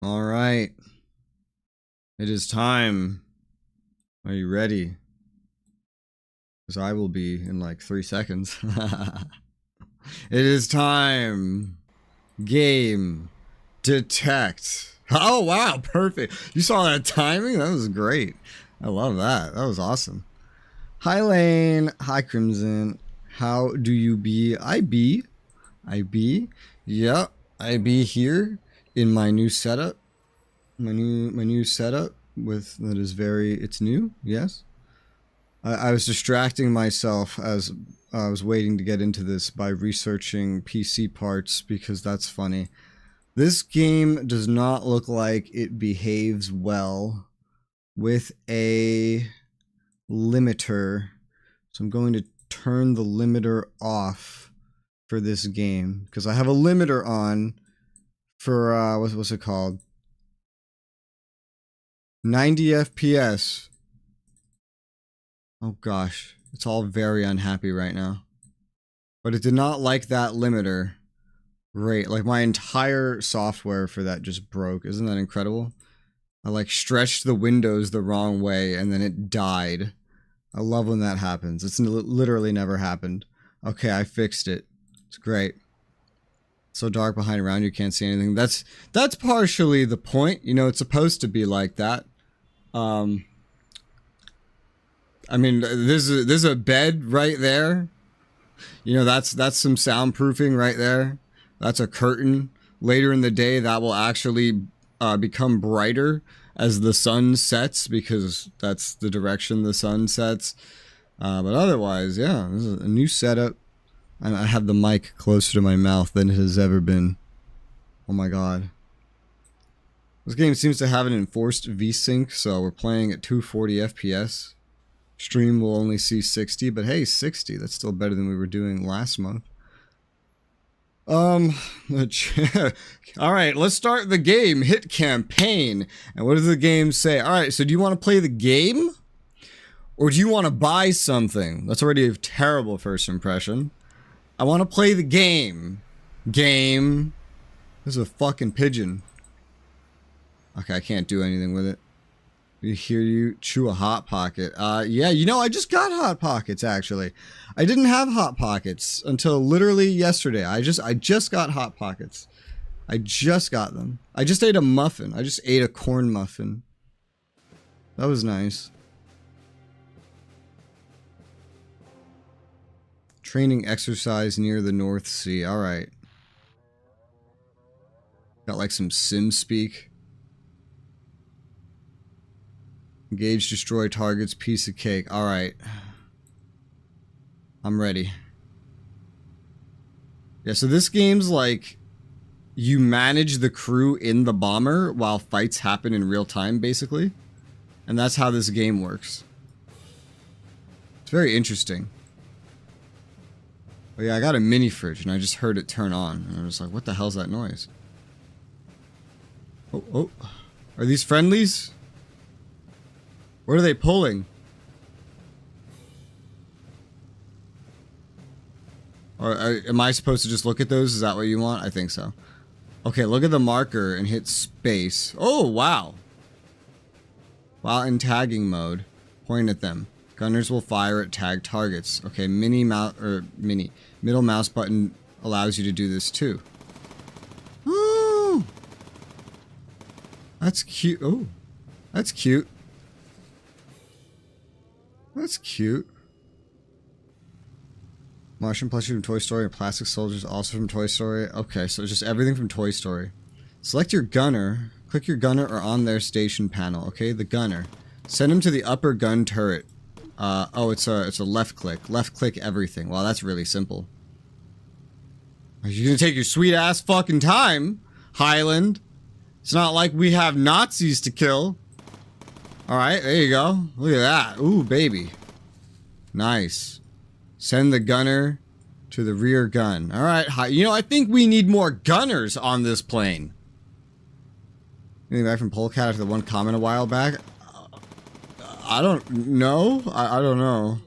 All right. It is time. Are you ready? Because I will be in like 3 seconds. It is time. Game. Detect. Oh, wow. Perfect. You saw that timing? That was great. I love that. That was awesome. Hi, Lane. Hi, Crimson. How do you be? I be. Yep. I be here in my new setup. My new setup with that is it's new. Yes. I was distracting myself as I was waiting to get into this by researching PC parts because that's funny. This game does not look like it behaves well with a limiter. So I'm going to turn the limiter off for this game because I have a limiter on for what's it called? 90 FPS. Oh gosh, it's all very unhappy right now. But it did not like that limiter. Great, like my entire software for that just broke. Isn't that incredible? I like stretched the windows the wrong way and then it died. I love when that happens. It's literally never happened. Okay, I fixed it. It's great. So dark behind around you can't see anything. That's partially the point. You know, it's supposed to be like that. I mean, there's a bed right there. You know, that's some soundproofing right there. That's a curtain. Later in the day, that will actually become brighter as the sun sets because that's the direction the sun sets. But otherwise, yeah, this is a new setup. And I have the mic closer to my mouth than it has ever been. Oh my god. This game seems to have an enforced VSync, so we're playing at 240 FPS. Stream will only see 60, but hey, 60, that's still better than we were doing last month. Alright, let's start the game. Hit campaign. And what does the game say? Alright, so do you want to play the game? Or do you want to buy something? That's already a terrible first impression. I want to play the game. Game. This is a fucking pigeon. Okay, I can't do anything with it. We hear you chew a Hot Pocket. Yeah, you know, I just got Hot Pockets, actually. I didn't have Hot Pockets until literally yesterday. I just got Hot Pockets. I just got them. I just ate a muffin. I just ate a corn muffin. That was nice. Training exercise near the North Sea. Alright. Got like some sim speak. Engage, destroy targets, piece of cake. Alright. I'm ready. Yeah, so this game's like you manage the crew in the bomber while fights happen in real time, basically. And that's how this game works. It's very interesting. But yeah, I got a mini fridge and I just heard it turn on. And I was like, what the hell's that noise? Oh, oh. Are these friendlies? What are they pulling? Or am I supposed to just look at those? Is that what you want? I think so. Okay, look at the marker and hit space. Oh, wow. While in tagging mode, point at them. Gunners will fire at tagged targets. Okay, middle mouse button allows you to do this too. Oh, that's cute. Oh, that's cute. That's cute. Martian plushie from Toy Story and plastic soldiers also from Toy Story. Okay, so just everything from Toy Story. Select your gunner. Click your gunner or on their station panel. Okay, the gunner. Send him to the upper gun turret. Oh, it's a left click. Left click everything. Wow, that's really simple. You're gonna take your sweet ass fucking time, Highland. It's not like we have Nazis to kill. Alright, there you go. Look at that. Ooh, baby. Nice. Send the gunner to the rear gun. Alright, you know, I think we need more gunners on this plane. Anything back from Polecat after the one comment a while back? I don't know. I don't know.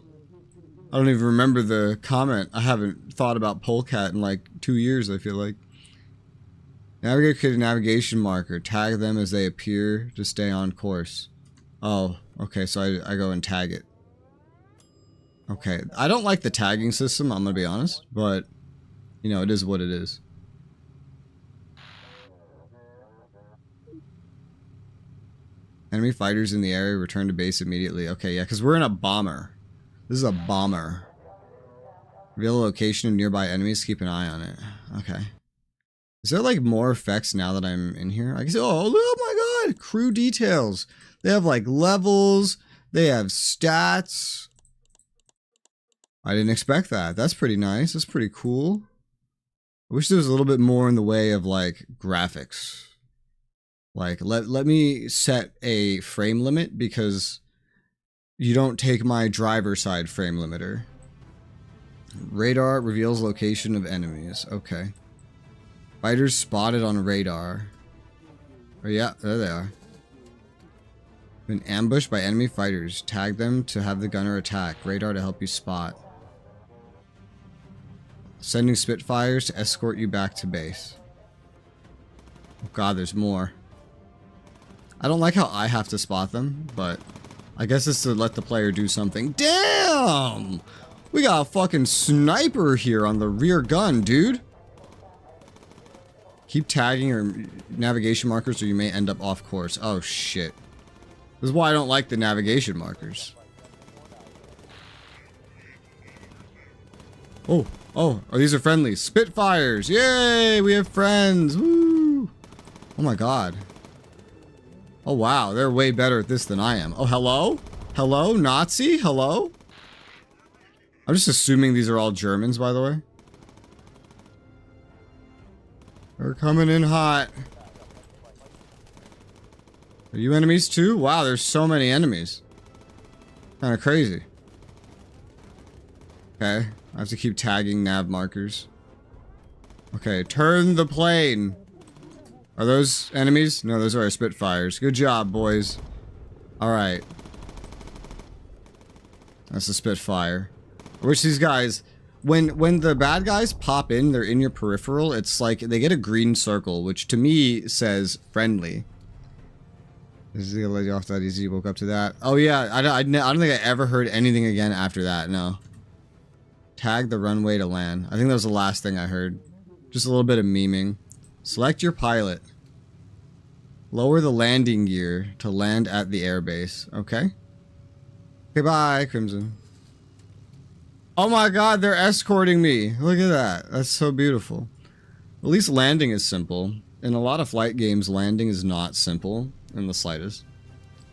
I don't even remember the comment. I haven't thought about Polecat in like 2 years, I feel like. Navigate, create a navigation marker. Tag them as they appear to stay on course. Oh, okay, so I go and tag it. Okay, I don't like the tagging system, I'm gonna be honest, but, you know, it is what it is. Enemy fighters in the area, return to base immediately. Okay, yeah, because we're in a bomber. This is a bomber. Reveal the location of nearby enemies, keep an eye on it. Okay. Is there, like, more effects now that I'm in here? I can see, oh my god, crew details. They have, like, levels. They have stats. I didn't expect that. That's pretty nice. That's pretty cool. I wish there was a little bit more in the way of, like, graphics. Like, let me set a frame limit because you don't take my driver side frame limiter. Radar reveals location of enemies. Okay. Fighters spotted on radar. Oh yeah, there they are. Been ambushed by enemy fighters. Tag them to have the gunner attack. Radar to help you spot. Sending Spitfires to escort you back to base. Oh god, there's more. I don't like how I have to spot them, but I guess it's to let the player do something. Damn! We got a fucking sniper here on the rear gun, dude. Keep tagging your navigation markers or you may end up off course. Oh shit. This is why I don't like the navigation markers. Oh, these are friendlies. Spitfires! Yay! We have friends! Woo! Oh my god. Oh wow, they're way better at this than I am. Oh, hello? Hello? Nazi? Hello? I'm just assuming these are all Germans, by the way. They're coming in hot. Are you enemies too? Wow, there's so many enemies. Kind of crazy. Okay, I have to keep tagging nav markers. Okay, turn the plane. Are those enemies? No, those are our Spitfires. Good job, boys. Alright. That's a Spitfire. I wish these guys... When the bad guys pop in, they're in your peripheral, it's like they get a green circle, which to me says friendly. This is gonna let you off that easy. Woke up to that. Oh yeah, I don't think I ever heard anything again after that, no. Tag the runway to land. I think that was the last thing I heard. Just a little bit of memeing. Select your pilot. Lower the landing gear to land at the airbase. Okay. Okay, bye, Crimson. Oh my god, they're escorting me. Look at that. That's so beautiful. At least landing is simple. In a lot of flight games, landing is not simple in the slightest.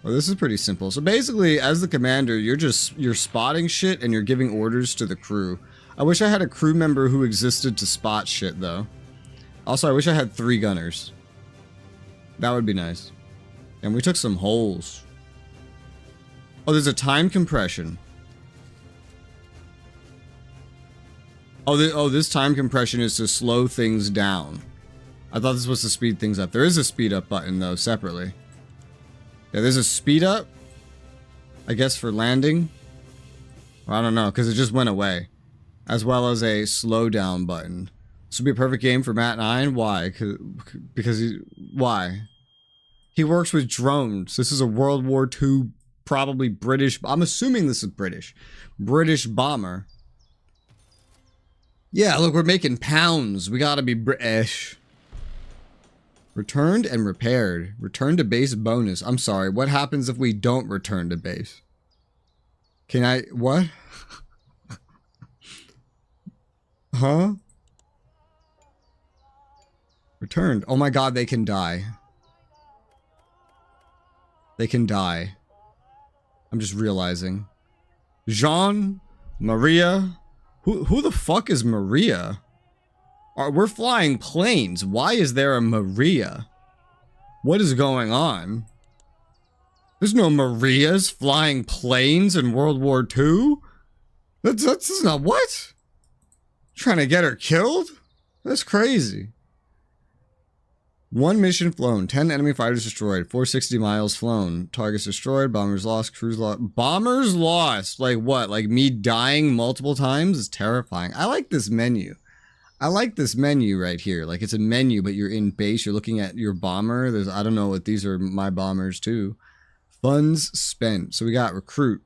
Well, this is pretty simple. So basically, as the commander, you're spotting shit and you're giving orders to the crew. I wish I had a crew member who existed to spot shit, though. Also, I wish I had 3 gunners. That would be nice. And we took some holes. Oh, there's a time compression. Oh, this time compression is to slow things down. I thought this was to speed things up. There is a speed up button, though, separately. Yeah, there's a speed up. I guess for landing. Or I don't know, because it just went away. As well as a slow down button. This would be a perfect game for Matt 9. Why? Why? He works with drones. This is a World War II, probably British. I'm assuming this is British. British bomber. Yeah, look, we're making pounds. We gotta be British. Returned and repaired. Return to base bonus. I'm sorry, what happens if we don't return to base? Can I... what? Huh? Returned. Oh my god, they can die. They can die. I'm just realizing. Jean? Maria? Who the fuck is Maria? We're flying planes. Why is there a Maria? What is going on? There's no Marias flying planes in World War II? That's not what? Trying to get her killed? That's crazy. 1 mission flown. 10 enemy fighters destroyed. 460 miles flown. Targets destroyed. Bombers lost. Crews lost. Bombers lost? Like what? Like me dying multiple times is terrifying. I like this menu. I like this menu right here. Like, it's a menu, but you're in base. You're looking at your bomber. There's, I don't know what these are, my bombers too. Funds spent. So we got recruit.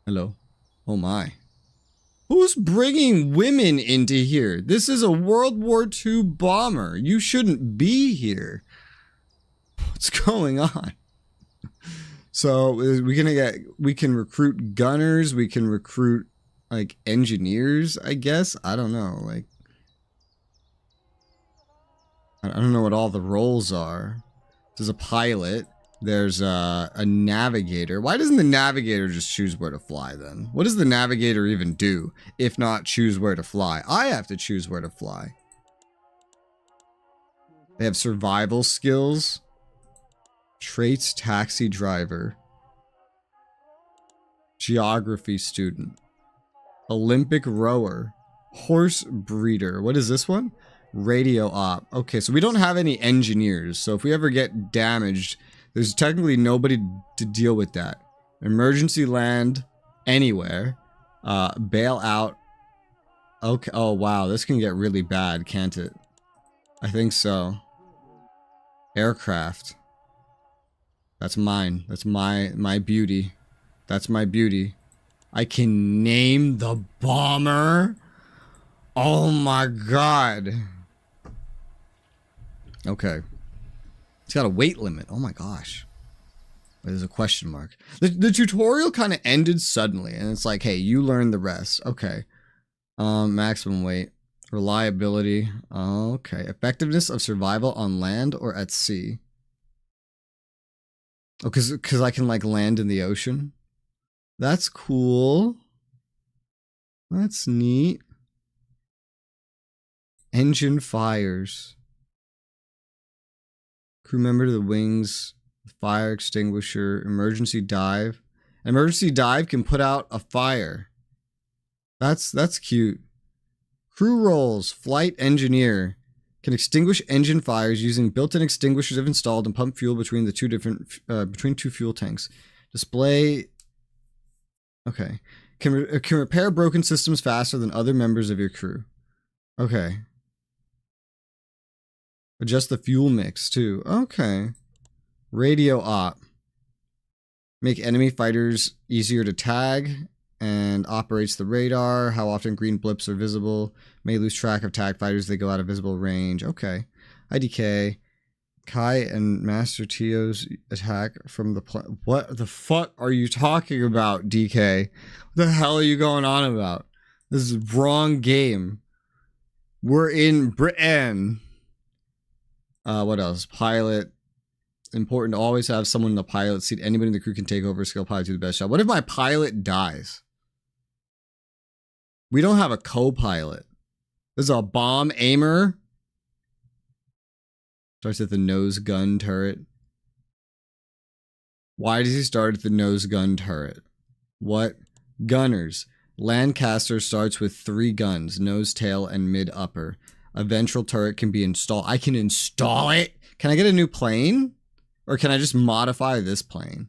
Hello. Oh my. Who's bringing women into here? This is a World War II bomber. You shouldn't be here. What's going on? So we can recruit gunners. We can recruit like engineers, I guess. I don't know. Like, I don't know what all the roles are. There's a pilot. There's a navigator. Why doesn't the navigator just choose where to fly then? What does the navigator even do if not choose where to fly? I have to choose where to fly. They have survival skills. Traits, taxi driver. Geography student. Olympic rower. Horse breeder. What is this one? Radio op. Okay, so we don't have any engineers. So if we ever get damaged, there's technically nobody to deal with that. Emergency land anywhere. Bail out. Okay. Oh, wow. This can get really bad, can't it? I think so. Aircraft. That's mine. That's my beauty. That's my beauty. I can name the bomber. Oh my god. Okay. It's got a weight limit. Oh my gosh. Wait, there's a question mark. The tutorial kind of ended suddenly, and it's like, hey, you learn the rest. Okay. Maximum weight. Reliability. Okay. Effectiveness of survival on land or at sea. Oh, because I can, like, land in the ocean. That's cool. That's neat. Engine fires. Crew member to the wings. Fire extinguisher. Emergency dive. An emergency dive can put out a fire. That's cute. Crew roles. Flight engineer. Can extinguish engine fires using built-in extinguishers if installed and pump fuel between the between two fuel tanks. Display. Okay. Can repair broken systems faster than other members of your crew. Okay. Adjust the fuel mix too. Okay. Radio op. Make enemy fighters easier to tag and operates the radar. How often green blips are visible. May lose track of tag fighters. They go out of visible range. Okay. IDK. Kai and Master Tio's attack from the what the fuck are you talking about, DK? What the hell are you going on about? This is wrong game. We're in Britain. What else? Pilot. Important to always have someone in the pilot seat. Anybody in the crew can take over. Skill pilot, do the best job. What if my pilot dies? We don't have a co-pilot. This is a bomb aimer. Starts at the nose gun turret. Why does he start at the nose gun turret? What? Gunners. Lancaster starts with 3 guns. Nose, tail, and mid-upper. A ventral turret can be installed. I can install it? Can I get a new plane? Or can I just modify this plane?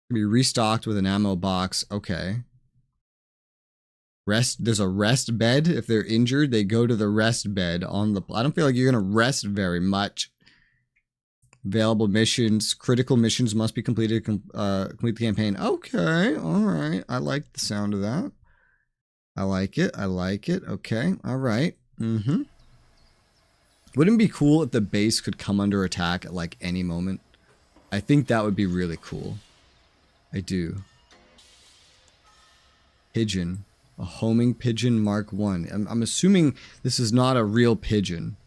Can be restocked with an ammo box. Okay. Rest. There's a rest bed. If they're injured, they go to the rest bed on the... I don't feel like you're going to rest very much. Available missions. Critical missions must be completed. Complete the campaign. Okay. All right. I like the sound of that. I like it. I like it. Okay. All right. Mm-hmm. Wouldn't it be cool if the base could come under attack at like any moment? I think that would be really cool. I do. Pigeon. A homing pigeon Mark 1. I'm assuming this is not a real pigeon.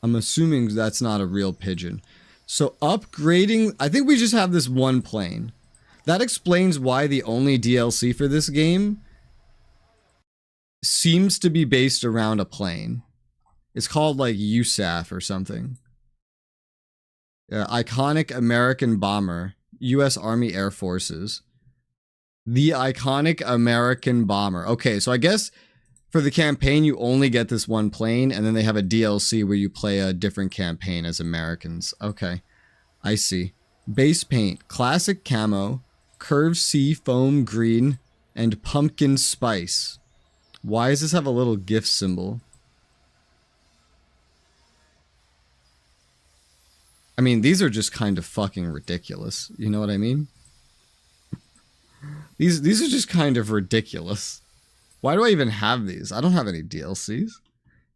I'm assuming that's not a real pigeon. So upgrading... I think we just have this one plane. That explains why the only DLC for this game seems to be based around a plane. It's called like USAF or something. Iconic American bomber. U.S. Army Air Forces. The iconic American bomber. Okay, so I guess for the campaign you only get this one plane, and then they have a DLC where you play a different campaign as Americans. Okay, I see. Base paint. Classic camo. Curved sea foam green. and pumpkin spice. Why does this have a little gift symbol? I mean, these are just kind of fucking ridiculous. You know what I mean? These are just kind of ridiculous. Why do I even have these? I don't have any DLCs.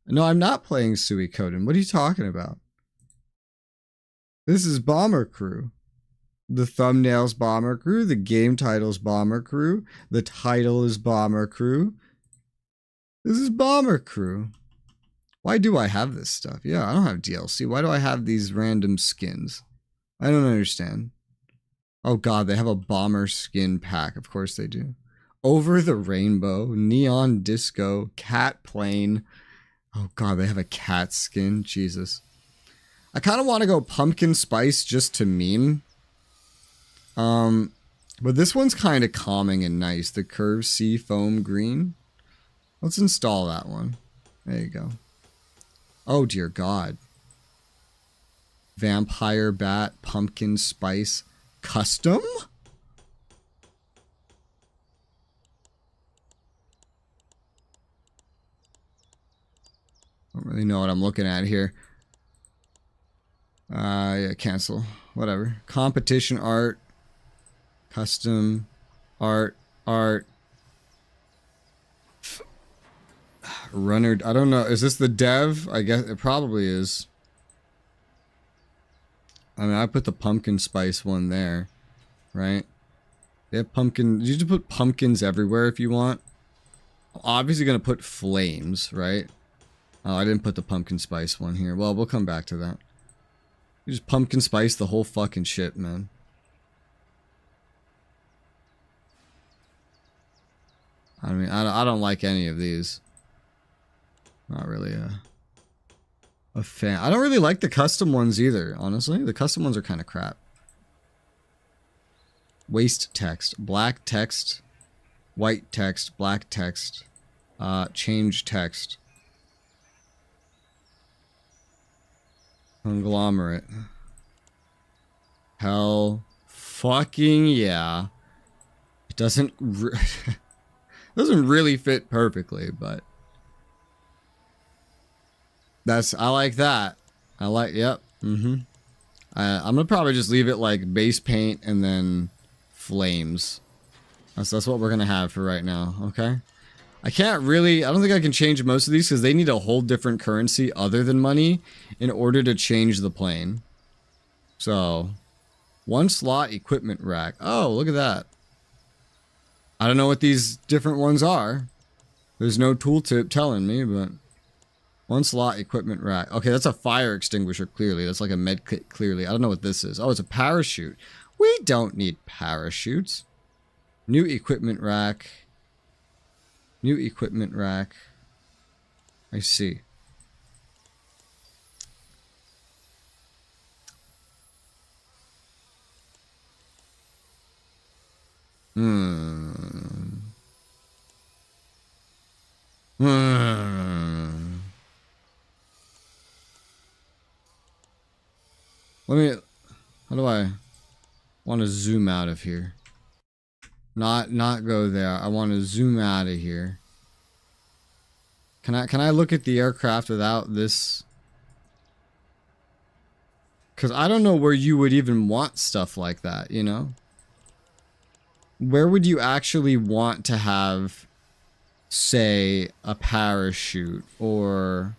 No, I'm not playing Suikoden. What are you talking about? This is Bomber Crew. The thumbnail's Bomber Crew. The game title's Bomber Crew. The title is Bomber Crew. This is Bomber Crew. Why do I have this stuff? Yeah, I don't have DLC. Why do I have these random skins? I don't understand. Oh god, they have a bomber skin pack. Of course they do. Over the Rainbow, Neon Disco, Cat Plane. Oh god, they have a cat skin. Jesus. I kind of want to go Pumpkin Spice just to meme. But this one's kind of calming and nice. The Curve Sea Foam Green. Let's install that one. There you go. Oh dear god. Vampire Bat, Pumpkin Spice, Custom? I don't really know what I'm looking at here. Yeah, cancel. Whatever. Competition art. Custom. Art. Runner. I don't know. Is this the dev? I guess it probably is. I mean, I put the pumpkin spice one there. Right? They have pumpkin. You just put pumpkins everywhere if you want. I'm obviously going to put flames, right? Oh, I didn't put the pumpkin spice one here. Well, we'll come back to that. You just pumpkin spice the whole fucking shit, man. I mean, I don't like any of these. Not really a fan. I don't really like the custom ones either, honestly. The custom ones are kind of crap. Waste text. Black text. White text. Black text. Change text. Konglomerat. Hell fucking yeah. It doesn't doesn't really fit perfectly, but I like that. I like, yep. I'm gonna probably just leave it like base paint and then flames. That's what we're gonna have for right now, okay? I don't think I can change most of these because they need a whole different currency other than money in order to change the plane. So, one slot equipment rack. Oh, look at that. I don't know what these different ones are. There's no tooltip telling me, but one slot equipment rack. Okay, that's a fire extinguisher, clearly. That's like a med kit, clearly. I don't know what this is. Oh, it's a parachute. We don't need parachutes. New equipment rack. New equipment rack. I see. Let me, how do I want to zoom out of here? Not go there. I want to zoom out of here. Can I look at the aircraft without this? Cause I don't know where you would even want stuff like that, you know? Where would you actually want to have, say, a parachute or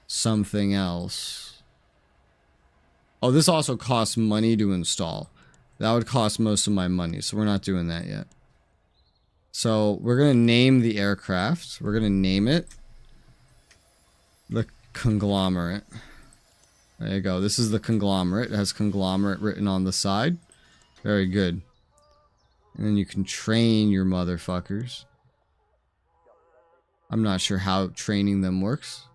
something else? Oh, this also costs money to install. That would cost most of my money, so we're not doing that yet. So we're going to name the aircraft. We're going to name it the Konglomerat. There you go. This is the Konglomerat. It has Konglomerat written on the side. Very good. And then you can train your motherfuckers. I'm not sure how training them works.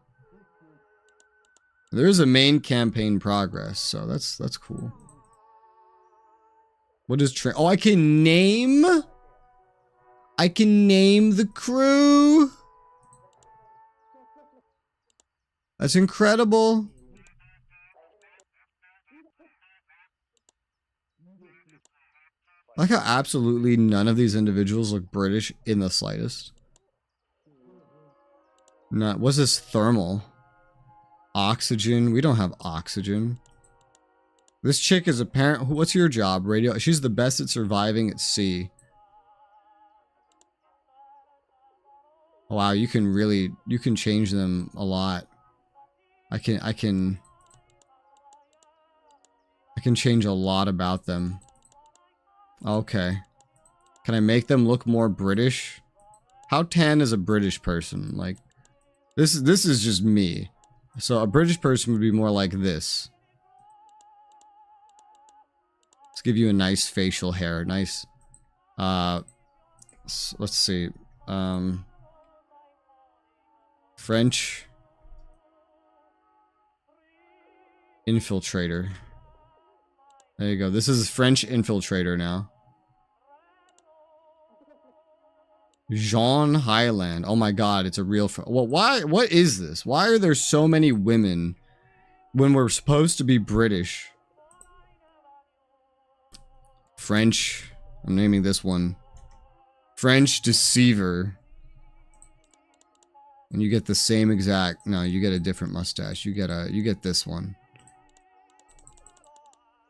There is a main campaign progress, so that's cool. What is train? Oh, I can name the crew. That's incredible. I like how absolutely none of these individuals look British in the slightest. Not, what's this thermal? Oxygen. We don't have oxygen. This chick is apparent. What's your job? Radio. She's the best at surviving at sea. Wow, you can change them a lot. I can change a lot about them. Okay. Can I make them look more British? How tan is a British person? Like, this is just me. So a British person would be more like this. Let's give you a nice facial hair. Nice. Let's see. French infiltrator. There you go. This is French infiltrator now. Jean Highland. Oh my god, it's a real... Well, why? What is this? Why are there so many women when we're supposed to be British? French. I'm naming this one French Deceiver. And you get the same exact... No, you get a different mustache. You get this one.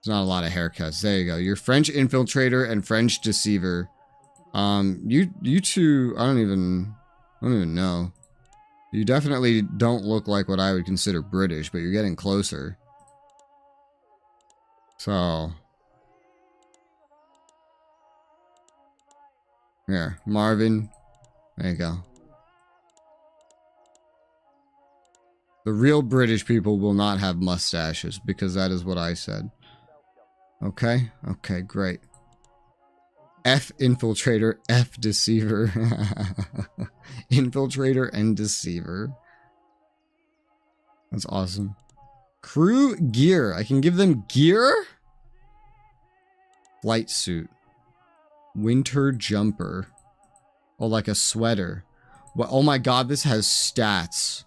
There's not a lot of haircuts. There you go. You're French Infiltrator and French Deceiver. You two, I don't even know. You definitely don't look like what I would consider British, but you're getting closer. So. Here, Marvin. There you go. The real British people will not have mustaches, because that is what I said. Okay? Okay, great. F Infiltrator, F Deceiver. Infiltrator and Deceiver. That's awesome. Crew gear. I can give them gear? Flight suit. Winter jumper. Oh, like a sweater. What? Oh my god, this has stats.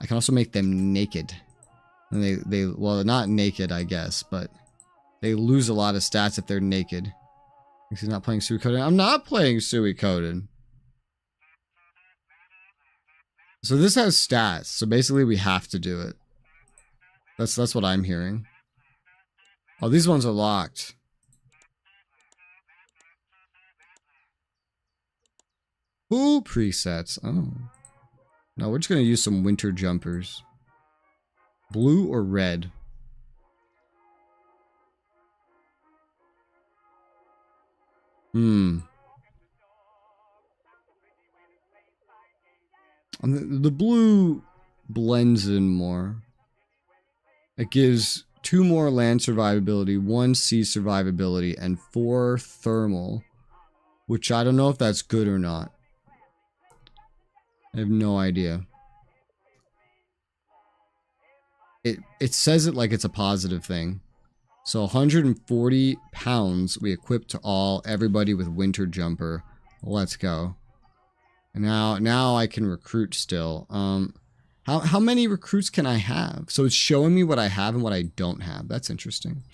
I can also make them naked. And they well, not naked, I guess, but they lose a lot of stats if they're naked. He's not playing Suikoden. I'm not playing Suikoden. So this has stats. So basically we have to do it. That's what I'm hearing. Oh, these ones are locked. Full presets. Oh. No, we're just going to use some winter jumpers. Blue or red? The blue blends in more. It gives 2 more land survivability, 1 sea survivability, and 4 thermal. Which I don't know if that's good or not. I have no idea. It says it like it's a positive thing. So 140 pounds we equip to everybody with winter jumper. Let's go. And now I can recruit still. How many recruits can I have? So it's showing me what I have and what I don't have. That's interesting.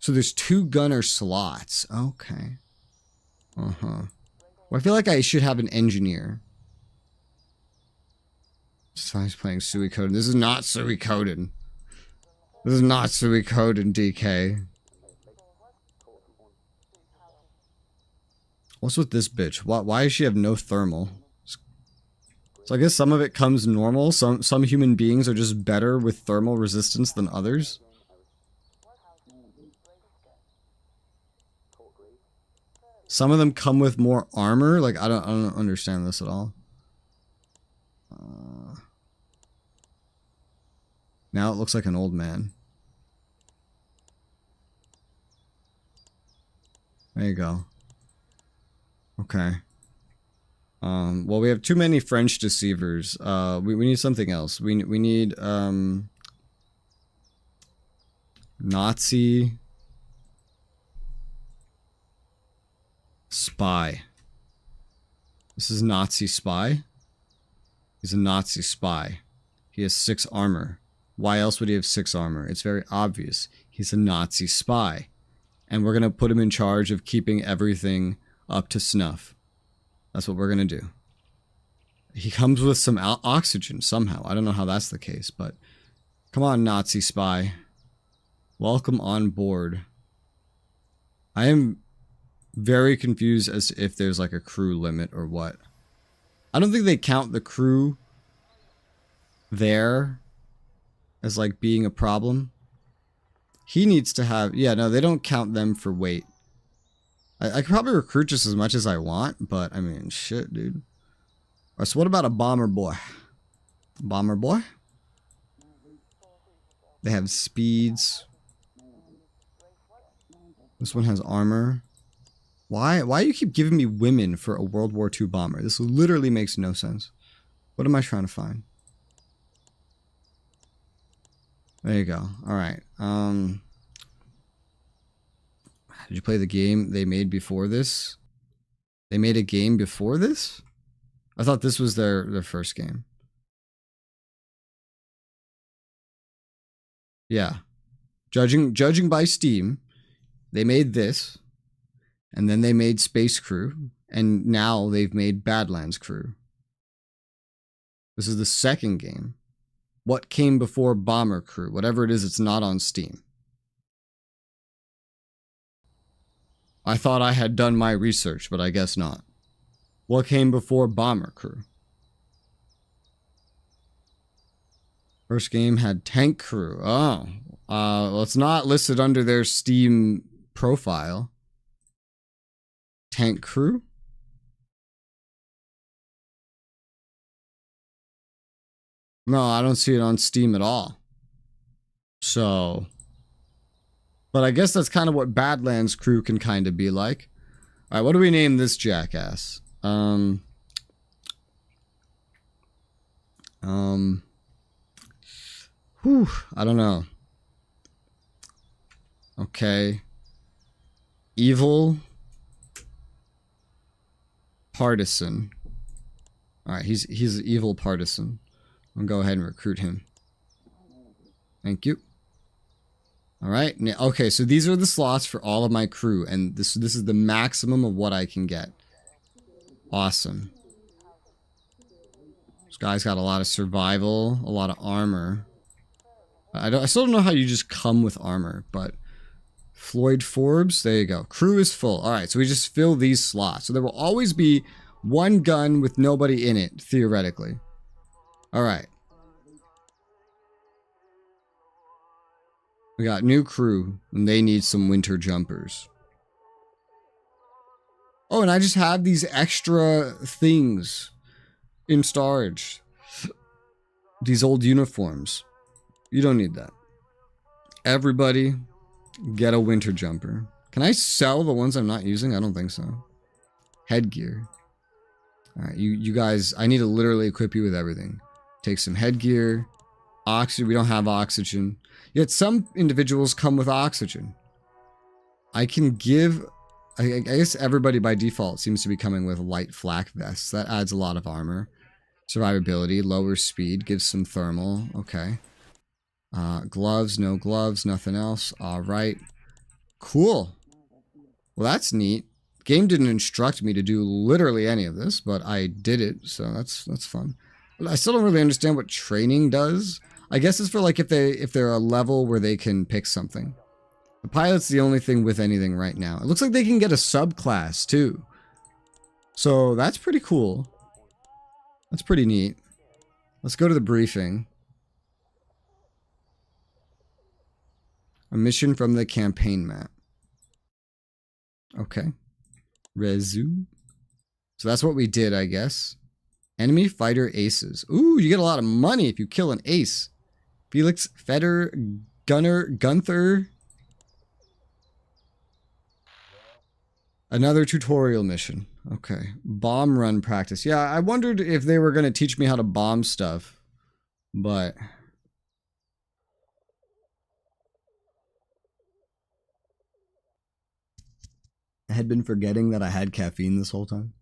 So there's 2 gunner slots. Okay. Well, I feel like I should have an engineer. So he's playing Suikoden. This is not Suikoden. This is not Suikoden, DK. What's with this bitch? Why does she have no thermal? So I guess some of it comes normal. Some human beings are just better with thermal resistance than others. Some of them come with more armor. Like I don't understand this at all. Now it looks like an old man. There you go. Okay. Well, we have too many French deceivers. We need something else. We need Nazi spy. This is Nazi spy. He's a Nazi spy. He has 6 armor. Why else would he have 6 armor? It's very obvious. He's a Nazi spy. And we're going to put him in charge of keeping everything up to snuff. That's what we're going to do. He comes with some oxygen somehow. I don't know how that's the case, but come on, Nazi spy. Welcome on board. I am very confused as to if there's like a crew limit or what. I don't think they count the crew there as like being a problem. He needs to have... Yeah, no, they don't count them for weight. I could probably recruit just as much as I want, but I mean, shit, dude. Alright, so what about a bomber boy? Bomber boy? They have speeds. This one has armor. Why do you keep giving me women for a World War II bomber? This literally makes no sense. What am I trying to find? There you go. Alright. Did you play the game they made before this? They made a game before this? I thought this was their first game. Yeah. Judging by Steam, they made this, and then they made Space Crew, and now they've made Badlands Crew. This is the second game. What came before Bomber Crew? Whatever it is, it's not on Steam. I thought I had done my research, but I guess not. What came before Bomber Crew? First game had Tank Crew. Oh. Well, it's not listed under their Steam profile. Tank Crew? No, I don't see it on Steam at all. So... But I guess that's kind of what Badlands Crew can kind of be like. Alright, what do we name this jackass? Whew, I don't know. Okay. Evil Partisan. Alright, he's an evil partisan. I'll go ahead and recruit him. Thank you. Alright, okay, so these are the slots for all of my crew, and this is the maximum of what I can get. Awesome. This guy's got a lot of survival, a lot of armor. I still don't know how you just come with armor, but... Floyd Forbes, there you go. Crew is full. Alright, so we just fill these slots. So there will always be one gun with nobody in it, theoretically. Alright. We got new crew, and they need some winter jumpers. Oh, and I just have these extra things in storage. These old uniforms. You don't need that. Everybody, get a winter jumper. Can I sell the ones I'm not using? I don't think so. Headgear. Alright, you guys, I need to literally equip you with everything. Take some headgear. Oxygen, we don't have oxygen. Yet some individuals come with oxygen. I can give... I guess everybody by default seems to be coming with light flak vests. That adds a lot of armor. Survivability, lower speed, gives some thermal. Okay. Gloves, no gloves, nothing else. Alright. Cool. Well, that's neat. Game didn't instruct me to do literally any of this, but I did it, so that's fun. But I still don't really understand what training does. I guess it's for like if they're a level where they can pick something. The pilot's the only thing with anything right now. It looks like they can get a subclass too. So that's pretty cool. That's pretty neat. Let's go to the briefing. A mission from the campaign map. Okay. Resu. So that's what we did, I guess. Enemy fighter aces. Ooh, you get a lot of money if you kill an ace. Felix, Feder, Gunther. Another tutorial mission. Okay. Bomb run practice. Yeah, I wondered if they were going to teach me how to bomb stuff. But... I had been forgetting that I had caffeine this whole time.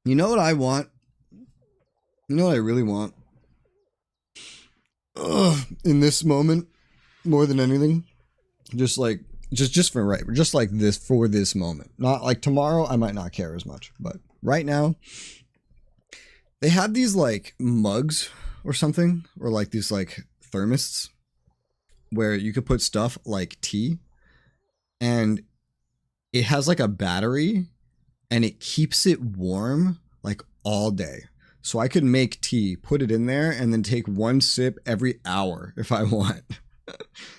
You know what I want? You know what I really want? in this moment, more than anything, just like, just for right, just like this, for this moment. Not like tomorrow, I might not care as much, but right now, they have these like mugs or something, or like these like thermos where you could put stuff like tea, and it has like a battery and it keeps it warm like all day. So I could make tea, put it in there, and then take one sip every hour if I want.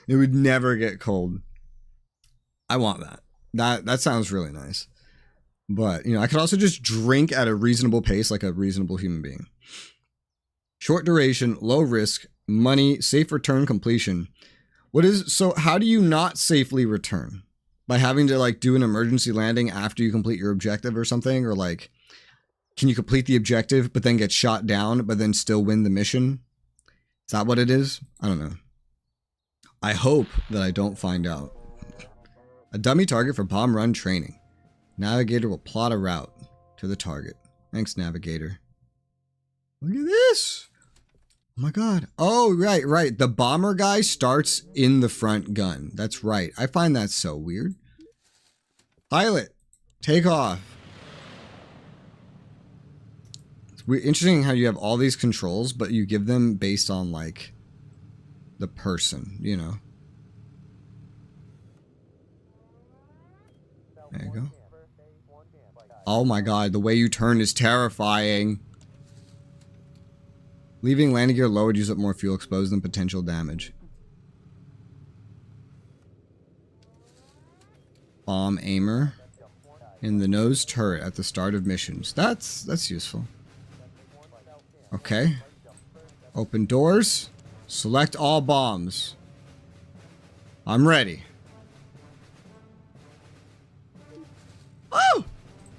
It would never get cold. I want that. That sounds really nice. But, you know, I could also just drink at a reasonable pace like a reasonable human being. Short duration, low risk, money, safe return, completion. So how do you not safely return? By having to like do an emergency landing after you complete your objective or something? Or like, can you complete the objective but then get shot down but then still win the mission? Is that what it is? I don't know. I hope that I don't find out. A dummy target for bomb run training. Navigator will plot a route to the target. Thanks, Navigator. Look at this. Oh my god. Oh, right. The bomber guy starts in the front gun. That's right. I find that so weird. Pilot, take off. It's weird, interesting how you have all these controls, but you give them based on, like, the person, you know. There you go. Oh my god, the way you turn is terrifying. Leaving landing gear lowered, use up more fuel, expose them potential damage. Bomb aimer. In the nose turret at the start of missions. That's useful. Okay. Open doors. Select all bombs. I'm ready. Oh!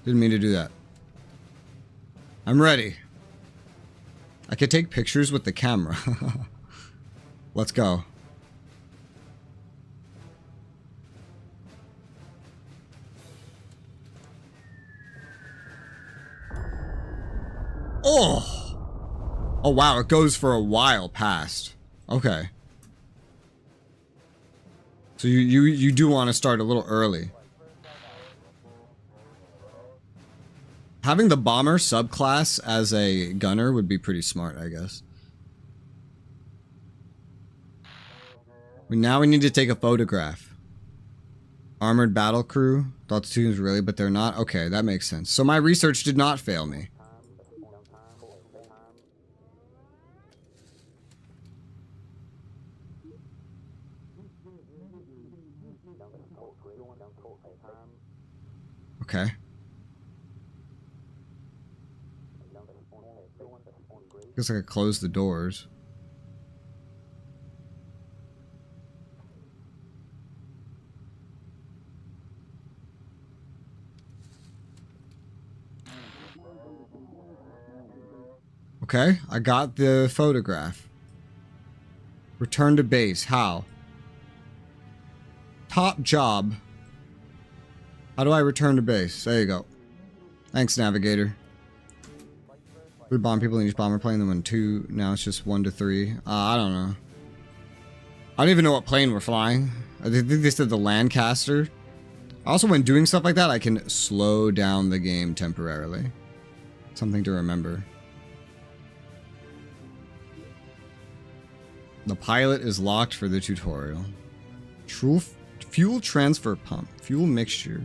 Didn't mean to do that. I'm ready. I could take pictures with the camera. Let's go. Oh! Oh wow, it goes for a while past. Okay. So you do want to start a little early. Having the bomber subclass as a gunner would be pretty smart, I guess. Now we need to take a photograph. Armored battle crew. Thought the teams really, but they're not. Okay, that makes sense. So my research did not fail me. Okay. Guess I could close the doors. Okay, I got the photograph. Return to base. How? Top job. How do I return to base? There you go. Thanks, Navigator. We bomb people in each bomber plane, then when 2, now it's just 1 to 3. I don't know. I don't even know what plane we're flying. I think they said the Lancaster. Also, when doing stuff like that, I can slow down the game temporarily. Something to remember. The pilot is locked for the tutorial. True fuel transfer pump. Fuel mixture.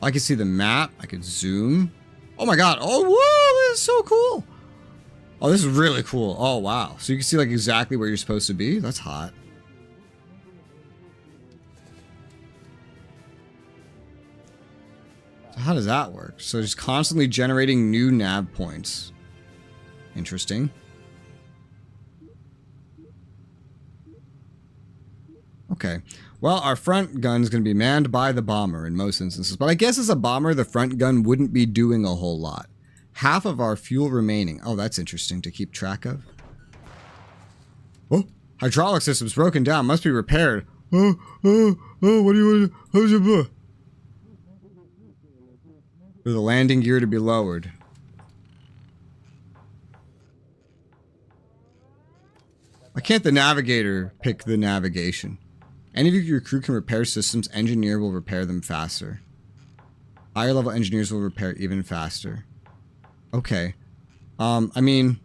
I can see the map. I could zoom. Oh my god. Oh, whoa. This is so cool. Oh, this is really cool. Oh, wow. So you can see like exactly where you're supposed to be. That's hot. So how does that work? So just constantly generating new nav points. Interesting. Okay. Well, our front gun is going to be manned by the bomber in most instances. But I guess as a bomber, the front gun wouldn't be doing a whole lot. Half of our fuel remaining. Oh, that's interesting to keep track of. Oh, hydraulic system's broken down. Must be repaired. Oh, what do you want? How's your book? For the landing gear to be lowered. Why can't the navigator pick the navigation? Any of your crew can repair systems. Engineer will repair them faster. Higher level engineers will repair even faster. Okay. I mean,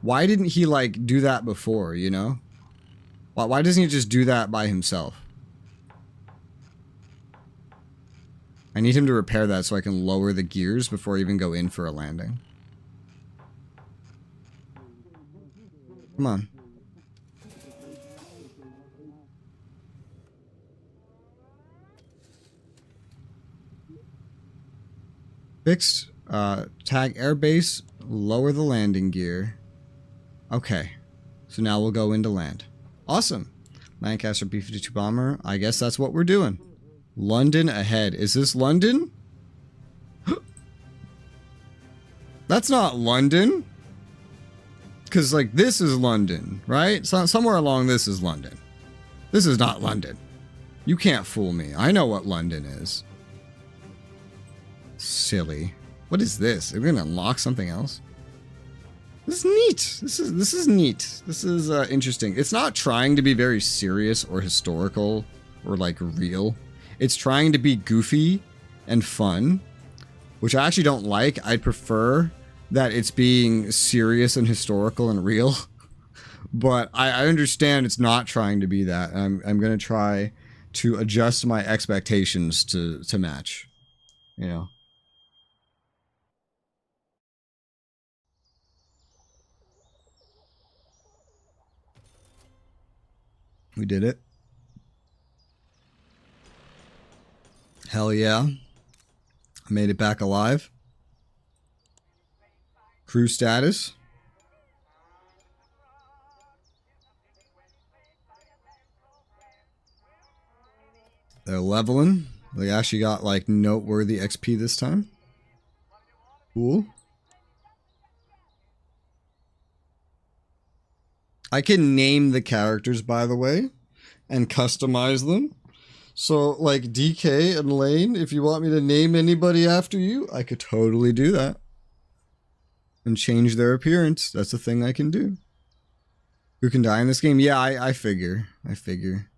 why didn't he, like, do that before, you know? Why doesn't he just do that by himself? I need him to repair that so I can lower the gears before I even go in for a landing. Come on. Fixed. Tag airbase. Lower the landing gear. Okay. So now we'll go into land. Awesome. Lancaster B-52 bomber. I guess that's what we're doing. London ahead. Is this London? That's not London. Because, like, this is London, right? So, somewhere along this is London. This is not London. You can't fool me. I know what London is. Silly. What is this? Are we going to unlock something else? This is neat. This is neat. This is interesting. It's not trying to be very serious or historical or, like, real. It's trying to be goofy and fun, which I actually don't like. I'd prefer that it's being serious and historical and real. But I understand it's not trying to be that. I'm going to try to adjust my expectations to match, you know. We did it. Hell yeah. I made it back alive. Crew status. They're leveling. They actually got, like, noteworthy XP this time. Cool. I can name the characters, by the way, and customize them. So, like, DK and Lane, if you want me to name anybody after you, I could totally do that. And change their appearance. That's a thing I can do. Who can die in this game? Yeah, I figure. I figure.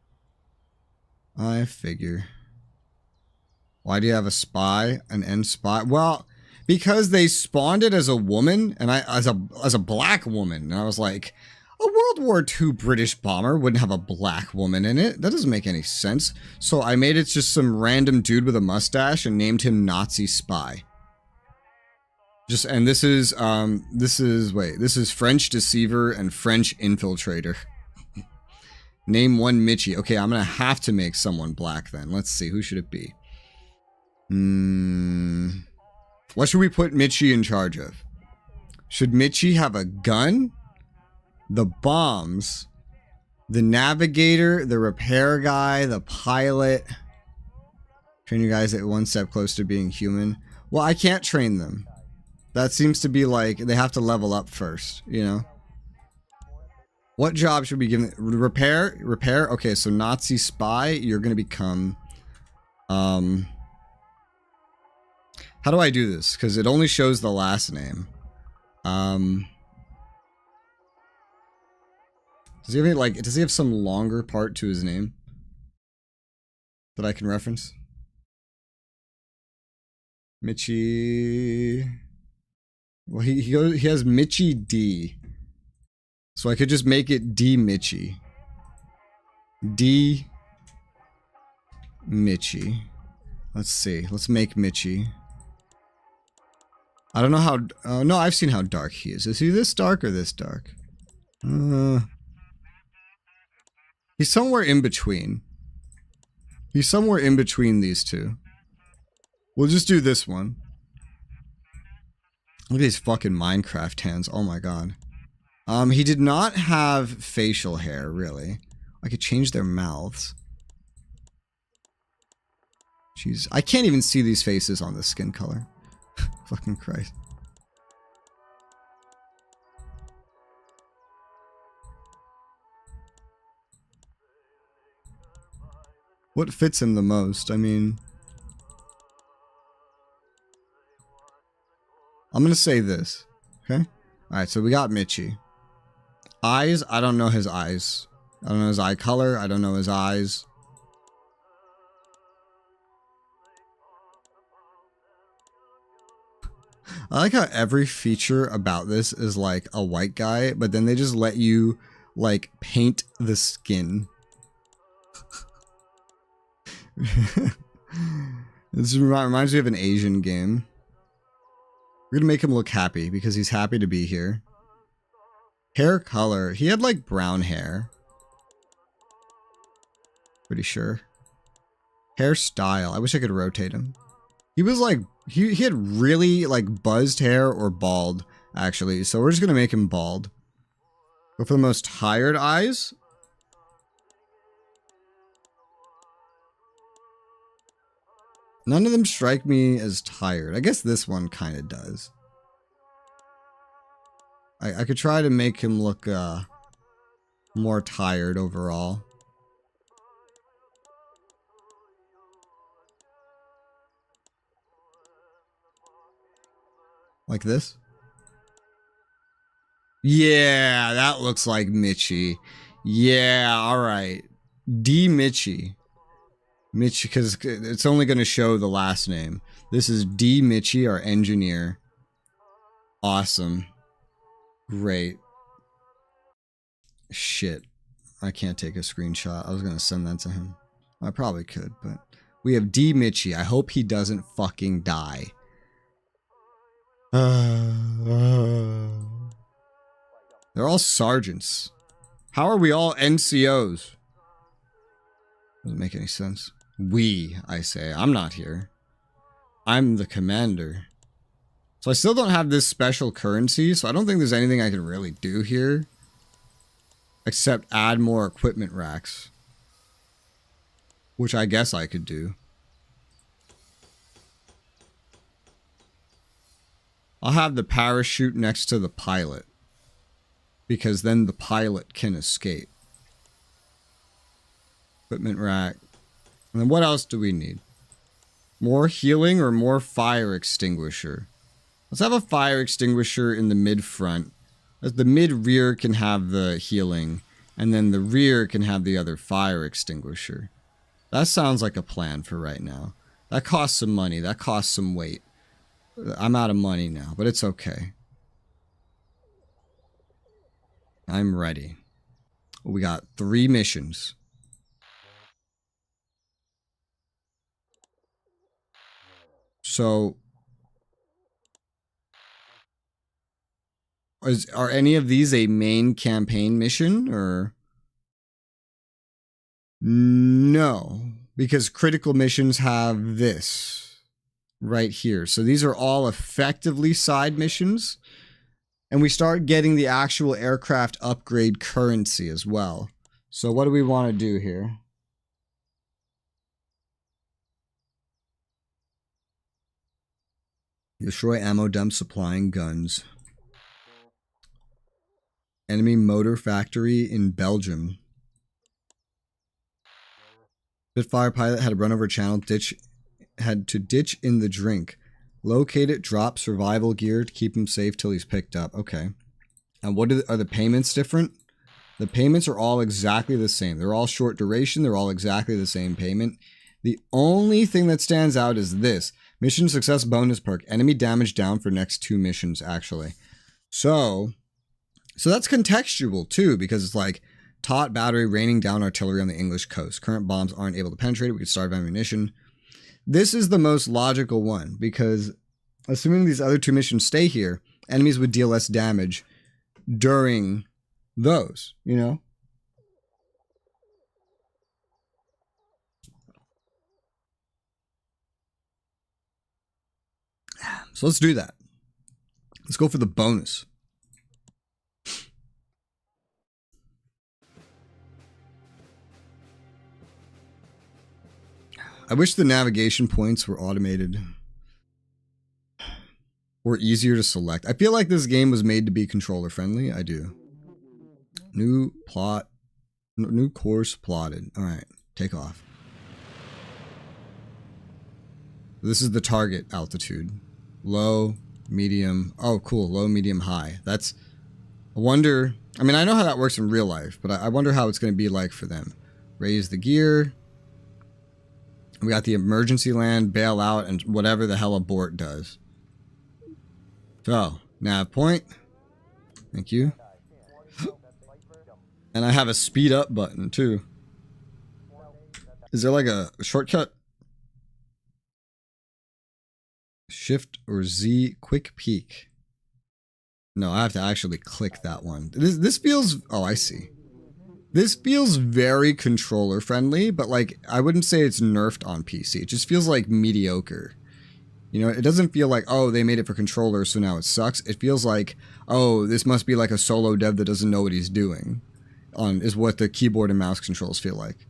Why do you have a spy? An end spy? Well, because they spawned it as a woman, and as a black woman. And I was like, a World War II British bomber wouldn't have a black woman in it. That doesn't make any sense. So I made it just some random dude with a mustache and named him Nazi Spy. And this is French Deceiver and French Infiltrator. Name one Mitchie. Okay, I'm gonna have to make someone black then. Let's see, who should it be? What should we put Mitchie in charge of? Should Mitchie have a gun? The bombs? The navigator? The repair guy? The pilot? Train your guys at one step closer to being human. Well, I can't train them. That seems to be like, they have to level up first, you know? What job should we give them? Repair? Repair? Okay, so Nazi Spy, you're gonna become... How do I do this? Because it only shows the last name. Does he have any, like, does he have some longer part to his name that I can reference? Mitchie... Well, he has Mitchie D. So I could just make it D Mitchie. D Mitchie. Let's see. Let's make Mitchie. I don't know how... no, I've seen how dark he is. Is he this dark or this dark? He's somewhere in between. He's somewhere in between these two. We'll just do this one. Look at these fucking Minecraft hands. Oh my god. He did not have facial hair, really. I could change their mouths. Jeez. I can't even see these faces on the skin color. Fucking Christ. What fits him the most? I mean... I'm gonna say this, okay? Alright, so we got Mitchie. Eyes, I don't know his eyes. I don't know his eye color. I don't know his eyes. I like how every feature about this is like a white guy, but then they just let you like paint the skin. This reminds me of an Asian game. We're gonna make him look happy because he's happy to be here. Hair color. He had like brown hair. Pretty sure. Hairstyle. I wish I could rotate him. He was like, he had really like buzzed hair or bald, actually. So we're just gonna make him bald. Go for the most tired eyes. None of them strike me as tired. I guess this one kind of does. I could try to make him look more tired overall. Like this? Yeah, that looks like Mitchie. Yeah, alright. D. Mitchie. Mitchie, because it's only going to show the last name. This is D. Mitchie, our engineer. Awesome. Great. Shit. I can't take a screenshot. I was going to send that to him. I probably could, but... We have D. Mitchie. I hope he doesn't fucking die. They're all sergeants. How are we all NCOs? Doesn't make any sense. We, I say. I'm not here. I'm the commander. So I still don't have this special currency, so I don't think there's anything I can really do here. Except add more equipment racks. Which I guess I could do. I'll have the parachute next to the pilot. Because then the pilot can escape. Equipment rack. And then what else do we need? More healing or more fire extinguisher? Let's have a fire extinguisher in the mid front. The mid rear can have the healing. And then the rear can have the other fire extinguisher. That sounds like a plan for right now. That costs some money. That costs some weight. I'm out of money now, but it's okay. I'm ready. We got 3 missions. So, are any of these a main campaign mission, or? No, because critical missions have this right here. So these are all effectively side missions. And we start getting the actual aircraft upgrade currency as well. So what do we want to do here? Destroy ammo dump supplying guns. Enemy motor factory in Belgium. Spitfire pilot had to run over a channel, had to ditch in the drink. Locate it, drop survival gear to keep him safe till he's picked up. Okay. And what are the payments different? The payments are all exactly the same. They're all short duration. They're all exactly the same payment. The only thing that stands out is this. Mission success bonus perk. Enemy damage down for next 2 missions, actually. So that's contextual, too, because it's like, Taut battery raining down artillery on the English coast. Current bombs aren't able to penetrate it. We could starve ammunition. This is the most logical one, because assuming these other 2 missions stay here, enemies would deal less damage during those, you know? So let's do that. Let's go for the bonus. I wish the navigation points were automated or easier to select. I feel like this game was made to be controller friendly. I do. New plot. New course plotted. All right. Take off. This is the target altitude. Low, medium. Oh, cool. Low, medium, high. That's... I wonder I mean, I know how that works in real life, but I wonder how it's going to be like for them. Raise the gear. We got the emergency land, bail out, and whatever the hell abort does. So, nav point. Thank you. And I have a speed up button, too. Is there like a shortcut? Shift or Z, quick peek. No, I have to actually click that one. This feels... Oh, I see. This feels very controller friendly, but like, I wouldn't say it's nerfed on PC. It just feels like mediocre. You know, it doesn't feel like, oh, they made it for controllers, so now it sucks. It feels like, oh, this must be like a solo dev that doesn't know what he's doing. Is what the keyboard and mouse controls feel like.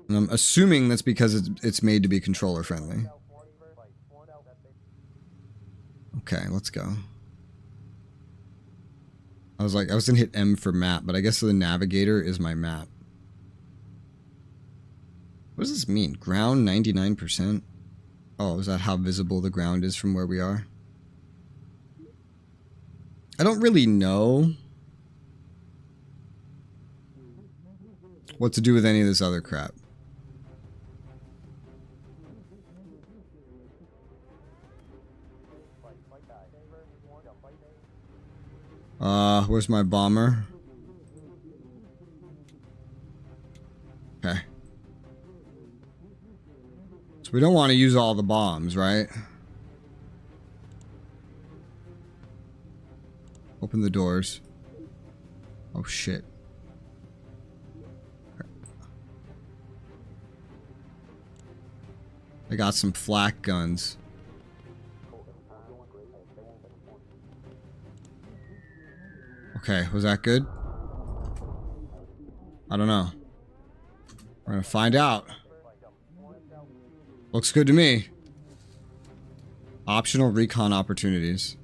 And I'm assuming that's because it's made to be controller friendly. Okay, let's go. I was gonna hit M for map, but I guess the navigator is my map. What does this mean? Ground 99%? Oh, is that how visible the ground is from where we are? I don't really know what to do with any of this other crap. Where's my bomber? Okay. So we don't want to use all the bombs, right? Open the doors. Oh shit. I got some flak guns. Okay, was that good? I don't know. We're gonna find out. Looks good to me. Optional recon opportunities.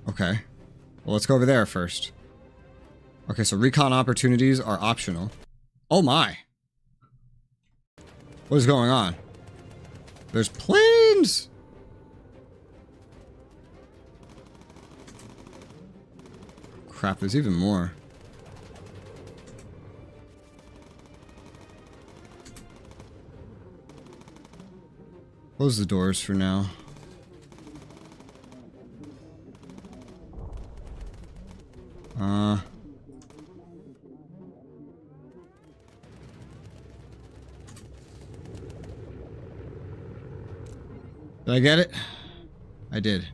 Okay. Well, let's go over there first. Okay, so recon opportunities are optional. Oh my! What is going on? There's planes! Crap, there's even more. Close the doors for now. Did I get it? I did.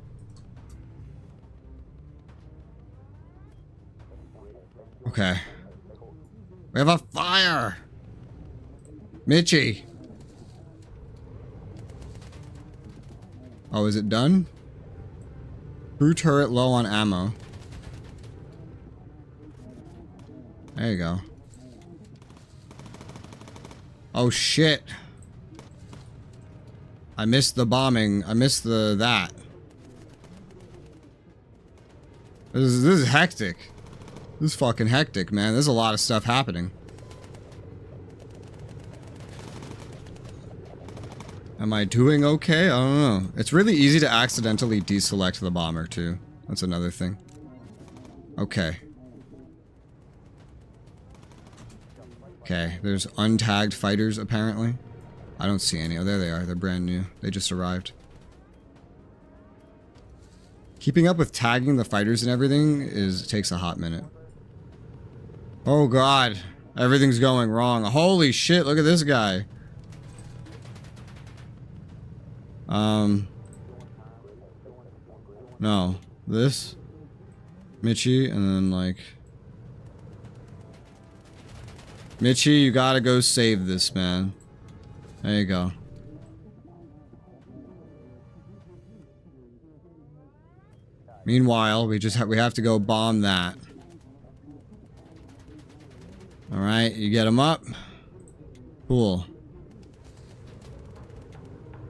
Okay. We have a fire! Mitchie! Oh, is it done? Crew turret low on ammo. There you go. Oh shit. I missed the bombing. I missed that. This is hectic. This is fucking hectic, man. There's a lot of stuff happening. Am I doing okay? I don't know. It's really easy to accidentally deselect the bomber, too. That's another thing. Okay. Okay, there's untagged fighters, apparently. I don't see any. Oh, there they are. They're brand new. They just arrived. Keeping up with tagging the fighters and everything takes a hot minute. Oh god. Everything's going wrong. Holy shit, look at this guy. No. This. Mitchie, and then like... Mitchie, you gotta go save this, man. There you go. Meanwhile, we have to go bomb that. Alright, you get him up. Cool.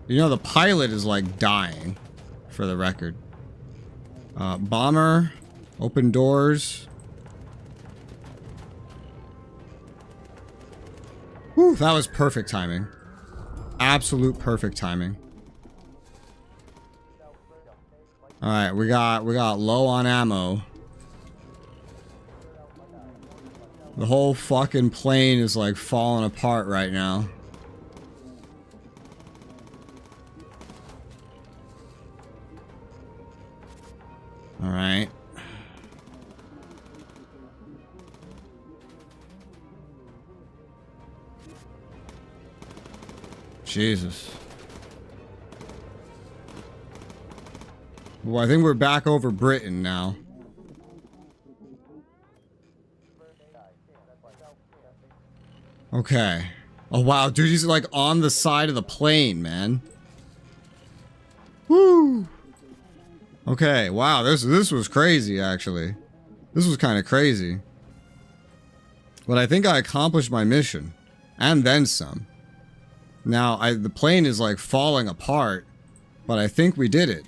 You know, the pilot is like dying, for the record. Bomber. Open doors. Whew, that was perfect timing. Absolute perfect timing. Alright, we got low on ammo. The whole fucking plane is like falling apart right now. Alright. Jesus. Well, I think we're back over Britain now. Okay. Oh wow, dude, he's like on the side of the plane, man. Woo! Okay, wow, this was crazy, actually. This was kind of crazy. But I think I accomplished my mission. And then some. Now, the plane is like falling apart, but I think we did it.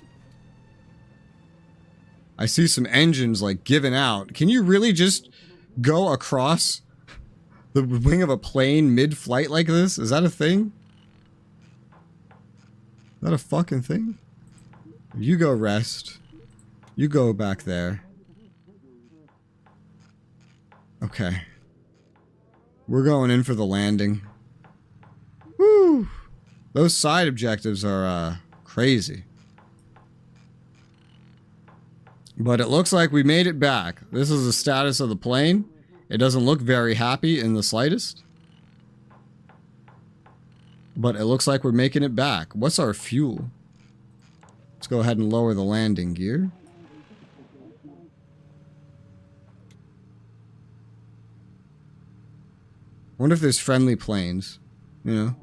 I see some engines like giving out. Can you really just go across the wing of a plane mid-flight like this? Is that a thing? Is that a fucking thing? You go rest. You go back there. Okay. We're going in for the landing. Woo! Those side objectives are, crazy. But it looks like we made it back. This is the status of the plane. It doesn't look very happy in the slightest. But it looks like we're making it back. What's our fuel? Let's go ahead and lower the landing gear. I wonder if there's friendly planes. You know?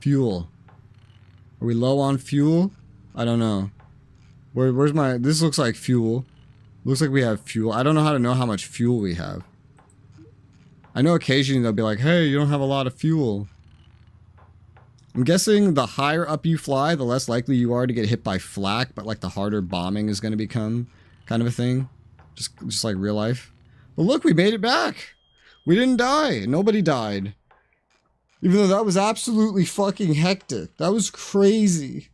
Fuel. Are we low on fuel? I don't know. Where's my... This looks like fuel. Looks like we have fuel. I don't know how to know how much fuel we have. I know occasionally they'll be like, hey, you don't have a lot of fuel. I'm guessing the higher up you fly, the less likely you are to get hit by flak, but like the harder bombing is going to become kind of a thing. Just like real life. But look, we made it back. We didn't die. Nobody died. Even though that was absolutely fucking hectic. That was crazy.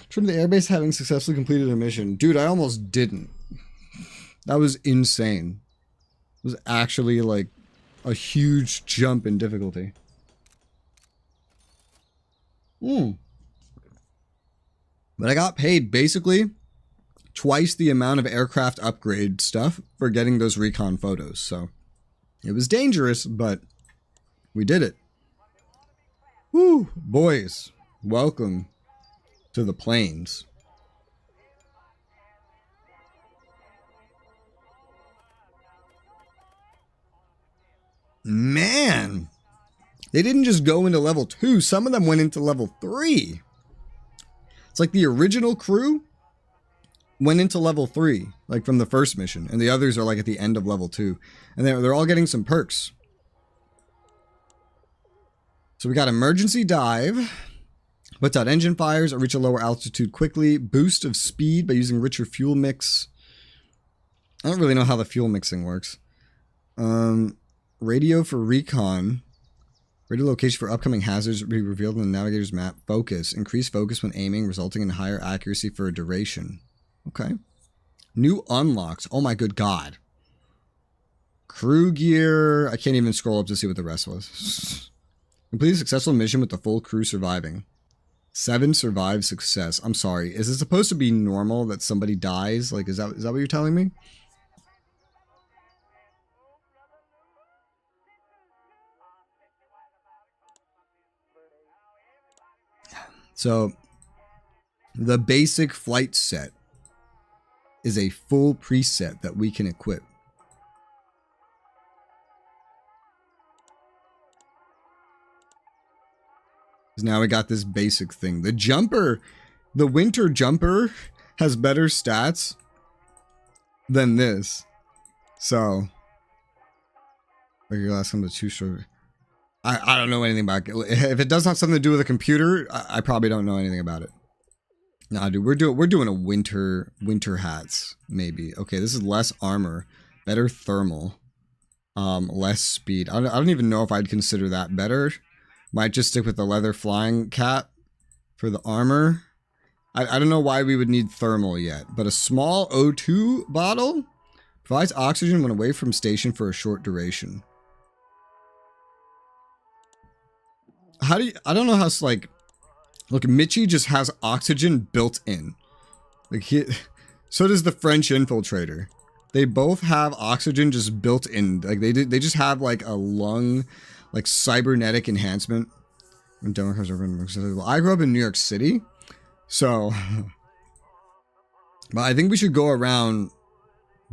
Trim the airbase having successfully completed a mission. Dude, I almost didn't. That was insane. It was actually like a huge jump in difficulty. But I got paid basically twice the amount of aircraft upgrade stuff for getting those recon photos. So it was dangerous, but we did it. Woo, boys, welcome to the plains. Man, they didn't just go into level 2. Some of them went into level 3. It's like the original crew went into level 3, like from the first mission, and the others are like at the end of level 2. And they're all getting some perks. So we got emergency dive, puts out engine fires or reach a lower altitude quickly, boost of speed by using richer fuel mix. I don't really know how the fuel mixing works. Radio for recon. Radio location for upcoming hazards will be revealed in the navigator's map. Focus. Increase focus when aiming, resulting in higher accuracy for a duration. Okay. New unlocks. Oh my good god. Crew gear. I can't even scroll up to see what the rest was. Complete a successful mission with the full crew surviving. 7 survive success. I'm sorry. Is it supposed to be normal that somebody dies? Like, is that what you're telling me? So, the basic flight set is a full preset that we can equip. Now we got this basic thing. The jumper, the winter jumper has better stats than this. So, your last come to 2 short. I don't know anything about it. If it does have something to do with a computer, I probably don't know anything about it. Nah, dude, we're doing a winter hats maybe. Okay, this is less armor, better thermal, less speed. I don't even know if I'd consider that better. Might just stick with the leather flying cap. For the armor, I don't know why we would need thermal yet, but a small O2 bottle provides oxygen when away from station for a short duration. How do you, I don't know how it's like, look, Mitchie just has oxygen built in. Like so does the French infiltrator. They both have oxygen just built in. Like they just have like a lung, like cybernetic enhancement. When Democrats are well, I grew up in New York City, so but I think we should go around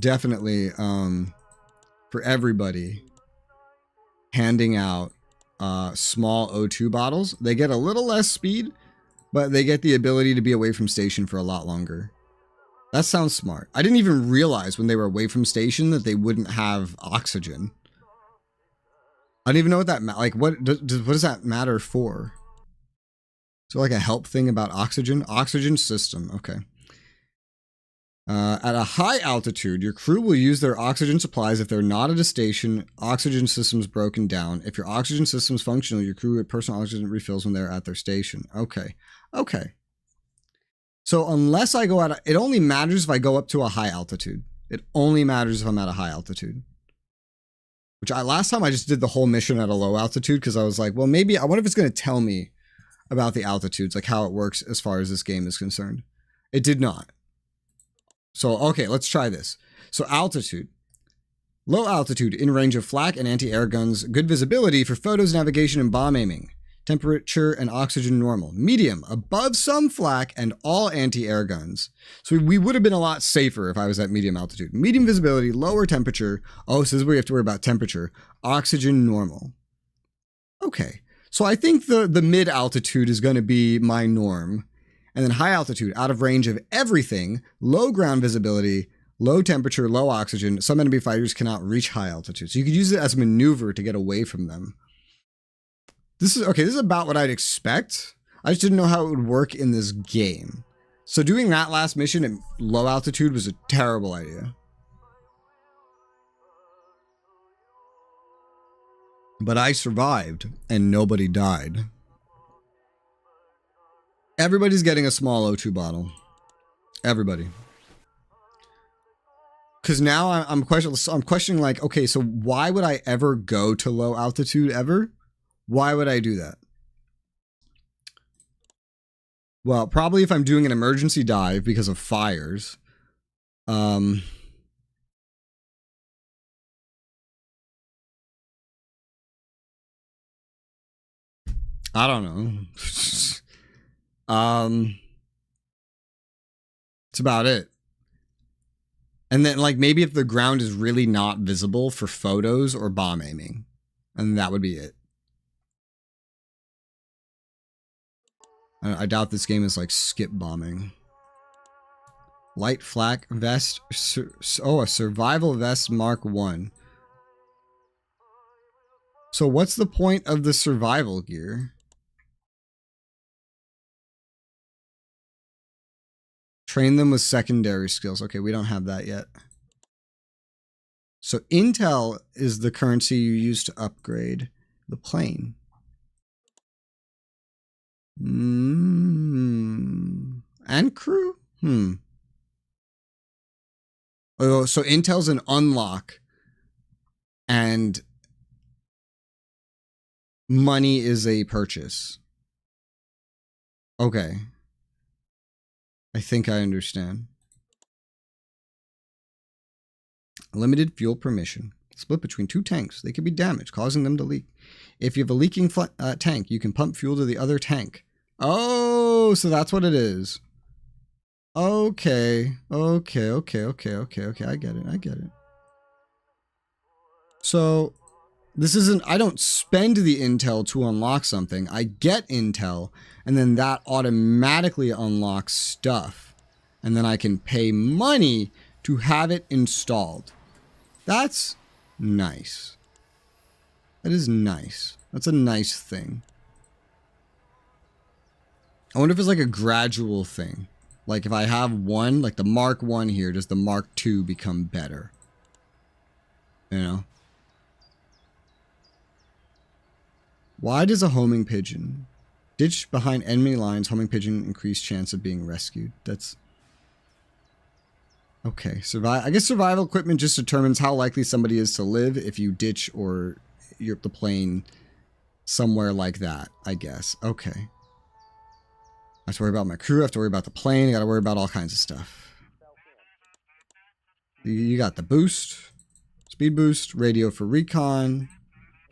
definitely for everybody handing out small O2 bottles. They get a little less speed, but they get the ability to be away from station for a lot longer. That sounds smart. I didn't even realize when they were away from station that they wouldn't have oxygen. I don't even know what that like. What does that matter for? So like a help thing about oxygen? Oxygen system. Okay. At a high altitude, your crew will use their oxygen supplies if they're not at a station. Oxygen system's broken down. If your oxygen system's functional, your crew with personal oxygen refills when they're at their station. Okay. Okay. So unless I go at it only matters if I go up to a high altitude. It only matters if I'm at a high altitude. Which last time I just did the whole mission at a low altitude because I was like, well, maybe I wonder if it's going to tell me about the altitudes, like how it works as far as this game is concerned. It did not. So, okay, let's try this. So altitude. Low altitude, in range of flak and anti-air guns. Good visibility for photos, navigation, and bomb aiming. Temperature and oxygen normal. Medium, above some flak and all anti-air guns. So we would have been a lot safer if I was at medium altitude. Medium visibility, lower temperature. Oh, so this is where we have to worry about temperature. Oxygen normal. Okay, so I think the mid altitude is going to be my norm. And then high altitude, out of range of everything. Low ground visibility, low temperature, low oxygen. Some enemy fighters cannot reach high altitude. So you could use it as a maneuver to get away from them. This is, okay, this is about what I'd expect. I just didn't know how it would work in this game. So doing that last mission at low altitude was a terrible idea. But I survived, and nobody died. Everybody's getting a small O2 bottle. Everybody. Because now I'm questioning like, okay, so why would I ever go to low altitude ever? Why would I do that? Well, probably if I'm doing an emergency dive because of fires. I don't know. It's about it. And then like maybe if the ground is really not visible for photos or bomb aiming, and that would be it. I doubt this game is like skip bombing. Light flak vest. Oh, a survival vest Mark 1. So what's the point of the survival gear? Train them with secondary skills. Okay, we don't have that yet. So intel is the currency you use to upgrade the plane. And crew? Oh, so intel's an unlock and money is a purchase. Okay. I think I understand. Limited fuel per mission. Split between 2 tanks. They could be damaged, causing them to leak. If you have a leaking tank, you can pump fuel to the other tank. Oh, so that's what it is. Okay. Okay. I get it. So this isn't, I don't spend the intel to unlock something. I get intel, and then that automatically unlocks stuff. And then I can pay money to have it installed. That's nice. That is nice. That's a nice thing. I wonder if it's like a gradual thing. Like if I have one, like the Mark 1 here, does the Mark 2 become better? You know? Why does a homing pigeon? Ditch behind enemy lines. Homing pigeon, increased chance of being rescued. That's... Okay, I guess survival equipment just determines how likely somebody is to live if you ditch or you're the plane somewhere like that, I guess. Okay. I have to worry about my crew, I have to worry about the plane, I gotta worry about all kinds of stuff. You got the boost, speed boost, radio for recon,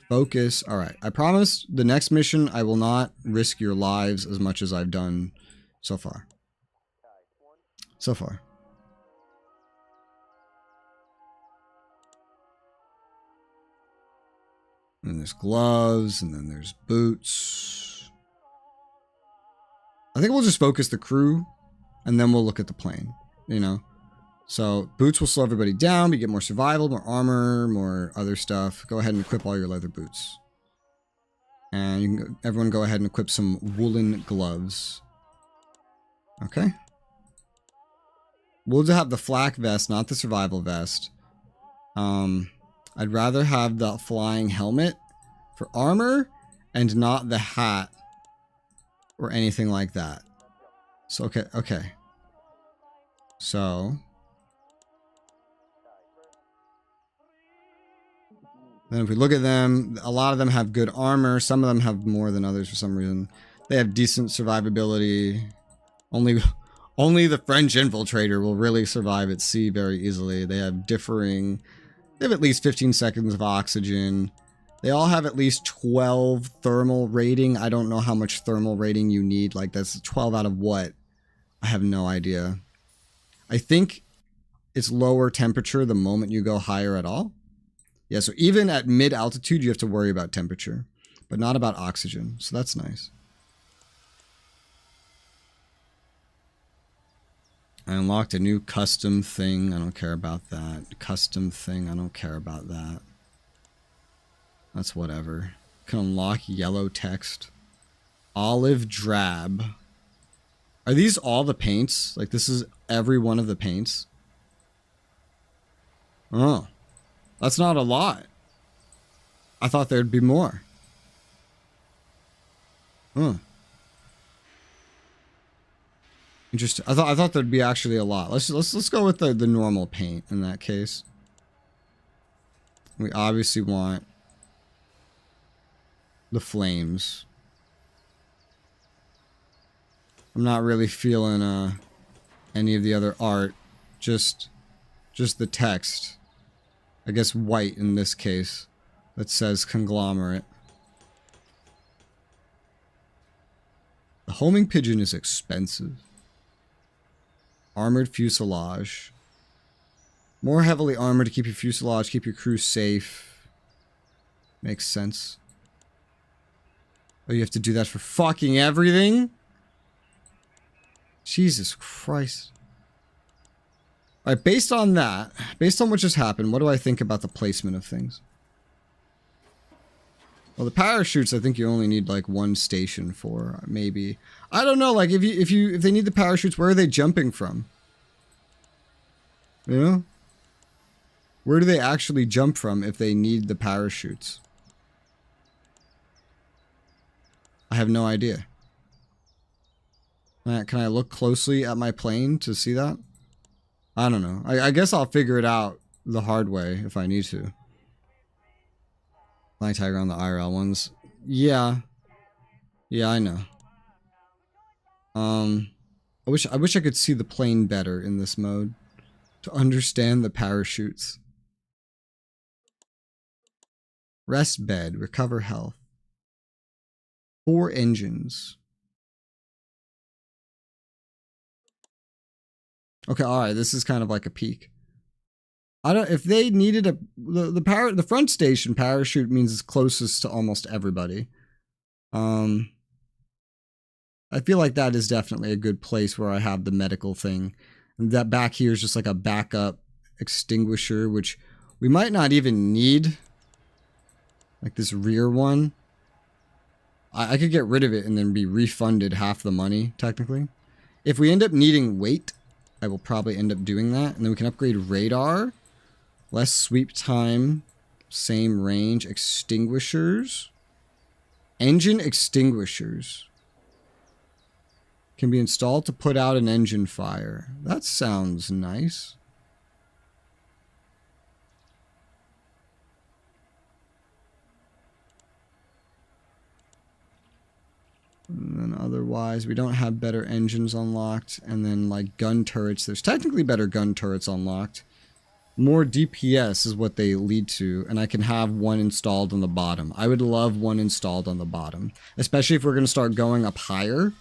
focus. Alright, I promise the next mission I will not risk your lives as much as I've done so far. So far. And there's gloves, and then there's boots. I think we'll just focus the crew, and then we'll look at the plane, you know? So, boots will slow everybody down, but you get more survival, more armor, more other stuff. Go ahead and equip all your leather boots. And you can, everyone go ahead and equip some woolen gloves. Okay. We'll have the flak vest, not the survival vest. I'd rather have the flying helmet for armor and not the hat or anything like that. So, okay. So, then if we look at them, a lot of them have good armor. Some of them have more than others for some reason. They have decent survivability. Only the French infiltrator will really survive at sea very easily. They have at least 15 seconds of oxygen. They all have at least 12 thermal rating. I don't know how much thermal rating you need. Like, that's 12 out of what? I have no idea. I think it's lower temperature the moment you go higher at all. Yeah, so even at mid-altitude, you have to worry about temperature, but not about oxygen. So that's nice. I unlocked a new custom thing. I don't care about that. Custom thing. I don't care about that. That's whatever. Can unlock yellow text. Olive drab. Are these all the paints? Like, this is every one of the paints? Oh. That's not a lot. I thought there'd be more. Huh. Interesting. I thought there'd be actually a lot. Let's go with the normal paint in that case. We obviously want the flames. I'm not really feeling any of the other art. Just the text. I guess white in this case. That says Konglomerat. The homing pigeon is expensive. Armored fuselage. More heavily armored to keep your fuselage, keep your crew safe. Makes sense. Oh, you have to do that for fucking everything? Jesus Christ. Alright, based on that, based on what just happened, what do I think about the placement of things? Well, the parachutes, I think you only need like one station for, maybe. I don't know, like if they need the parachutes, where are they jumping from? You know? Where do they actually jump from if they need the parachutes? I have no idea. Can I look closely at my plane to see that? I don't know. I guess I'll figure it out the hard way if I need to. Flying Tiger on the IRL ones. Yeah. Yeah, I know. I wish I could see the plane better in this mode to understand the parachutes. Rest bed, recover health. 4 engines. Okay, alright, this is kind of like a peak. If they needed the front station parachute means it's closest to almost everybody. I feel like that is definitely a good place where I have the medical thing. And that back here is just like a backup extinguisher, which we might not even need. Like this rear one. I could get rid of it and then be refunded half the money, technically. If we end up needing weight, I will probably end up doing that. And then we can upgrade radar. Less sweep time. Same range. Extinguishers. Engine extinguishers. Can be installed to put out an engine fire. That sounds nice. And then otherwise, we don't have better engines unlocked. And then like gun turrets, there's technically better gun turrets unlocked. More DPS is what they lead to, and I can have one installed on the bottom. I would love one installed on the bottom, especially if we're going to start going up higher.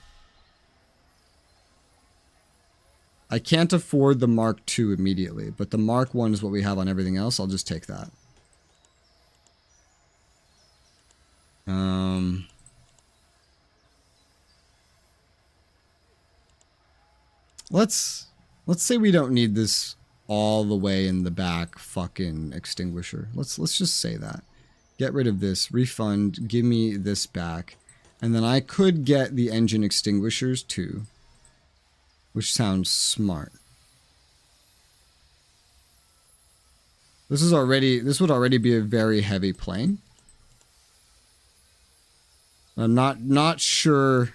I can't afford the Mark II immediately, but the Mark I is what we have on everything else. I'll just take that. Let's say we don't need this all the way in the back fucking extinguisher. Let's just say that. Get rid of this, refund, give me this back, and then I could get the engine extinguishers too, which sounds smart. This would already be a very heavy plane. I'm not sure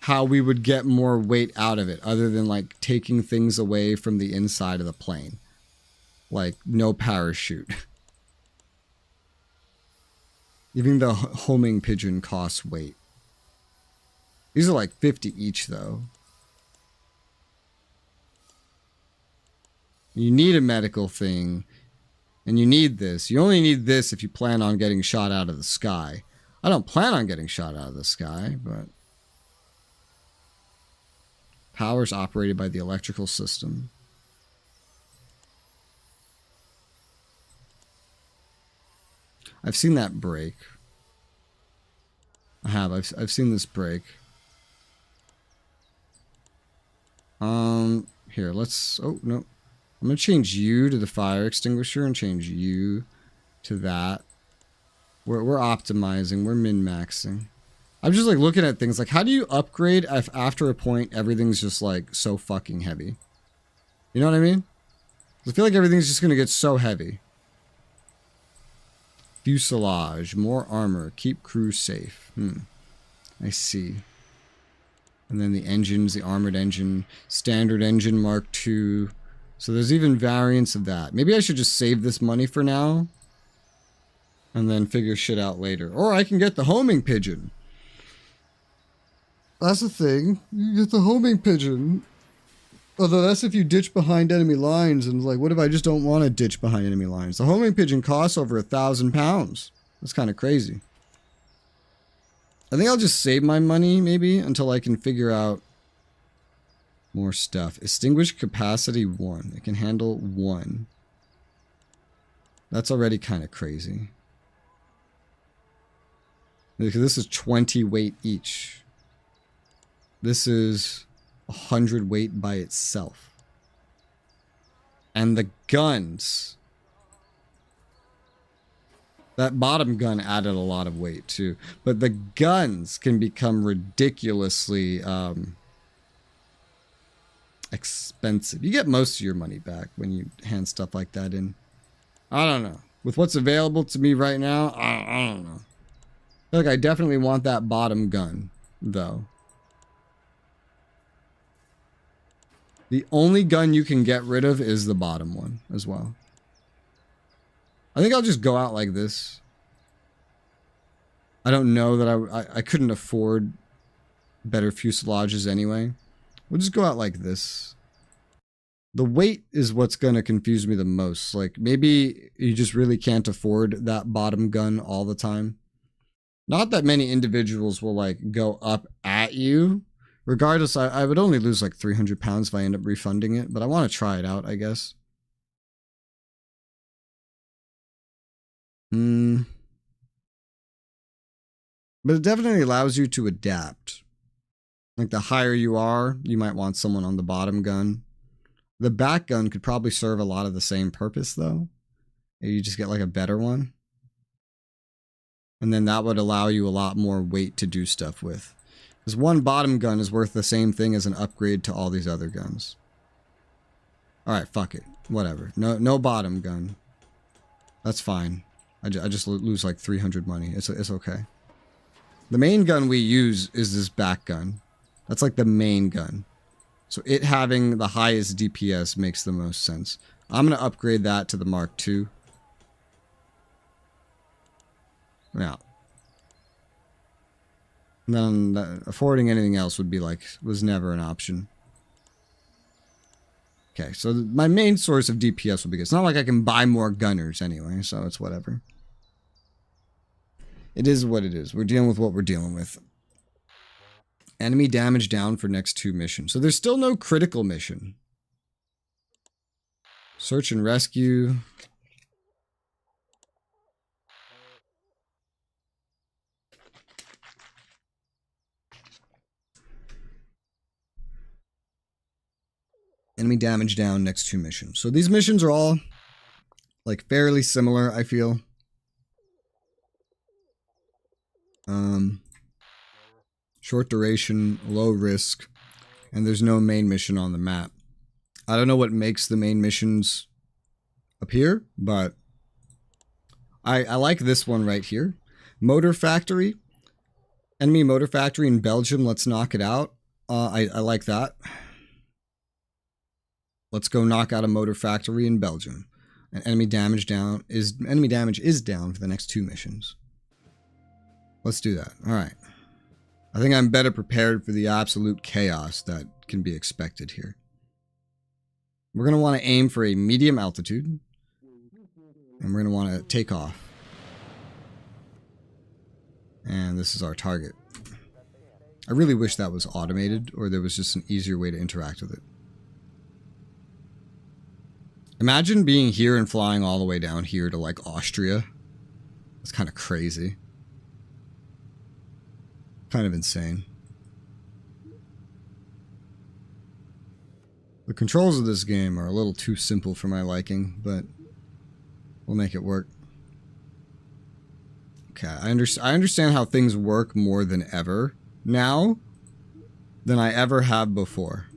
how we would get more weight out of it other than like taking things away from the inside of the plane. Like no parachute. Even the homing pigeon costs weight. These are like 50 each though. You need a medical thing and you need this. You only need this if you plan on getting shot out of the sky. I don't plan on getting shot out of the sky, but power's operated by the electrical system. I've seen that break. I have. I've seen this break. Here, let's... Oh, no. I'm going to change you to the fire extinguisher and change you to that. We're optimizing. We're min-maxing. I'm just like looking at things like, how do you upgrade if after a point everything's just like so fucking heavy? You know what I mean? I feel like everything's just gonna get so heavy. Fuselage, more armor, keep crew safe. I see. And then the engines, the armored engine, standard engine Mark II. So there's even variants of that. Maybe I should just save this money for now and then figure shit out later. Or I can get the homing pigeon. That's the thing. You get the homing pigeon. Although that's if you ditch behind enemy lines. And like, what if I just don't want to ditch behind enemy lines? The homing pigeon costs over 1,000 pounds. That's kind of crazy. I think I'll just save my money maybe until I can figure out more stuff. Extinguish capacity 1. It can handle 1. That's already kind of crazy. Because this is 20 weight each. This is 100 weight by itself. And the guns. That bottom gun added a lot of weight too. But the guns can become ridiculously expensive. You get most of your money back when you hand stuff like that in. I don't know. With what's available to me right now, I don't know. I feel like I definitely want that bottom gun, though. The only gun you can get rid of is the bottom one as well. I think I'll just go out like this. I don't know that I couldn't afford better fuselages anyway. We'll just go out like this. The weight is what's going to confuse me the most. Like, maybe you just really can't afford that bottom gun all the time. Not that many individuals will, like, go up at you. Regardless, I would only lose, like, 300 pounds if I end up refunding it. But I want to try it out, I guess. But it definitely allows you to adapt. Like, the higher you are, you might want someone on the bottom gun. The back gun could probably serve a lot of the same purpose, though. You just get, like, a better one. And then that would allow you a lot more weight to do stuff with. Because one bottom gun is worth the same thing as an upgrade to all these other guns. Alright, fuck it. Whatever. No bottom gun. That's fine. I just lose like 300 money. It's okay. The main gun we use is this back gun. That's like the main gun. So it having the highest DPS makes the most sense. I'm going to upgrade that to the Mark II. Yeah. Then affording anything else would be like, was never an option. Okay, so my main source of DPS will be good. It's not like I can buy more gunners anyway, so it's whatever. It is what it is. We're dealing with what we're dealing with. Enemy damage down for next 2 missions. So there's still no critical mission. Search and rescue. Enemy damage down next 2 missions. So these missions are all like fairly similar, I feel. Short duration, low risk, and there's no main mission on the map. I don't know what makes the main missions appear, but I like this one right here. Motor Factory. Enemy Motor Factory in Belgium. Let's knock it out. I like that. Let's go knock out a Motor Factory in Belgium. And enemy damage is down for the next 2 missions. Let's do that. All right. I think I'm better prepared for the absolute chaos that can be expected here. We're going to want to aim for a medium altitude. And we're going to want to take off. And this is our target. I really wish that was automated, or there was just an easier way to interact with it. Imagine being here and flying all the way down here to like Austria. It's kind of crazy. Kind of insane. The controls of this game are a little too simple for my liking, but we'll make it work. Okay, I understand how things work more than ever now than I ever have before.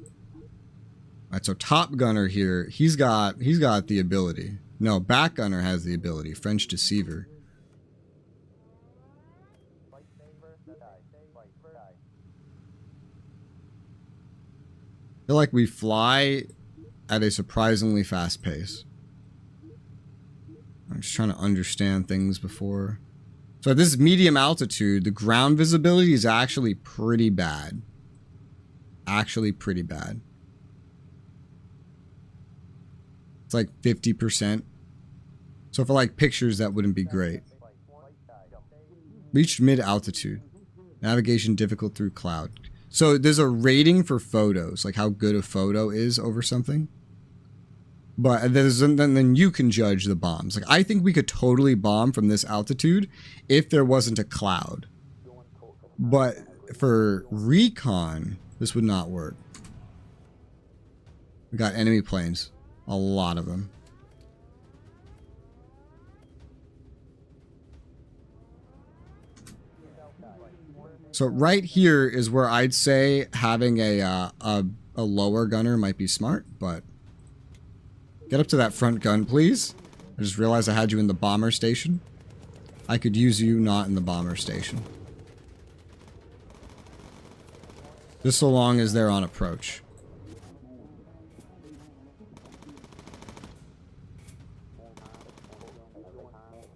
Alright, so Top Gunner here, he's got the ability. No, Back Gunner has the ability. French Deceiver. I feel like we fly at a surprisingly fast pace. I'm just trying to understand things before. So at this medium altitude, the ground visibility is actually pretty bad. Actually pretty bad. It's like 50%. So for like pictures, that wouldn't be great. Reached mid-altitude. Navigation difficult through cloud. So there's a rating for photos, like how good a photo is over something. But then you can judge the bombs. Like I think we could totally bomb from this altitude if there wasn't a cloud. But for recon, this would not work. We got enemy planes. A lot of them. So right here is where I'd say having a lower gunner might be smart, but get up to that front gun, please. I just realized I had you in the bomber station. I could use you not in the bomber station. Just so long as they're on approach.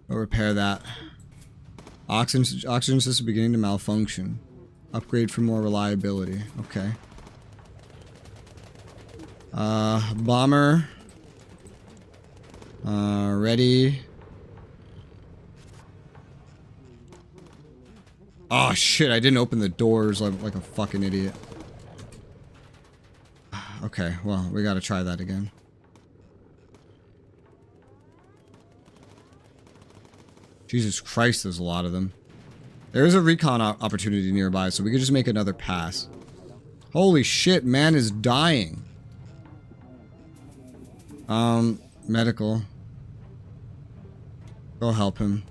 I'll repair that. Oxygen system beginning to malfunction. Upgrade for more reliability. Okay. Bomber. Ready. Oh shit, I didn't open the doors like a fucking idiot. Okay, well, we gotta try that again. Jesus Christ, there's a lot of them. There is a recon opportunity nearby, so we could just make another pass. Holy shit, man is dying. Medical. Go help him.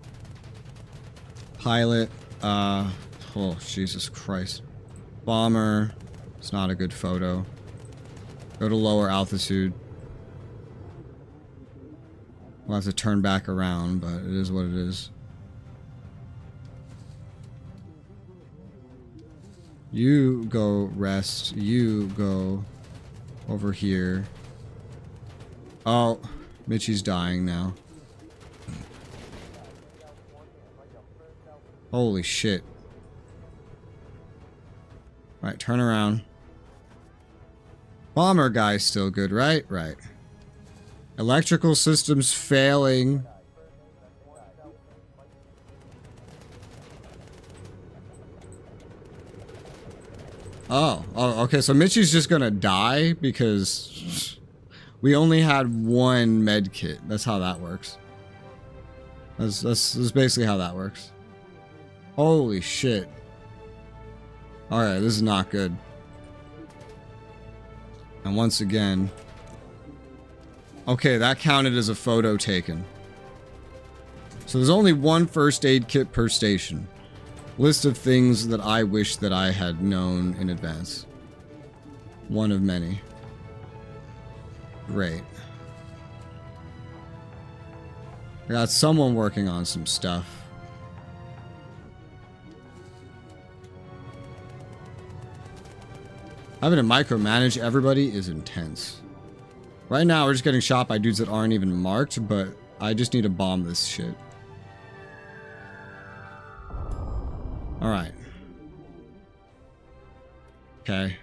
Pilot. Oh, Jesus Christ. Bomber. It's not a good photo. Go to lower altitude. We'll have to turn back around, but it is what it is. You go rest. You go over here. Oh, Mitchie's dying now. Holy shit. Right, turn around. Bomber guy's still good, right? Right. Electrical systems failing. Oh, okay, so Mitchie's just gonna die because we only had one med kit. That's how that works. That's basically how that works. Holy shit. Alright, this is not good. And once again... Okay, that counted as a photo taken. So there's only one first aid kit per station. List of things that I wish that I had known in advance. One of many. Great. I got someone working on some stuff. Having to micromanage everybody is intense. Right now, we're just getting shot by dudes that aren't even marked, but I just need to bomb this shit. Alright. Okay.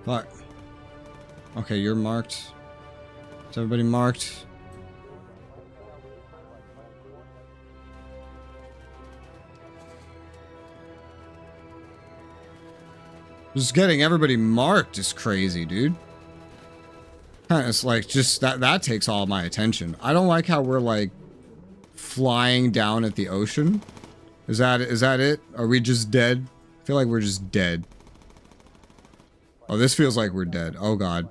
Fuck. Okay, you're marked. Is everybody marked? Just getting everybody marked is crazy, dude. It's like, just that takes all my attention. I don't like how we're like flying down at the ocean. Is that it? Are we just dead? I feel like we're just dead. Oh, this feels like we're dead. Oh god.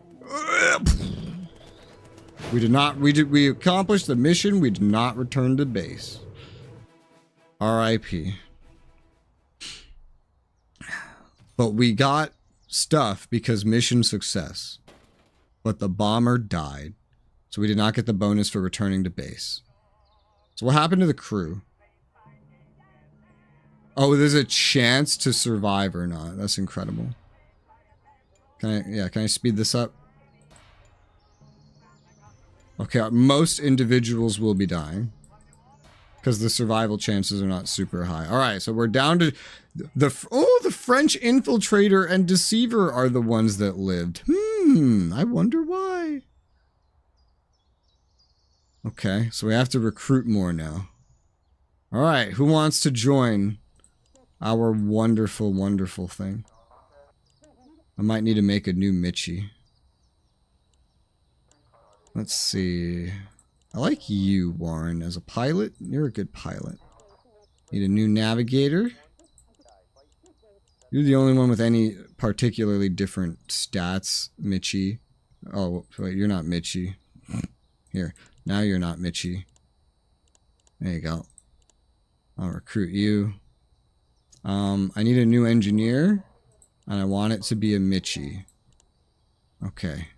We accomplished the mission. We did not return to base. R.I.P. But we got stuff because mission success. But the bomber died. So we did not get the bonus for returning to base. So what happened to the crew? Oh, there's a chance to survive or not. That's incredible. Can I speed this up? Okay, most individuals will be dying. Because the survival chances are not super high. Alright, so we're down to... the French infiltrator and deceiver are the ones that lived. I wonder why. Okay, so we have to recruit more now. Alright, who wants to join our wonderful, wonderful thing? I might need to make a new Mitchie. Let's see... I like you, Warren, as a pilot. You're a good pilot. Need a new navigator. You're the only one with any particularly different stats, Mitchie. Oh, wait, you're not Mitchie. Here, now you're not Mitchie. There you go. I'll recruit you. I need a new engineer, and I want it to be a Mitchie. Okay.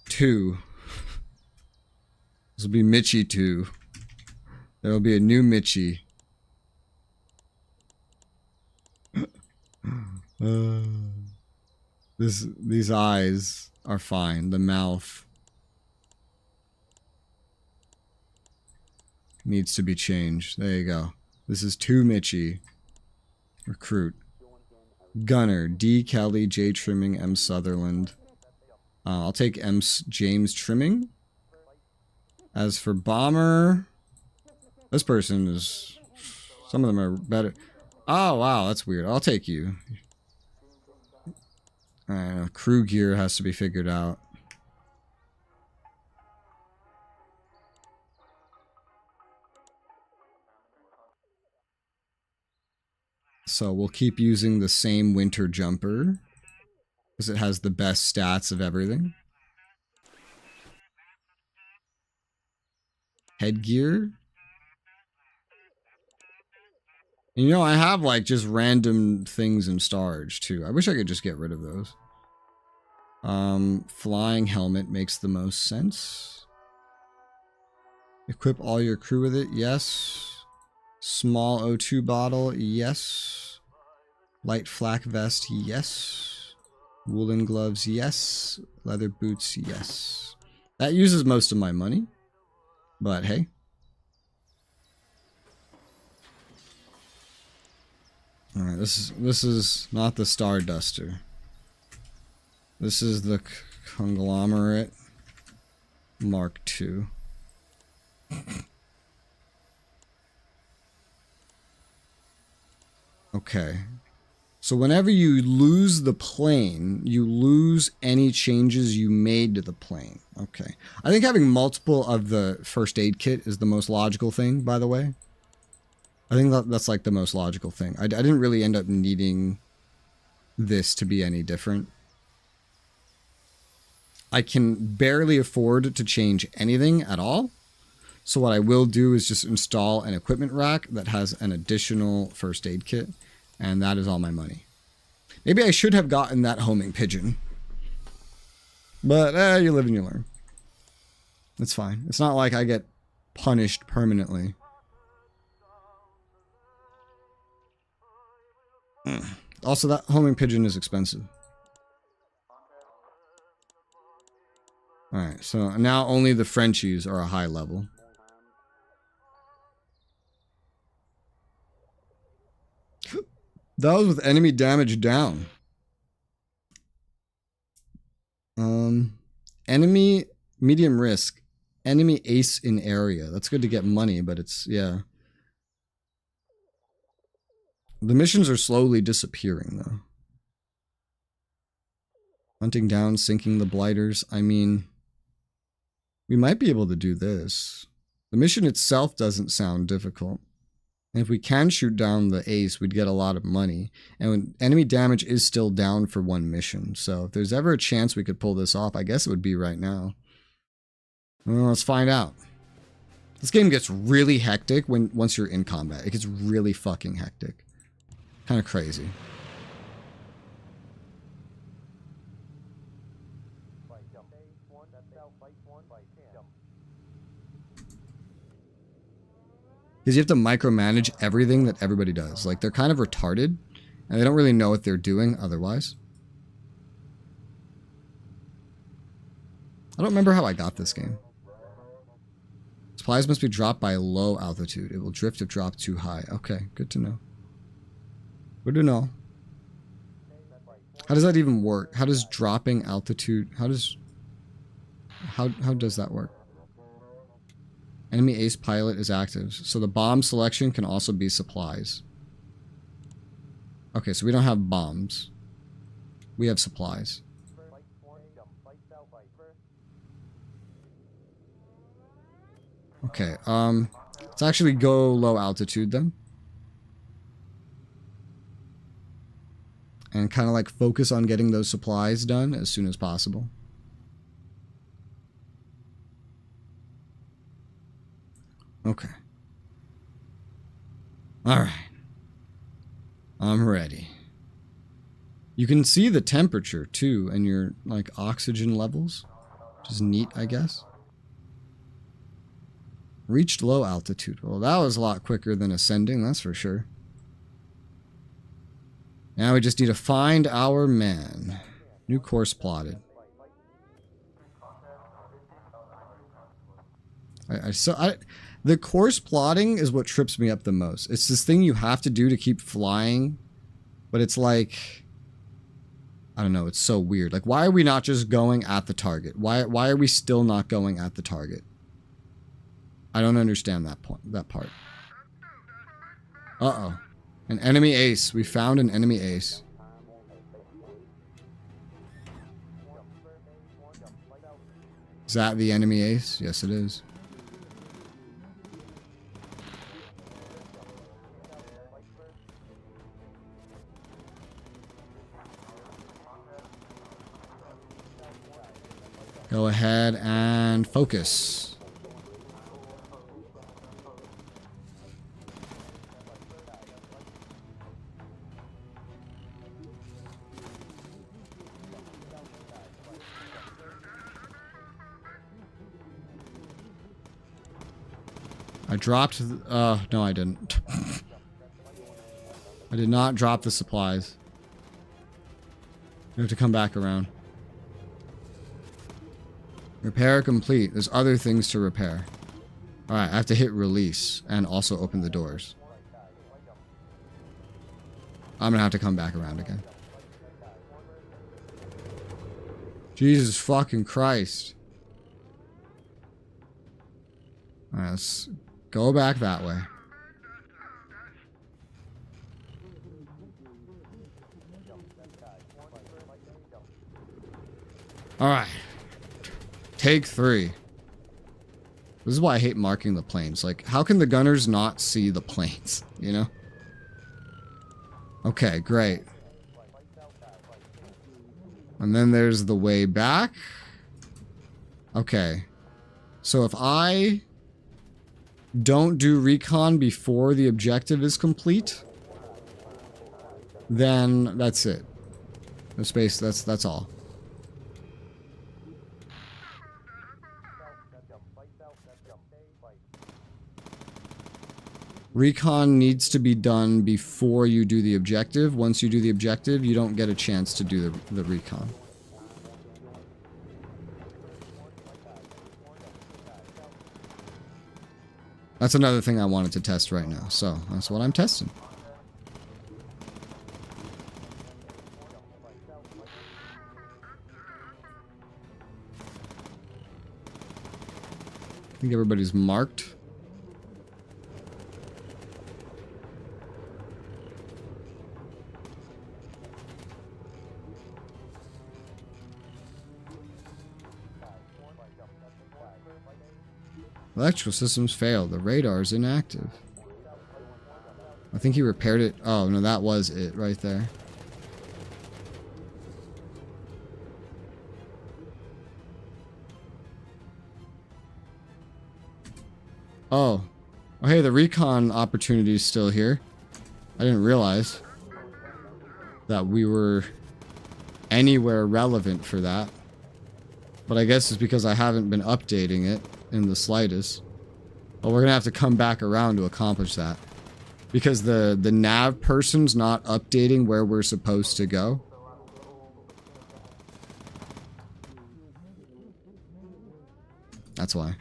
2. This will be Mitchie 2. There will be a new Mitchie. These eyes are fine. The mouth needs to be changed. There you go. This is 2 Mitchie. Recruit. Gunner. D. Kelly. J. Trimming. M. Sutherland. I'll take James Trimming. As for Bomber, this person is... Some of them are better. Oh, wow, that's weird. I'll take you. Crew gear has to be figured out. So we'll keep using the same winter jumper. Because it has the best stats of everything. Headgear. And you know, I have like just random things in storage too. I wish I could just get rid of those. Flying helmet makes the most sense. Equip all your crew with it, yes. Small O2 bottle, yes. Light flak vest, yes. Woolen gloves, yes. Leather boots, yes. That uses most of my money, but hey. Alright, this is not the Star Duster. This is the Konglomerat Mark II. Okay. So whenever you lose the plane, you lose any changes you made to the plane. Okay. I think having multiple of the first aid kit is the most logical thing, by the way. I think that's like the most logical thing. I didn't really end up needing this to be any different. I can barely afford to change anything at all. So what I will do is just install an equipment rack that has an additional first aid kit. And that is all my money. Maybe I should have gotten that homing pigeon. But you live and you learn. It's fine. It's not like I get punished permanently. Also, that homing pigeon is expensive. Alright, so now only the Frenchies are a high level. That was with enemy damage down. Enemy medium risk. Enemy ace in area. That's good to get money, but it's, yeah. The missions are slowly disappearing, though. Hunting down, sinking the blighters. I mean, we might be able to do this. The mission itself doesn't sound difficult. And if we can shoot down the ace, we'd get a lot of money. And when enemy damage is still down for one mission. So if there's ever a chance we could pull this off, I guess it would be right now. Well, let's find out. This game gets really hectic once you're in combat. It gets really fucking hectic. Kind of crazy. Because you have to micromanage everything that everybody does. Like, they're kind of retarded, and they don't really know what they're doing otherwise. I don't remember how I got this game. Supplies must be dropped by low altitude. It will drift if dropped too high. Okay, good to know. Good to know. How does that even work? How does dropping altitude... How does that work? Enemy ace pilot is active. So the bomb selection can also be supplies. Okay, so we don't have bombs. We have supplies. Okay, let's actually go low altitude then. And kind of like focus on getting those supplies done as soon as possible. Okay. Alright. I'm ready. You can see the temperature too and your like oxygen levels. Which is neat, I guess. Reached low altitude. Well, that was a lot quicker than ascending, that's for sure. Now we just need to find our man. New course plotted. The course plotting is what trips me up the most. It's this thing you have to do to keep flying, but it's like, I don't know, it's so weird. Like, why are we not just going at the target? Why are we still not going at the target? I don't understand that part. Uh-oh. An enemy ace. We found an enemy ace. Is that the enemy ace? Yes, it is. Go ahead and focus. I dropped... no, I didn't. I did not drop the supplies. We have to come back around. Repair complete. There's other things to repair. Alright, I have to hit release and also open the doors. I'm gonna have to come back around again. Jesus fucking Christ. Alright, let's go back that way. Alright. Take 3. This is why I hate marking the planes. Like, how can the gunners not see the planes? You know? Okay, great. And then there's the way back. Okay. So if I don't do recon before the objective is complete, then that's it. The space, that's all. Recon needs to be done before you do the objective. Once you do the objective, you don't get a chance to do the recon. That's another thing I wanted to test right now. So, that's what I'm testing. I think everybody's marked. Electrical systems failed. The radar is inactive. I think he repaired it. Oh, no, that was it right there. Oh. Oh, hey, the recon opportunity is still here. I didn't realize that we were anywhere relevant for that. But I guess it's because I haven't been updating it in the slightest. But we're gonna have to come back around to accomplish that. Because the nav person's not updating where we're supposed to go. That's why.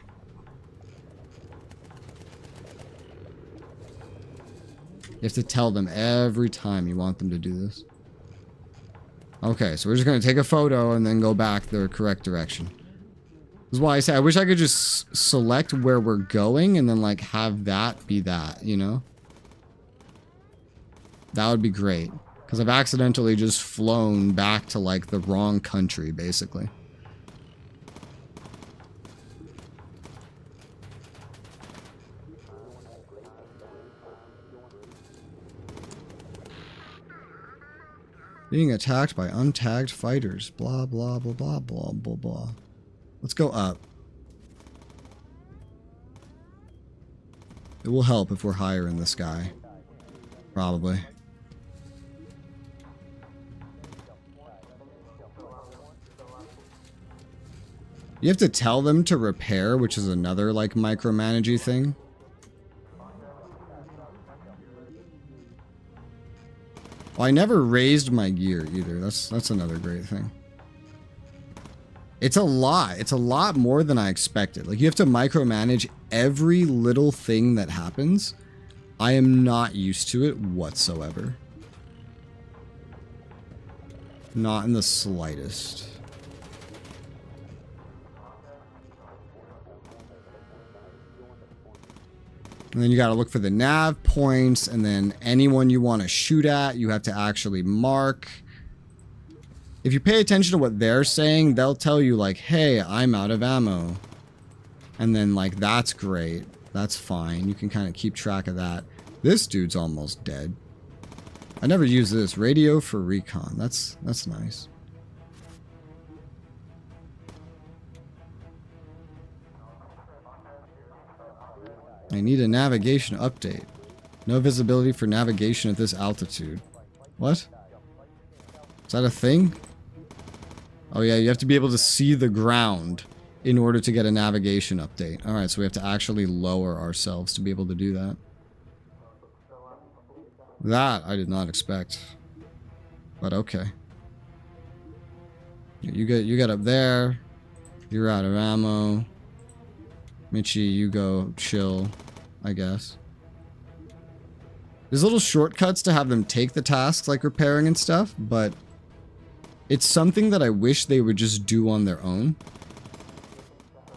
You have to tell them every time you want them to do this. Okay, so we're just gonna take a photo and then go back the correct direction. This is why I say I wish I could just select where we're going and then like have that be that, you know? That would be great. Because I've accidentally just flown back to like the wrong country, basically. Being attacked by untagged fighters. Blah, blah, blah, blah, blah, blah, blah. Let's go up. It will help if we're higher in the sky. Probably. You have to tell them to repair, which is another, like, micromanagey thing. Well, I never raised my gear either. That's another great thing. It's a lot. It's a lot more than I expected. Like, you have to micromanage every little thing that happens. I am not used to it whatsoever. Not in the slightest. And then you gotta look for the nav points, and then anyone you want to shoot at, you have to actually mark. If you pay attention to what they're saying, they'll tell you like, hey, I'm out of ammo. And then like, that's great. That's fine. You can kind of keep track of that. This dude's almost dead. I never use this. Radio for recon. That's nice. I need a navigation update. No visibility for navigation at this altitude. What? Is that a thing? Oh yeah, you have to be able to see the ground in order to get a navigation update. Alright, so we have to actually lower ourselves to be able to do that. That I did not expect. But okay. You get up there. You're out of ammo. Michi, you go chill, I guess. There's little shortcuts to have them take the tasks like repairing and stuff, but it's something that I wish they would just do on their own.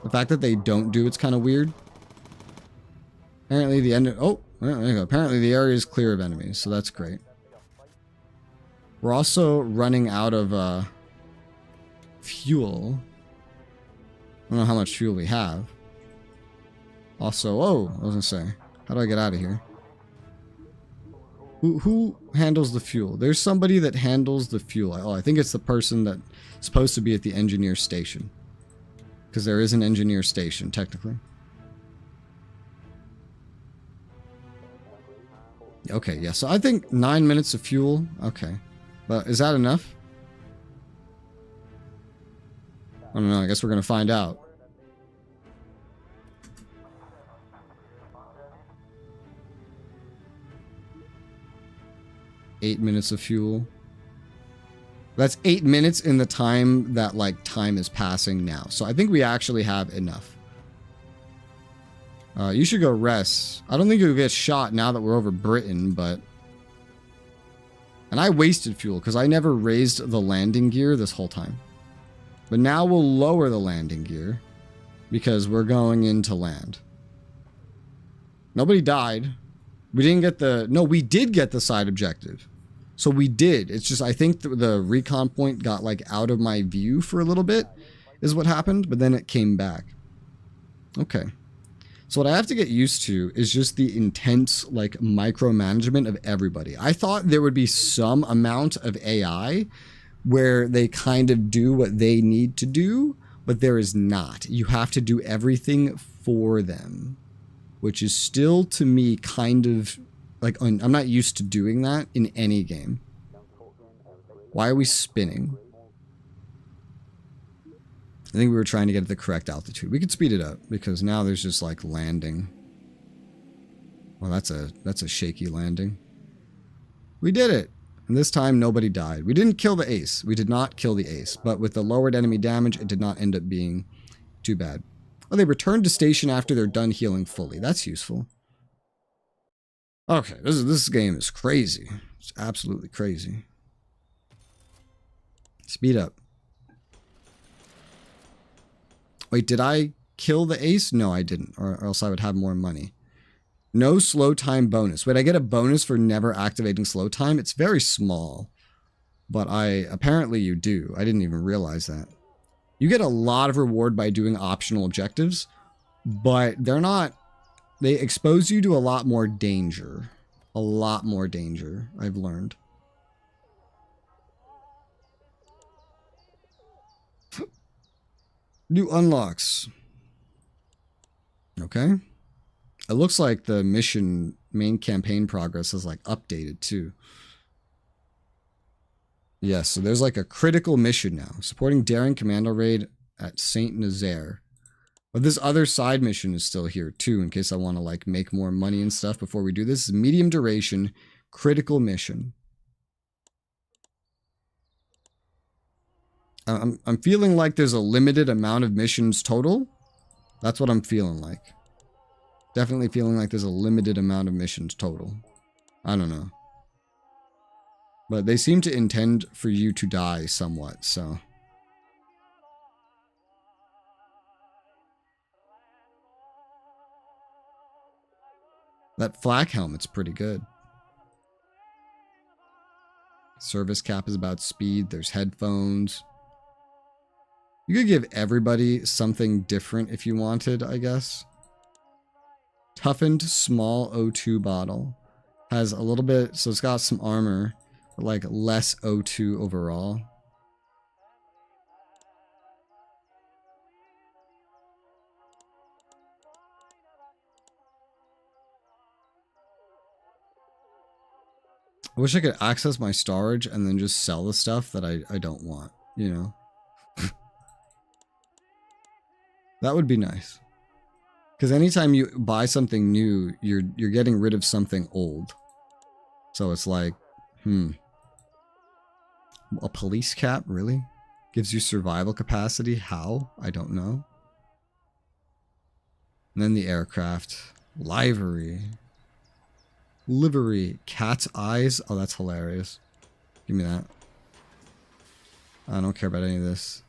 The fact that they don't do it's kind of weird. Apparently the end. Oh, there you go. Apparently the area is clear of enemies, so that's great. We're also running out of fuel. I don't know how much fuel we have. Also, oh, I was gonna say, how do I get out of here? Who handles the fuel? There's somebody that handles the fuel. Oh, I think it's the person that's supposed to be at the engineer station. Because there is an engineer station, technically. Okay, yeah, so I think 9 minutes of fuel. Okay. But is that enough? I don't know, I guess we're going to find out. Eight minutes of fuel. That's 8 minutes in the time that, like, time is passing now. So I think we actually have enough. You should go rest. I don't think you'll get shot now that we're over Britain, but... And I wasted fuel, because I never raised the landing gear this whole time. But now we'll lower the landing gear, because we're going into land. Nobody died. We didn't get the... No, we did get the side objective. So we did. It's just, I think the recon point got, like, out of my view for a little bit, is what happened, but then it came back. Okay. So what I have to get used to is just the intense, like, micromanagement of everybody. I thought there would be some amount of AI where they kind of do what they need to do, but there is not. You have to do everything for them, which is still, to me, kind of... Like, I'm not used to doing that in any game. Why are we spinning? I think we were trying to get at the correct altitude. We could speed it up, because now there's just, like, landing. Well, that's a shaky landing. We did it! And this time, nobody died. We didn't kill the ace. We did not kill the ace. But with the lowered enemy damage, it did not end up being too bad. Oh, they returned to station after they're done healing fully. That's useful. Okay, this game is crazy. It's absolutely crazy. Speed up. Wait, did I kill the ace? No, I didn't, or else I would have more money. No slow time bonus. Wait, I get a bonus for never activating slow time? It's very small, but apparently you do. I didn't even realize that. You get a lot of reward by doing optional objectives, but they're not... They expose you to a lot more danger. A lot more danger, I've learned. New unlocks. Okay. It looks like the mission main campaign progress is like updated too. Yes, so there's like a critical mission now. Supporting daring commando raid at Saint Nazaire. But this other side mission is still here too, in case I want to like make more money and stuff before we do this. It's a medium duration, critical mission. I'm feeling like there's a limited amount of missions total. That's what I'm feeling like. Definitely feeling like there's a limited amount of missions total. I don't know. But they seem to intend for you to die somewhat, so... That flak helmet's pretty good. Service cap is about speed. There's headphones. You could give everybody something different if you wanted, I guess. Toughened small O2 bottle. Has a little bit, so it's got some armor, but like less O2 overall. I wish I could access my storage and then just sell the stuff that I don't want, you know? That would be nice. Because anytime you buy something new, you're getting rid of something old. So it's like, a police cap, really? Gives you survival capacity? How? I don't know. And then the aircraft. Livery. Livery. Cat's eyes? Oh, that's hilarious. Give me that. I don't care about any of this.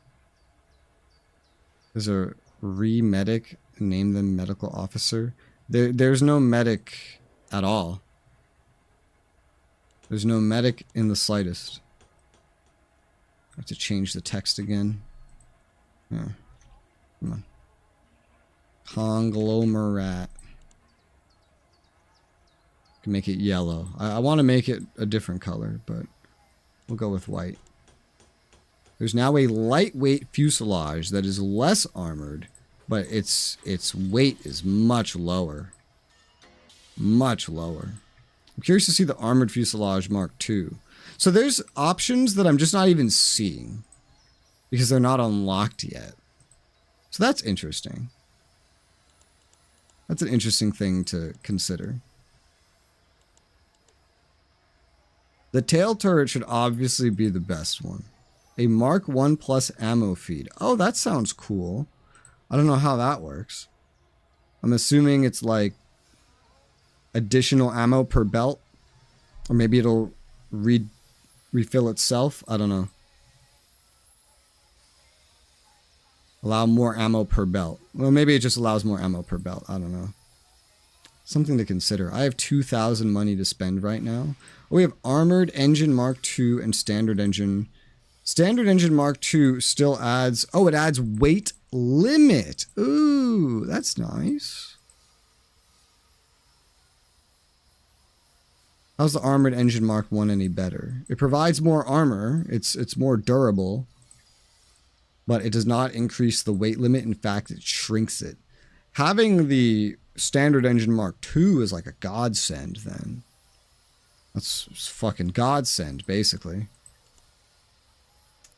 There's a re-medic. Name them medical officer. There's no medic at all. There's no medic in the slightest. I have to change the text again. Yeah. Come on. Konglomerat. Can make it yellow. I want to make it a different color, but we'll go with white. There's now a lightweight fuselage that is less armored, but its weight is much lower. Much lower. I'm curious to see the armored fuselage Mark II. So there's options that I'm just not even seeing because they're not unlocked yet. So that's interesting. That's an interesting thing to consider. The tail turret should obviously be the best one. A Mark I plus ammo feed. Oh, that sounds cool. I don't know how that works. I'm assuming it's like additional ammo per belt. Or maybe it'll refill itself. I don't know. Allow more ammo per belt. Well, maybe it just allows more ammo per belt. I don't know. Something to consider. I have 2,000 money to spend right now. We have Armored Engine Mark II and Standard Engine. Standard Engine Mark II still adds... Oh, it adds weight limit. Ooh, that's nice. How's the Armored Engine Mark I any better? It provides more armor. It's more durable. But it does not increase the weight limit. In fact, it shrinks it. Having the Standard Engine Mark II is like a godsend then. That's fucking godsend, basically.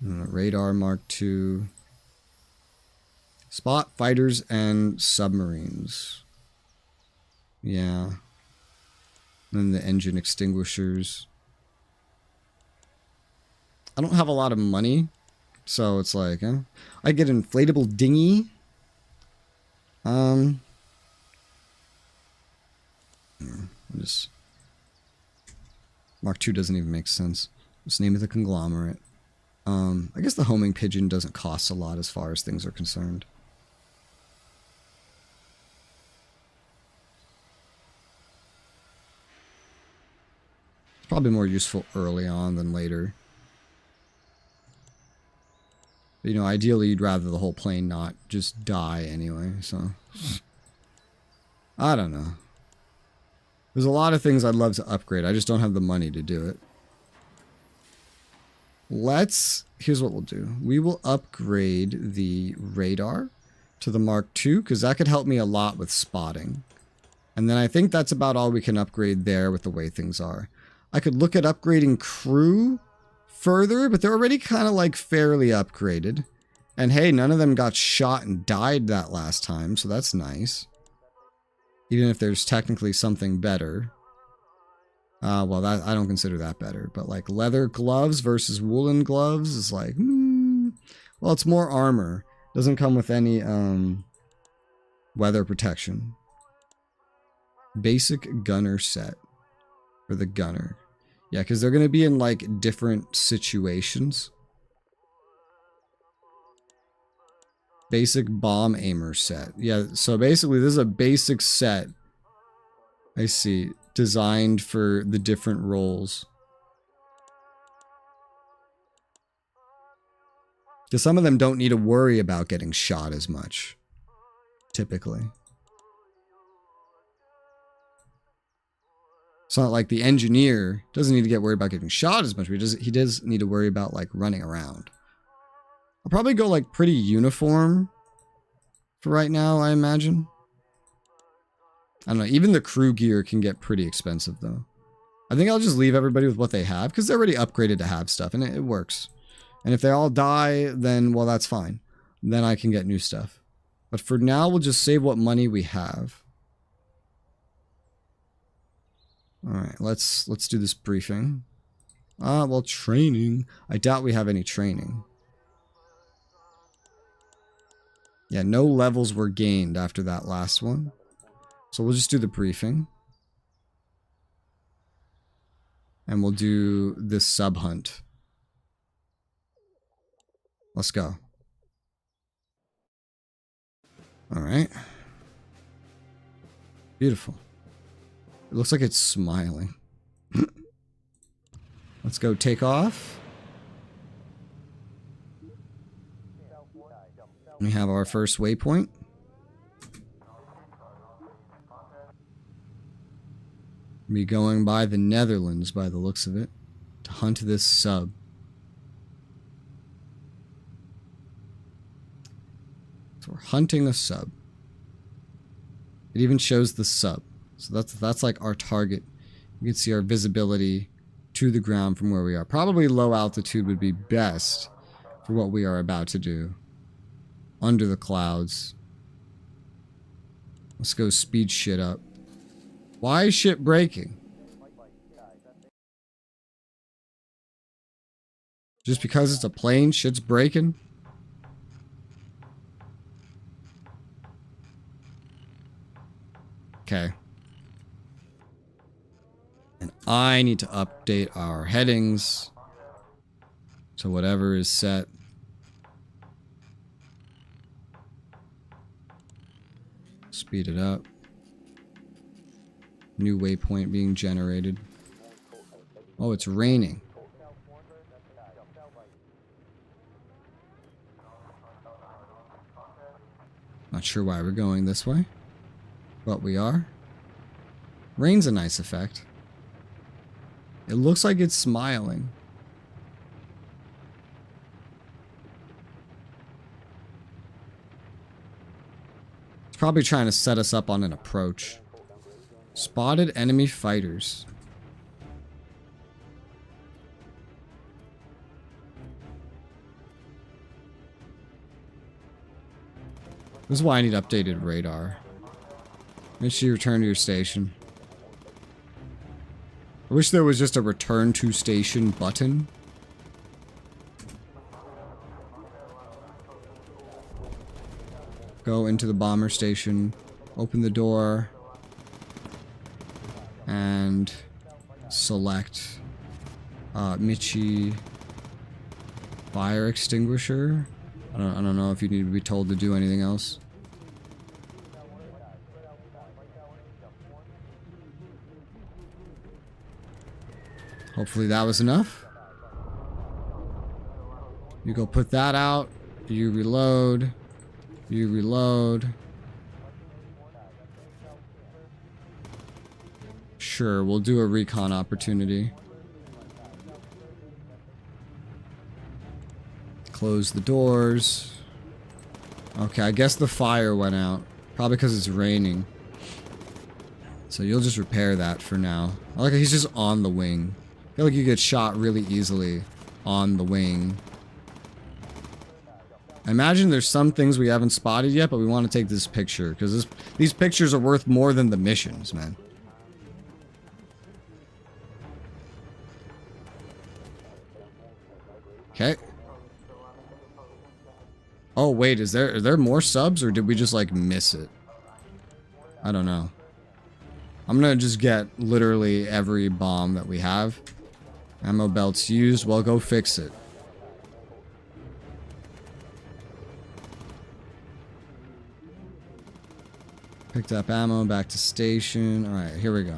Radar Mark II. Spot fighters and submarines. Yeah. And then the engine extinguishers. I don't have a lot of money. So it's like, I get an inflatable dinghy. Just Mark II doesn't even make sense. Just name it the Konglomerat. I guess the homing pigeon doesn't cost a lot as far as things are concerned. It's probably more useful early on than later. But, you know, ideally you'd rather the whole plane not just die anyway, so... I don't know. There's a lot of things I'd love to upgrade. I just don't have the money to do it. Here's what we'll do. We will upgrade the radar to the Mark II, because that could help me a lot with spotting. And then I think that's about all we can upgrade there with the way things are. I could look at upgrading crew further, but they're already kind of like fairly upgraded. And hey, none of them got shot and died that last time, so that's nice. Even if there's technically something better. Well, that I don't consider that better. But like leather gloves versus woolen gloves is like, well, it's more armor. Doesn't come with any weather protection. Basic gunner set for the gunner. Yeah, because they're going to be in like different situations. Basic bomb aimer set. Yeah, so basically this is a basic set. I see. Designed for the different roles. Because some of them don't need to worry about getting shot as much. Typically. It's not like the engineer doesn't need to get worried about getting shot as much, but he does need to worry about like running around. I'll probably go like pretty uniform for right now, I imagine. I don't know, even the crew gear can get pretty expensive though. I think I'll just leave everybody with what they have because they're already upgraded to have stuff and it works. And if they all die, then, well, that's fine. Then I can get new stuff. But for now, we'll just save what money we have. Alright, let's do this briefing. Well, training. I doubt we have any training. Yeah, no levels were gained after that last one. So we'll just do the briefing. And we'll do this sub hunt. Let's go. Alright. Beautiful. It looks like it's smiling. Let's go take off. We have our first waypoint. Be going by the Netherlands by the looks of it to hunt this sub. So we're hunting a sub. It even shows the sub. So that's like our target. You can see our visibility to the ground from where we are. Probably low altitude would be best for what we are about to do. Under the clouds. Let's go speed shit up. Why is shit breaking? Just because it's a plane, shit's breaking? Okay. And I need to update our headings to whatever is set. Speed it up. New waypoint being generated. Oh, it's raining. Not sure why we're going this way, but we are. Rain's a nice effect. It looks like it's smiling. It's probably trying to set us up on an approach. Spotted enemy fighters. This is why I need updated radar. Make sure you return to your station. I wish there was just a return to station button. Go into the bomber station. Open the door. And select Michi fire extinguisher. I don't know if you need to be told to do anything else. Hopefully that was enough. You go put that out. You reload. You reload. Sure, we'll do a recon opportunity. Close the doors. Okay, I guess the fire went out. Probably because it's raining. So you'll just repair that for now. I like how he's just on the wing. I feel like you get shot really easily on the wing. I imagine there's some things we haven't spotted yet, but we want to take this picture. Because these pictures are worth more than the missions, man. Okay. Oh, wait, are there more subs, or did we just, like, miss it? I don't know. I'm gonna just get literally every bomb that we have. Ammo belts used. Well, go fix it. Picked up ammo, back to station. Alright, here we go.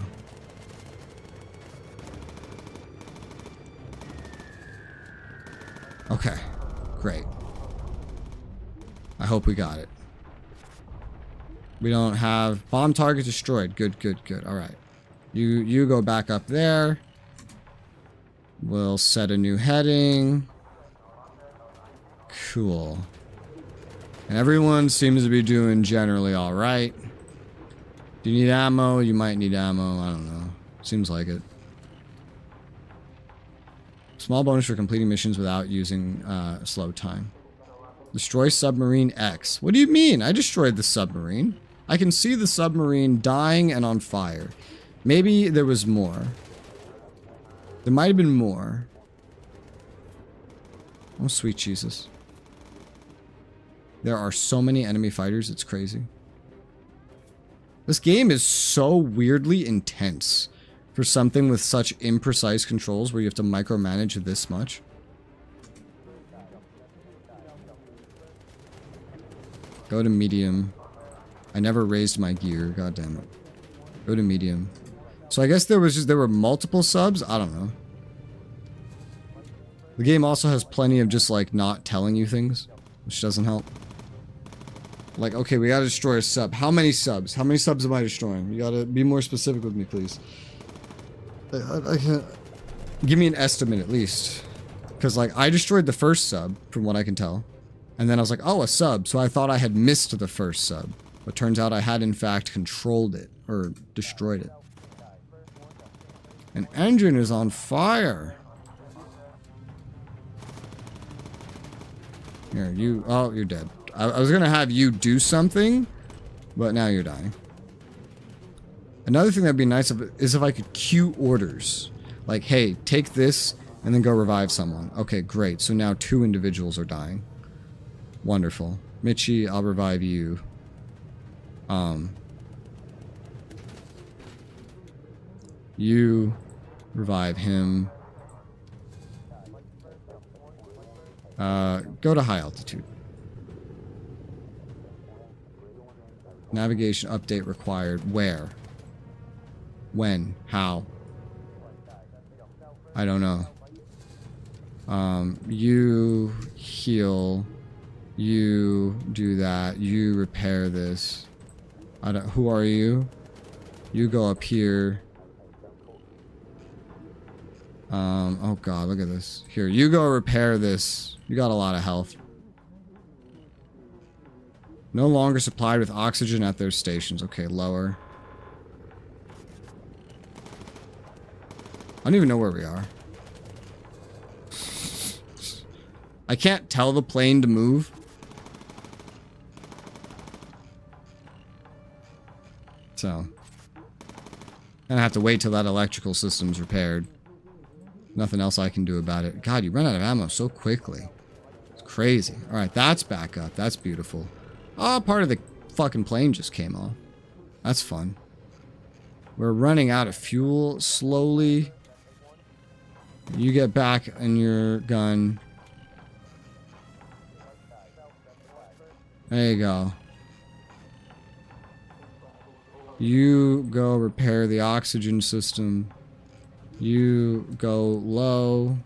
Okay, great. I hope we got it. We don't have bomb target destroyed. Good, good, good. All right. You go back up there. We'll set a new heading. Cool. And everyone seems to be doing generally all right. Do you need ammo? You might need ammo. I don't know. Seems like it. Small bonus for completing missions without using slow time. Destroy submarine X. What do you mean? I destroyed the submarine. I can see the submarine dying and on fire. Maybe there was more. There might have been more. Oh, sweet Jesus. There are so many enemy fighters, it's crazy. This game is so weirdly intense for something with such imprecise controls where you have to micromanage this much. Go to medium. I never raised my gear, god damn it. Go to medium. So I guess there were multiple subs? I don't know. The game also has plenty of just like not telling you things, which doesn't help. Like, okay, we gotta destroy a sub. How many subs? How many subs am I destroying? You gotta be more specific with me, please. I can't... Give me an estimate at least. Because like, I destroyed the first sub, from what I can tell. And then I was like, oh, a sub. So I thought I had missed the first sub. But turns out I had in fact controlled it. Or destroyed it. An engine is on fire. Here, you... Oh, you're dead. I was gonna have you do something, but now you're dying. Another thing that'd be nice is if I could queue orders. Like, hey, take this and then go revive someone. Okay, great. So now 2 individuals are dying. Wonderful. Mitchie, I'll revive you. You revive him. Go to high altitude. Navigation update required. Where? When? How? I don't know. You heal. You do that. You repair this. I don't... Who are you? You go up here. Oh god, look at this. Here, you go repair this. You got a lot of health. No longer supplied with oxygen at their stations. Okay, lower. I don't even know where we are. I can't tell the plane to move. So. I'm gonna have to wait till that electrical system's repaired. Nothing else I can do about it. God, you run out of ammo so quickly. It's crazy. Alright, that's back up. That's beautiful. Oh, part of the fucking plane just came off. That's fun. We're running out of fuel slowly. You get back in your gun. There you go. You go repair the oxygen system. You go low.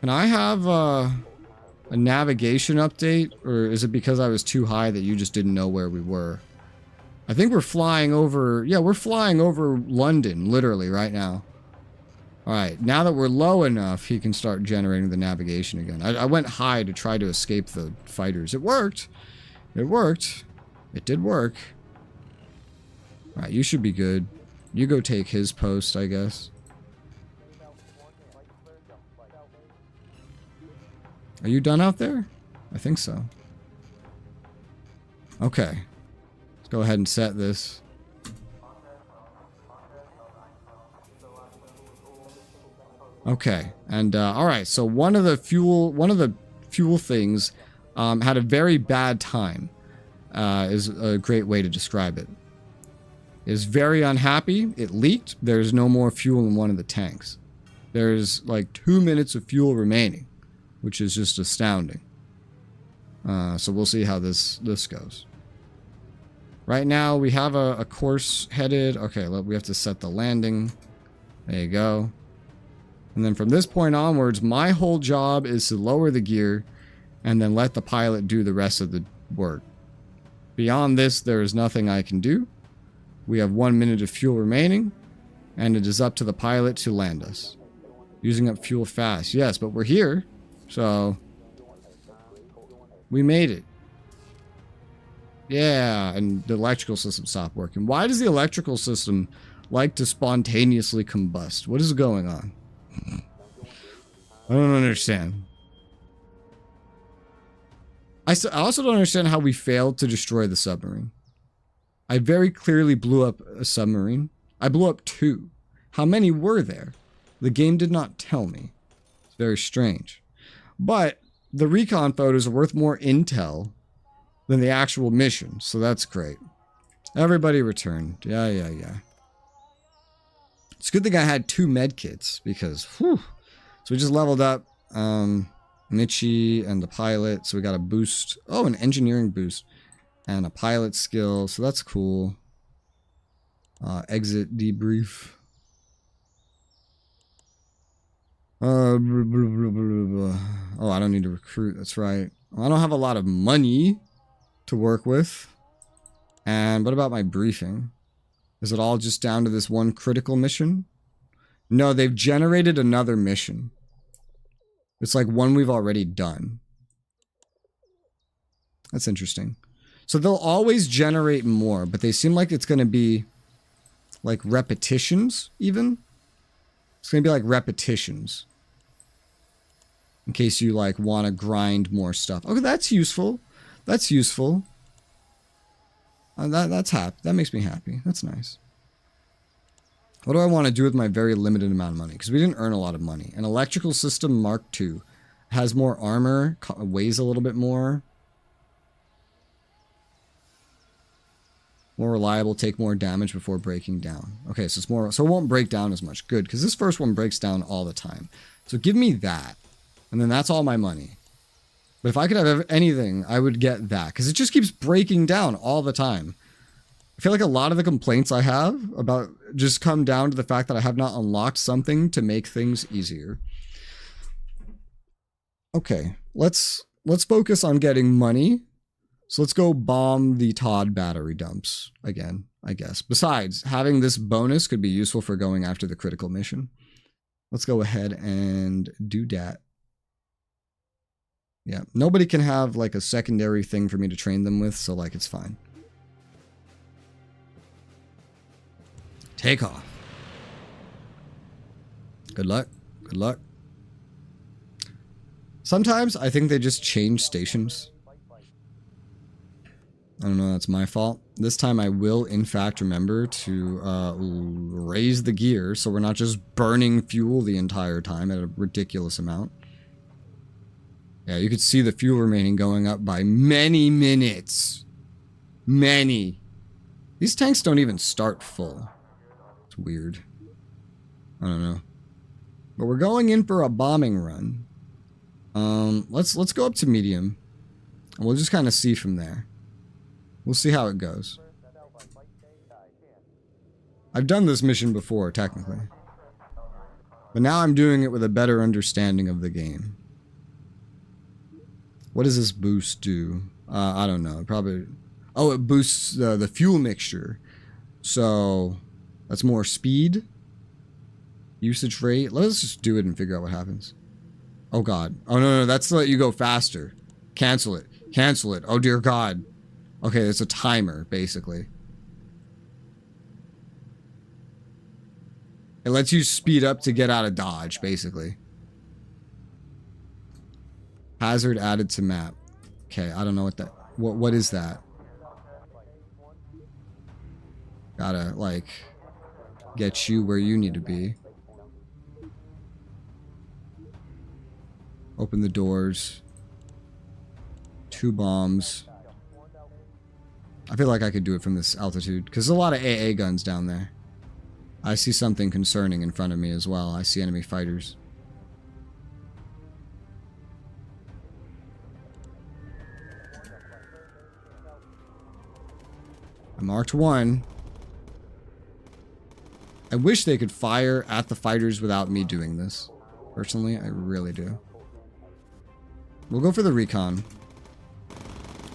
Can I have a navigation update? Or is it because I was too high that you just didn't know where we were? I think we're flying over... Yeah, we're flying over London, literally, right now. Alright, now that we're low enough, he can start generating the navigation again. I went high to try to escape the fighters. It worked. It worked. It did work. Alright, you should be good. You go take his post, I guess. Are you done out there? I think so. Okay. Let's go ahead and set this. Okay. And, alright, so one of the fuel things, had a very bad time, is a great way to describe it. Is very unhappy. It leaked. There's no more fuel in one of the tanks. There's like 2 minutes of fuel remaining, which is just astounding. So we'll see how this goes. Right now we have a course headed. Okay, look, we have to set the landing. There you go. And then from this point onwards, my whole job is to lower the gear and then let the pilot do the rest of the work. Beyond this, there is nothing I can do. We have 1 minute of fuel remaining, and it is up to the pilot to land us. Using up fuel fast. Yes, but we're here, so... We made it. Yeah, and the electrical system stopped working. Why does the electrical system like to spontaneously combust? What is going on? I don't understand. I also don't understand how we failed to destroy the submarine. I very clearly blew up a submarine. I blew up 2. How many were there? The game did not tell me. It's very strange. But the recon photos are worth more intel than the actual mission, so that's great. Everybody returned. Yeah. It's a good thing I had 2 med kits because, whew. So we just leveled up Mitchie and the pilot. So we got a boost. Oh, an engineering boost. And a pilot skill. So that's cool. Exit debrief. Oh, I don't need to recruit. That's right. I don't have a lot of money to work with. And what about my briefing? Is it all just down to this one critical mission? No, they've generated another mission. It's like one we've already done. That's interesting. So they'll always generate more, but they seem like it's going to be like repetitions even. It's going to be like repetitions. In case you like want to grind more stuff. Okay, that's useful. That's useful. That's happy. That makes me happy. That's nice. What do I want to do with my very limited amount of money? Because we didn't earn a lot of money. An electrical system Mark II has more armor, weighs a little bit more. More reliable, take more damage before breaking down. Okay, so it's more, so it won't break down as much. Good, because this first one breaks down all the time. So give me that, and then that's all my money. But if I could have anything, I would get that, because it just keeps breaking down all the time. I feel like a lot of the complaints I have about just come down to the fact that I have not unlocked something to make things easier. Okay, let's focus on getting money. So let's go bomb the Todd battery dumps again, I guess. Besides, having this bonus could be useful for going after the critical mission. Let's go ahead and do that. Yeah, nobody can have like a secondary thing for me to train them with, so like it's fine. Take off. Good luck. Good luck. Sometimes I think they just change stations. I don't know, that's my fault. This time I will, in fact, remember to raise the gear so we're not just burning fuel the entire time at a ridiculous amount. Yeah, you could see the fuel remaining going up by many minutes. Many. These tanks don't even start full. It's weird. I don't know. But we're going in for a bombing run. Let's go up to medium. And we'll just kind of see from there. We'll see how it goes. I've done this mission before, technically. But now I'm doing it with a better understanding of the game. What does this boost do? I don't know. Probably... Oh, it boosts the fuel mixture. So, that's more speed. Usage rate. Let's just do it and figure out what happens. Oh, God. Oh, no, that's to let you go faster. Cancel it. Cancel it. Oh, dear God. Okay, it's a timer, basically. It lets you speed up to get out of dodge, basically. Hazard added to map. Okay, I don't know what that... What is that? Gotta, like, get you where you need to be. Open the doors. 2 bombs. I feel like I could do it from this altitude, because there's a lot of AA guns down there. I see something concerning in front of me as well. I see enemy fighters. I marked 1. I wish they could fire at the fighters without me doing this. Personally, I really do. We'll go for the recon.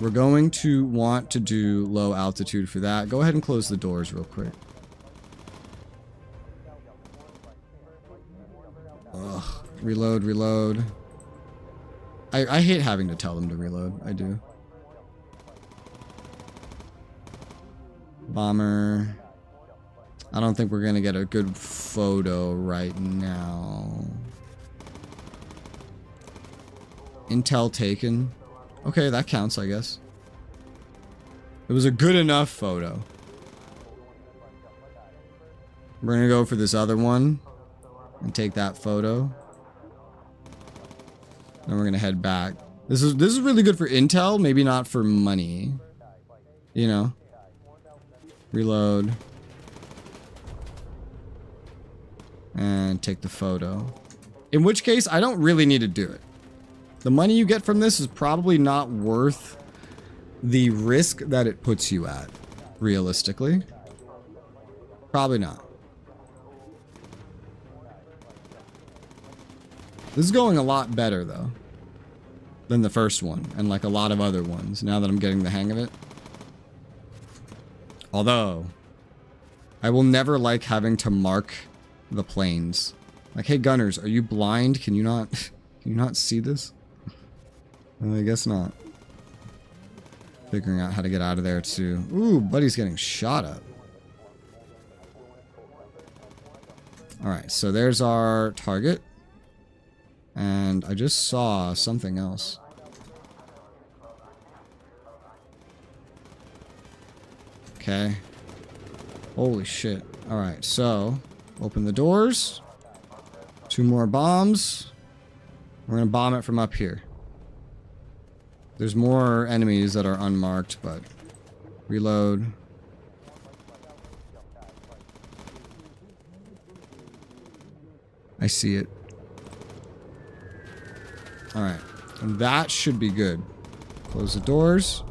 We're going to want to do low altitude for that. Go ahead and close the doors real quick. Ugh. Reload, reload. I hate having to tell them to reload. I do. Bomber. I don't think we're going to get a good photo right now. Intel taken. Okay, that counts, I guess. It was a good enough photo. We're gonna go for this other one and take that photo. Then we're gonna head back. This is really good for intel, maybe not for money. You know. Reload. And take the photo. In which case, I don't really need to do it. The money you get from this is probably not worth the risk that it puts you at, realistically. Probably not. This is going a lot better, though, than the first one, and like a lot of other ones, now that I'm getting the hang of it. Although, I will never like having to mark the planes. Like, hey gunners, are you blind? Can you not see this? I guess not. Figuring out how to get out of there too. Ooh, buddy's getting shot up. Alright, so there's our target. And I just saw something else. Okay. Holy shit. Alright, so open the doors. 2 more bombs. We're gonna bomb it from up here. There's more enemies that are unmarked, but reload. I see it. Alright. And that should be good. Close the doors.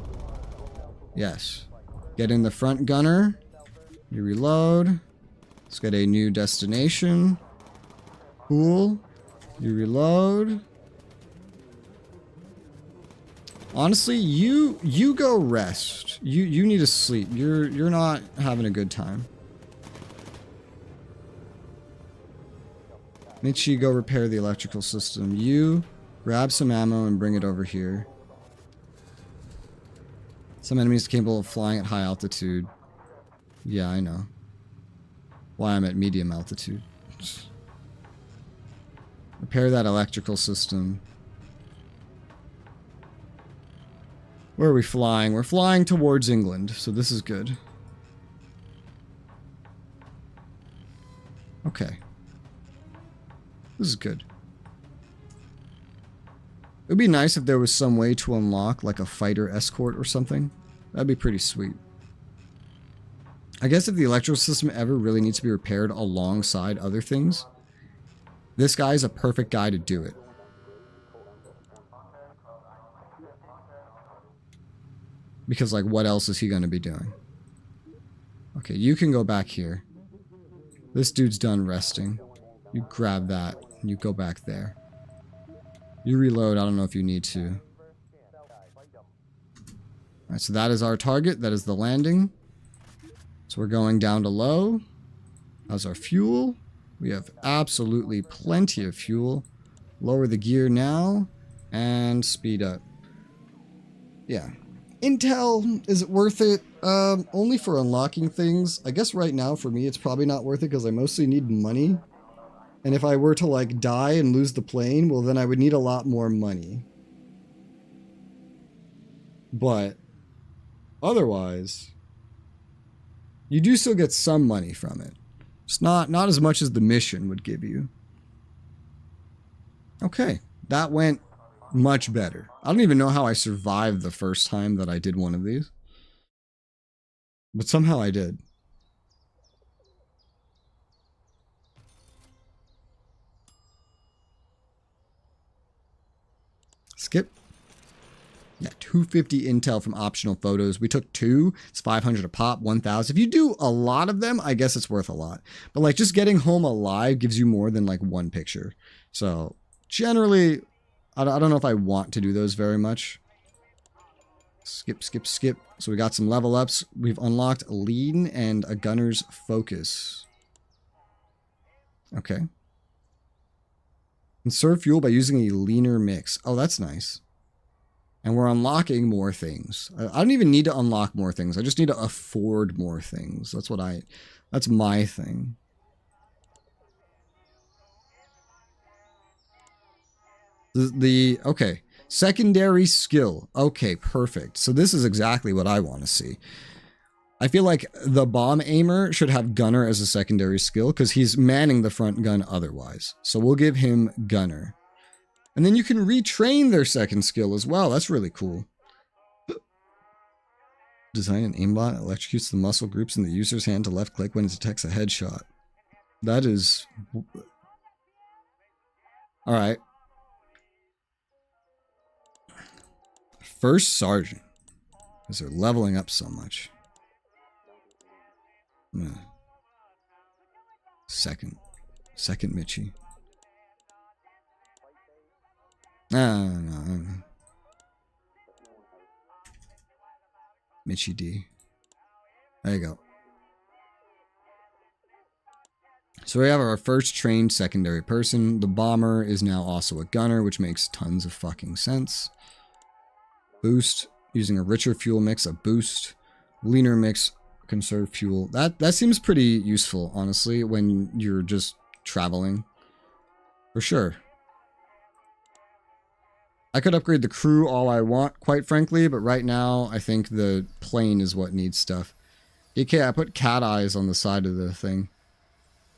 Yes. Get in the front gunner. You reload. Let's get a new destination. Cool. You reload. Honestly, you go rest. You need to sleep. You're not having a good time. Mitchie, go repair the electrical system. You grab some ammo and bring it over here. Some enemies capable of flying at high altitude. Yeah, I know. Why I'm at medium altitude. Repair that electrical system. Where are we flying? We're flying towards England, so this is good. Okay. This is good. It would be nice if there was some way to unlock like a fighter escort or something. That'd be pretty sweet. I guess if the electrical system ever really needs to be repaired alongside other things, this guy is a perfect guy to do it. Because, like, what else is he going to be doing? Okay, you can go back here. This dude's done resting. You grab that, and you go back there. You reload, I don't know if you need to. Alright, so that is our target. That is the landing. So we're going down to low. How's our fuel? We have absolutely plenty of fuel. Lower the gear now. And speed up. Yeah. Intel, is it worth it? Only for unlocking things. I guess right now for me it's probably not worth it because I mostly need money. And if I were to like die and lose the plane, well then I would need a lot more money. But otherwise, you do still get some money from it. It's not as much as the mission would give you. Okay, that went much better. I don't even know how I survived the first time that I did one of these. But somehow I did. Skip. Yeah, 250 intel from optional photos. We took 2. It's 500 a pop, 1,000. If you do a lot of them, I guess it's worth a lot. But like just getting home alive gives you more than like one picture. So generally, I don't know if I want to do those very much. Skip, skip, skip. So we got some level ups. We've unlocked lean and a gunner's focus. Okay. Conserve fuel by using a leaner mix. Oh, that's nice. And we're unlocking more things. I don't even need to unlock more things. I just need to afford more things. That's my thing. Okay. Secondary skill. Okay, perfect. So this is exactly what I want to see. I feel like the bomb aimer should have gunner as a secondary skill because he's manning the front gun otherwise. So we'll give him gunner. And then you can retrain their second skill as well. That's really cool. Design an aimbot electrocutes the muscle groups in the user's hand to left click when it detects a headshot. That is... Alright. First sergeant. Because they're leveling up so much. Second Mitchie. No. Mitchie D. There you go. So we have our first trained secondary person. The bomber is now also a gunner, which makes tons of fucking sense. Boost, using a richer fuel mix, a boost. Leaner mix, conserve fuel. That seems pretty useful, honestly, when you're just traveling. For sure. I could upgrade the crew all I want, quite frankly, but right now, I think the plane is what needs stuff. DK, I put cat eyes on the side of the thing.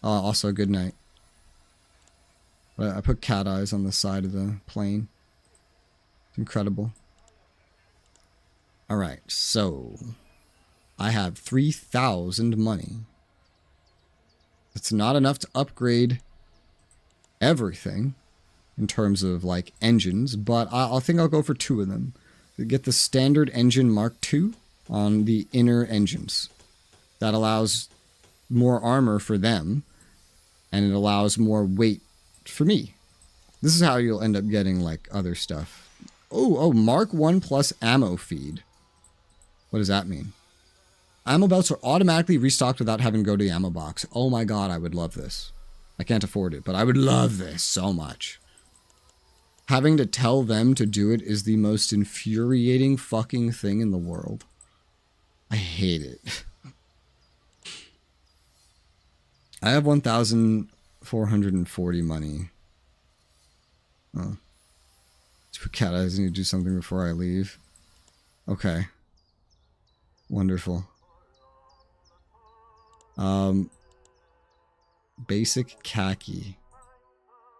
Also, good night. But I put cat eyes on the side of the plane. It's incredible. Alright, so... I have 3,000 money. It's not enough to upgrade everything in terms of like engines, but I think I'll go for 2 of them. Get the standard engine Mark II on the inner engines. That allows more armor for them, and it allows more weight for me. This is how you'll end up getting like other stuff. Oh, Mark I plus ammo feed. What does that mean? Ammo belts are automatically restocked without having to go to the ammo box. Oh my god, I would love this. I can't afford it, but I would love this so much. Having to tell them to do it is the most infuriating fucking thing in the world. I hate it. I have 1,440 money. Oh. Cat eyes need to do something before I leave. Okay. Wonderful. Basic khaki.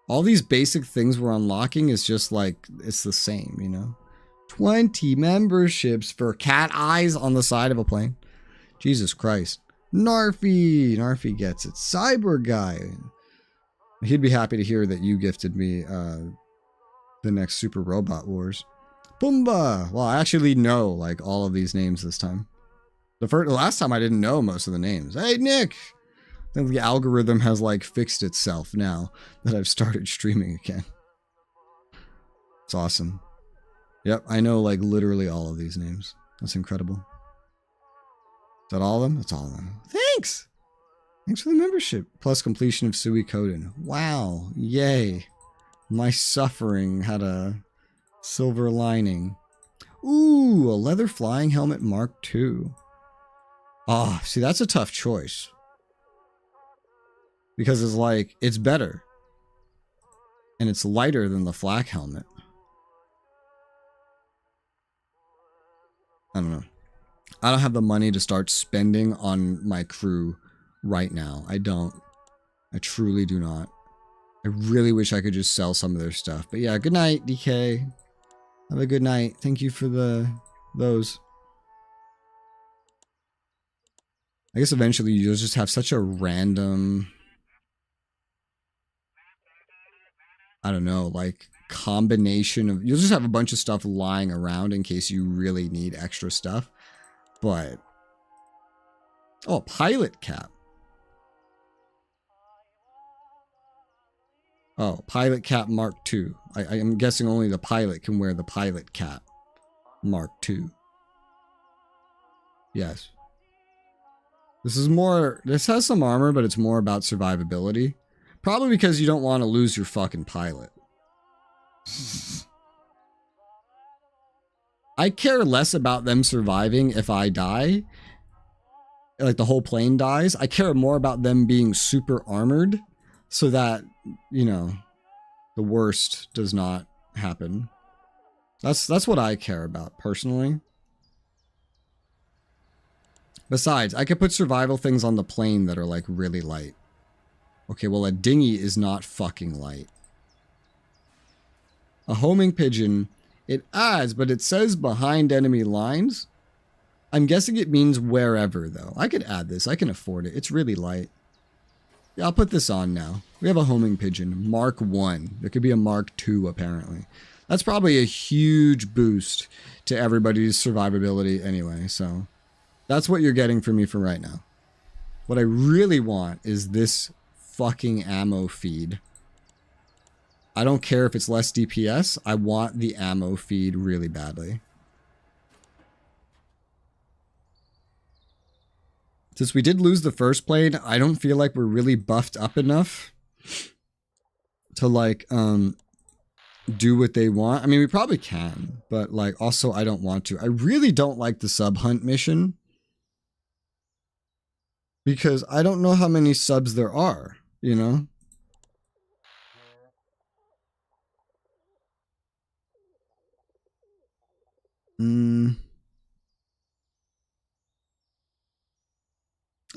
All these basic things we're unlocking is just like, it's the same, you know? 20 memberships for cat eyes on the side of a plane. Jesus Christ. Narfy! Narfy gets it. Cyber Guy. He'd be happy to hear that you gifted me the next Super Robot Wars. Pumbaa! Well, I actually know like all of these names this time. The last time I didn't know most of the names. Hey, Nick! I think the algorithm has like fixed itself now that I've started streaming again. It's awesome. Yep, I know like literally all of these names. That's incredible. Is that all of them? That's all of them. Thanks! Thanks for the membership. Plus completion of Suikoden. Wow. Yay. My suffering had a silver lining. Ooh, a leather flying helmet Mark II. Oh, see, that's a tough choice. Because it's like, it's better. And it's lighter than the flak helmet. I don't know. I don't have the money to start spending on my crew right now. I don't. I truly do not. I really wish I could just sell some of their stuff. But yeah, good night, DK. Have a good night. Thank you for those. I guess eventually you'll just have such a random... I don't know, like combination of... You'll just have a bunch of stuff lying around in case you really need extra stuff. But... Oh, a pilot cap. Oh, pilot cap Mark II. I am guessing only the pilot can wear the pilot cap Mark II. Yes. This has some armor, but it's more about survivability. Probably because you don't want to lose your fucking pilot. I care less about them surviving if I die. Like the whole plane dies. I care more about them being super armored so that, you know, the worst does not happen. That's what I care about, personally. Besides, I could put survival things on the plane that are, like, really light. Okay, well, a dinghy is not fucking light. A homing pigeon, it adds, but it says behind enemy lines. I'm guessing it means wherever, though. I could add this. I can afford it. It's really light. Yeah, I'll put this on now. We have a homing pigeon, Mark 1. There could be a Mark 2, apparently. That's probably a huge boost to everybody's survivability anyway, so that's what you're getting from me for right now. What I really want is this fucking ammo feed. I don't care if it's less DPS. I want the ammo feed really badly. Since we did lose the first plane, I don't feel like we're really buffed up enough to, like, do what they want. I mean, we probably can, but, like, also I don't want to. I really don't like the sub hunt mission because I don't know how many subs there are, you know?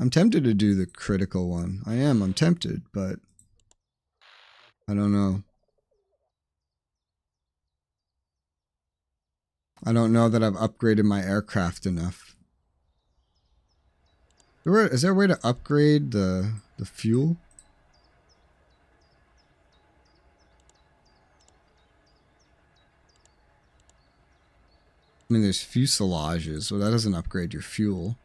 I'm tempted to do the critical one. I'm tempted, but I don't know. I don't know that I've upgraded my aircraft enough. Is there a way to upgrade the fuel? I mean, there's fuselages, so that doesn't upgrade your fuel.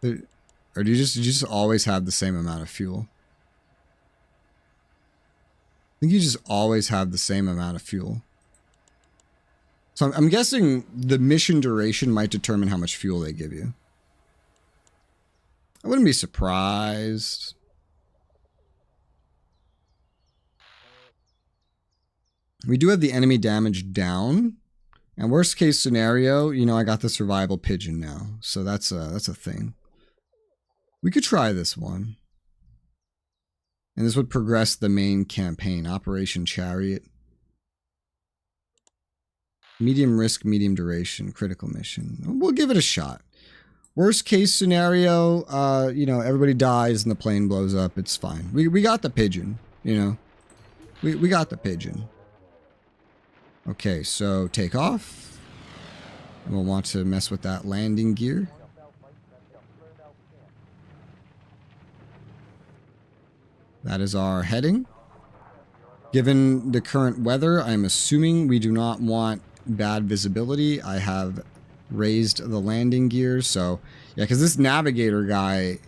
Or do you just always have the same amount of fuel? I think you just always have the same amount of fuel. So I'm guessing the mission duration might determine how much fuel they give you. I wouldn't be surprised. We do have the enemy damage down. And worst case scenario, you know, I got the survival pigeon now. So that's a thing. We could try this one. And this would progress the main campaign. Operation Chariot. Medium risk, medium duration, critical mission. We'll give it a shot. Worst case scenario, you know, everybody dies and the plane blows up. It's fine. We got the pigeon, you know. We got the pigeon. Okay, so take off. We'll want to mess with that landing gear. That is our heading. Given the current weather, I'm assuming we do not want bad visibility. I have raised the landing gear, so yeah, because this navigator guy,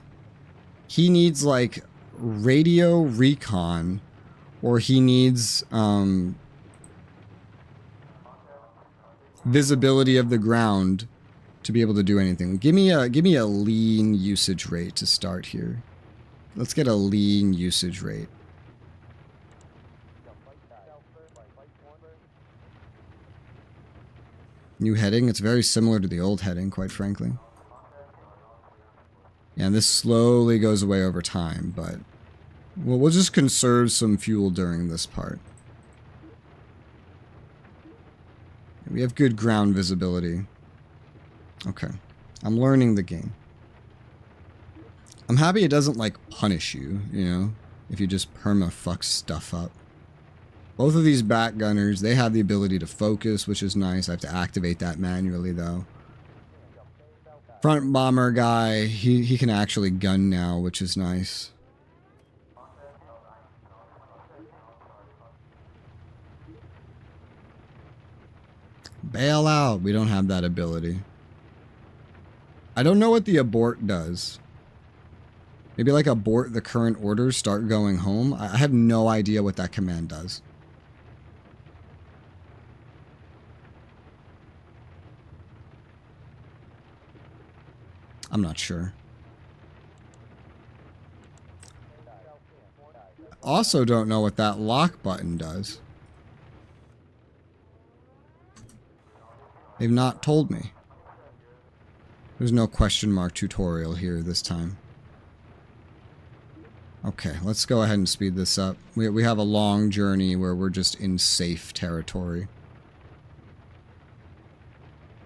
he needs like radio recon, or he needs visibility of the ground to be able to do anything. Give me a lean usage rate to start here. Let's get a lean usage rate. New heading. It's very similar to the old heading, quite frankly. And this slowly goes away over time, but we'll just conserve some fuel during this part. We have good ground visibility. Okay. I'm learning the game. I'm happy it doesn't, like, punish you, you know, if you just perma-fuck stuff up. Both of these back gunners, they have the ability to focus, which is nice. I have to activate that manually, though. Front bomber guy, he can actually gun now, which is nice. Bail out. We don't have that ability. I don't know what the abort does. Maybe like abort the current orders, start going home. I have no idea what that command does. I'm not sure. Also don't know what that lock button does. They've not told me. There's no question mark tutorial here this time. Okay, let's go ahead and speed this up. We have a long journey where we're just in safe territory.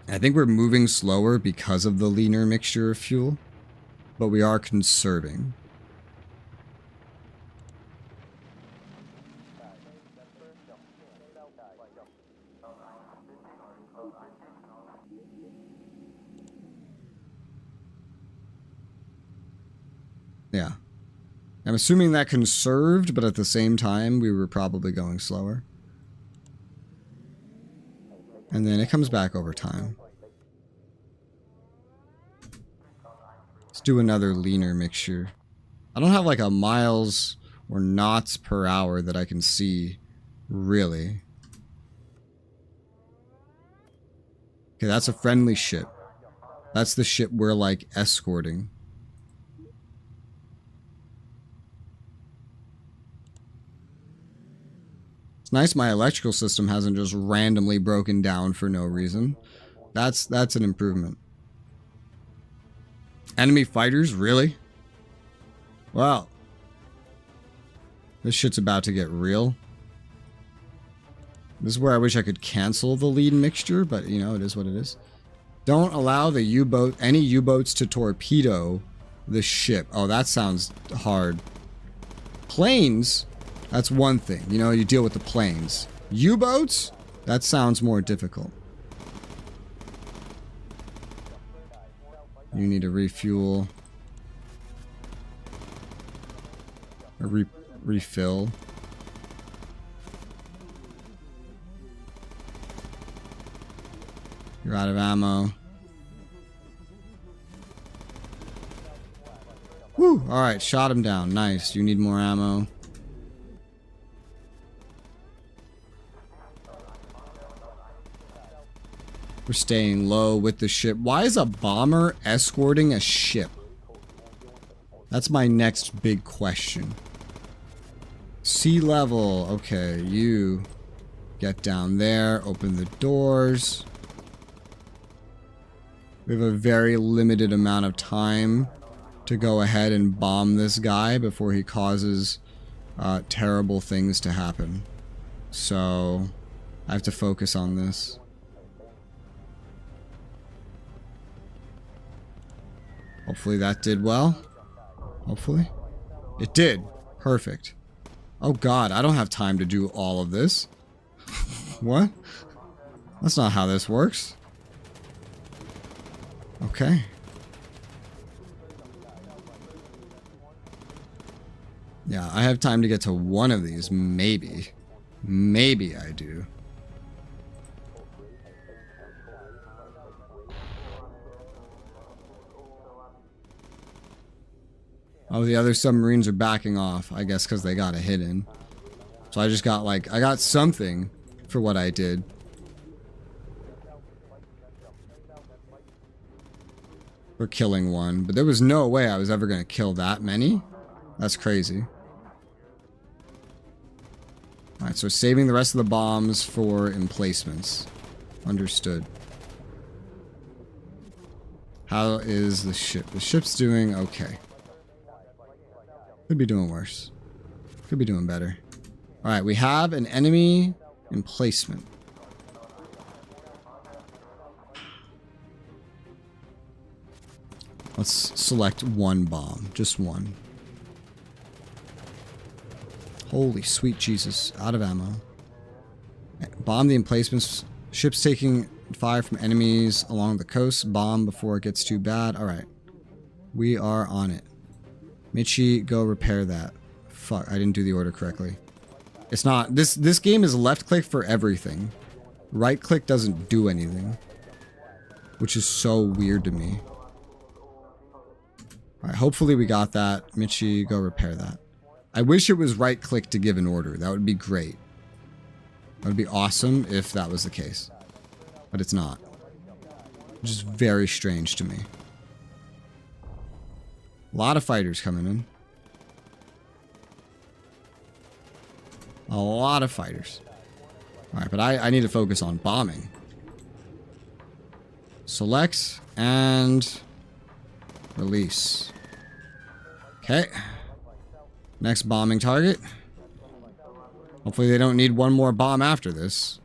I think we're moving slower because of the leaner mixture of fuel, but we are conserving. Yeah. I'm assuming that conserved, but at the same time, we were probably going slower. And then it comes back over time. Let's do another leaner mixture. I don't have like a miles or knots per hour that I can see, really. Okay, that's a friendly ship. That's the ship we're like escorting. It's nice my electrical system hasn't just randomly broken down for no reason. That's an improvement. Enemy fighters, really? Wow. This shit's about to get real. This is where I wish I could cancel the lead mixture, but you know, it is what it is. Don't allow the U-boat, any U-boats to torpedo the ship. Oh, that sounds hard. Planes? That's one thing. You know, you deal with the planes. U-boats? That sounds more difficult. You need to refuel. Or refill. You're out of ammo. Woo! Alright, shot him down. Nice. You need more ammo. We're staying low with the ship. Why is a bomber escorting a ship? That's my next big question. Sea level. Okay, you get down there. Open the doors. We have a very limited amount of time to go ahead and bomb this guy before he causes terrible things to happen. So I have to focus on this. Hopefully that did well. Hopefully. It did. Perfect. Oh god, I don't have time to do all of this. What? That's not how this works. Okay. Yeah, I have time to get to one of these. Maybe. Maybe I do. Oh, the other submarines are backing off, I guess because they got a hit in. So I just got like, I got something for what I did. For killing one, but there was no way I was ever going to kill that many. That's crazy. Alright, so saving the rest of the bombs for emplacements. Understood. How is the ship? The ship's doing okay. Could be doing worse. Could be doing better. Alright, we have an enemy emplacement. Let's select one bomb. Just one. Holy sweet Jesus. Out of ammo. Bomb the emplacements. Ships taking fire from enemies along the coast. Bomb before it gets too bad. Alright. We are on it. Michi, go repair that. Fuck, I didn't do the order correctly. It's not. This game is left click for everything. Right click doesn't do anything. Which is so weird to me. Alright, hopefully we got that. Michi, go repair that. I wish it was right click to give an order. That would be great. That would be awesome if that was the case. But it's not. Which is very strange to me. A lot of fighters coming in. A lot of fighters. Alright, but I need to focus on bombing. Select and release. Okay. Next bombing target. Hopefully they don't need one more bomb after this.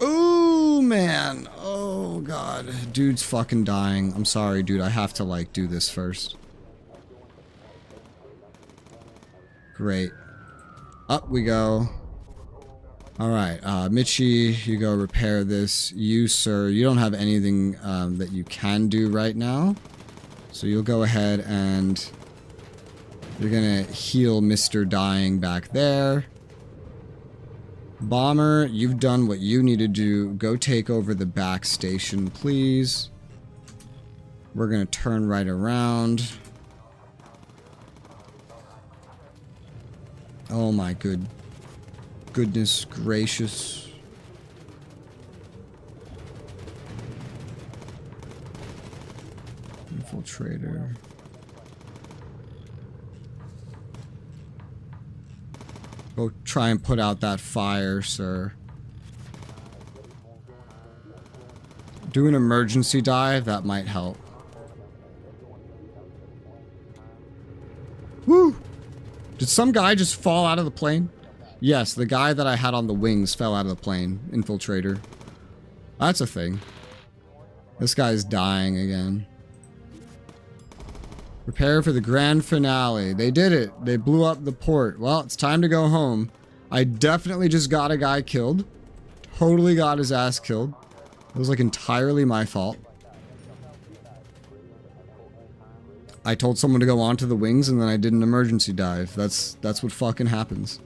Ooh, man. Oh, God. Dude's fucking dying. I'm sorry, dude. I have to, like, do this first. Great. Up we go. Alright, Mitchie, you go repair this. You, sir, you don't have anything that you can do right now. So you'll go ahead and you're gonna heal Mr. Dying back there. Bomber, you've done what you need to do. Go take over the back station, please. We're gonna turn right around. Oh my goodness gracious. Infiltrator. Go try and put out that fire, sir. Do an emergency dive, that might help. Woo! Did some guy just fall out of the plane? Yes, the guy that I had on the wings fell out of the plane. Infiltrator. That's a thing. This guy's dying again. Prepare for the grand finale. They did it. They blew up the port. Well, it's time to go home. I definitely just got a guy killed. Totally got his ass killed. It was like entirely my fault. I told someone to go onto the wings and then I did an emergency dive. That's what fucking happens.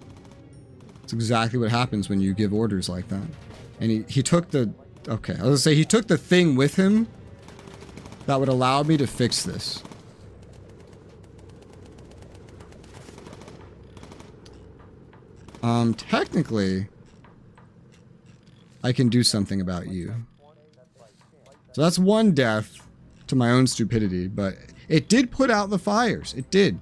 It's exactly what happens when you give orders like that. And he took the... Okay, I was gonna say he took the thing with him that would allow me to fix this. Technically, I can do something about you. So that's one death to my own stupidity, but it did put out the fires. It did.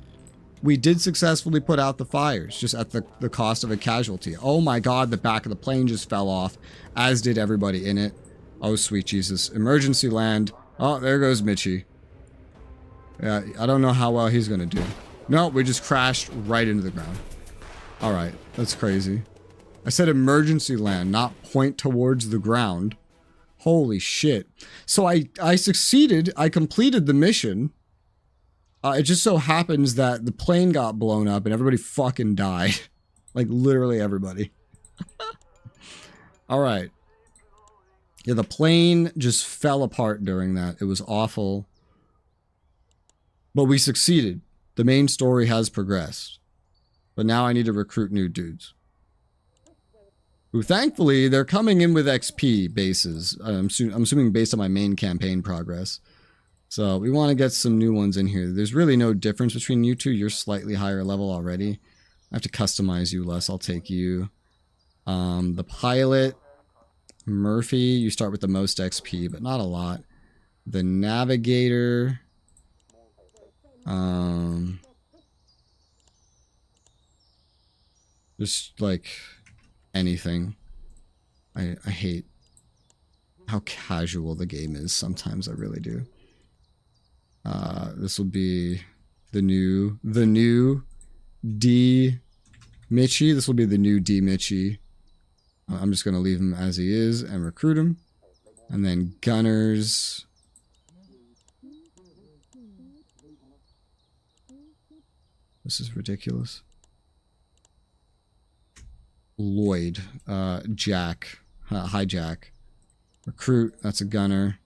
We did successfully put out the fires, just at the cost of a casualty. Oh my god, the back of the plane just fell off, as did everybody in it. Oh, sweet Jesus. Emergency land. Oh, there goes Mitchie. Yeah, I don't know how well he's gonna do. No, we just crashed right into the ground. Alright, that's crazy. I said emergency land, not point towards the ground. Holy shit. So I succeeded. I completed the mission. It just so happens that the plane got blown up and everybody fucking died. Like, literally everybody. Alright. Yeah, the plane just fell apart during that. It was awful. But we succeeded. The main story has progressed. But now I need to recruit new dudes. Who, thankfully, they're coming in with XP bases. I'm assuming based on my main campaign progress. So we want to get some new ones in here. There's really no difference between you two. You're slightly higher level already. I have to customize you less. I'll take you. The pilot, Murphy, you start with the most XP, but not a lot. The navigator, just like anything. I hate how casual the game is sometimes. I really do. This will be the new D Mitchie. This will be the new D Mitchie. I'm just going to leave him as he is and recruit him. And then gunners. This is ridiculous. Lloyd. Jack. Hi, Jack. Recruit. That's a gunner.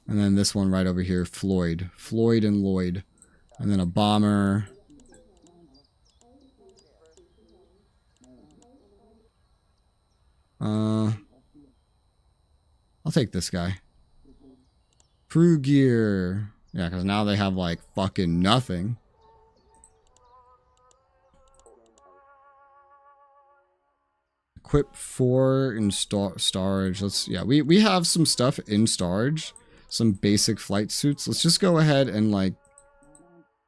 And then this one right over here, Floyd. Floyd and Lloyd. And then a bomber. I'll take this guy. Crew gear. Yeah, because now they have, like, fucking nothing. Equip 4 in storage. Yeah, we have some stuff in storage. Some basic flight suits. Let's just go ahead and, like,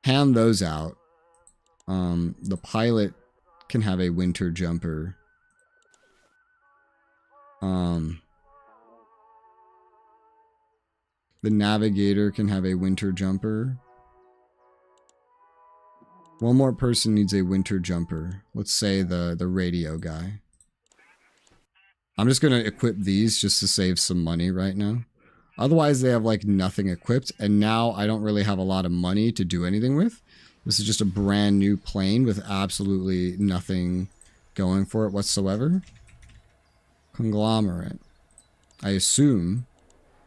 hand those out. The pilot can have a winter jumper. The navigator can have a winter jumper. One more person needs a winter jumper. Let's say the radio guy. I'm just going to equip these just to save some money right now. Otherwise, they have like nothing equipped. And now I don't really have a lot of money to do anything with. This is just a brand new plane with absolutely nothing going for it whatsoever. Konglomerat. I assume.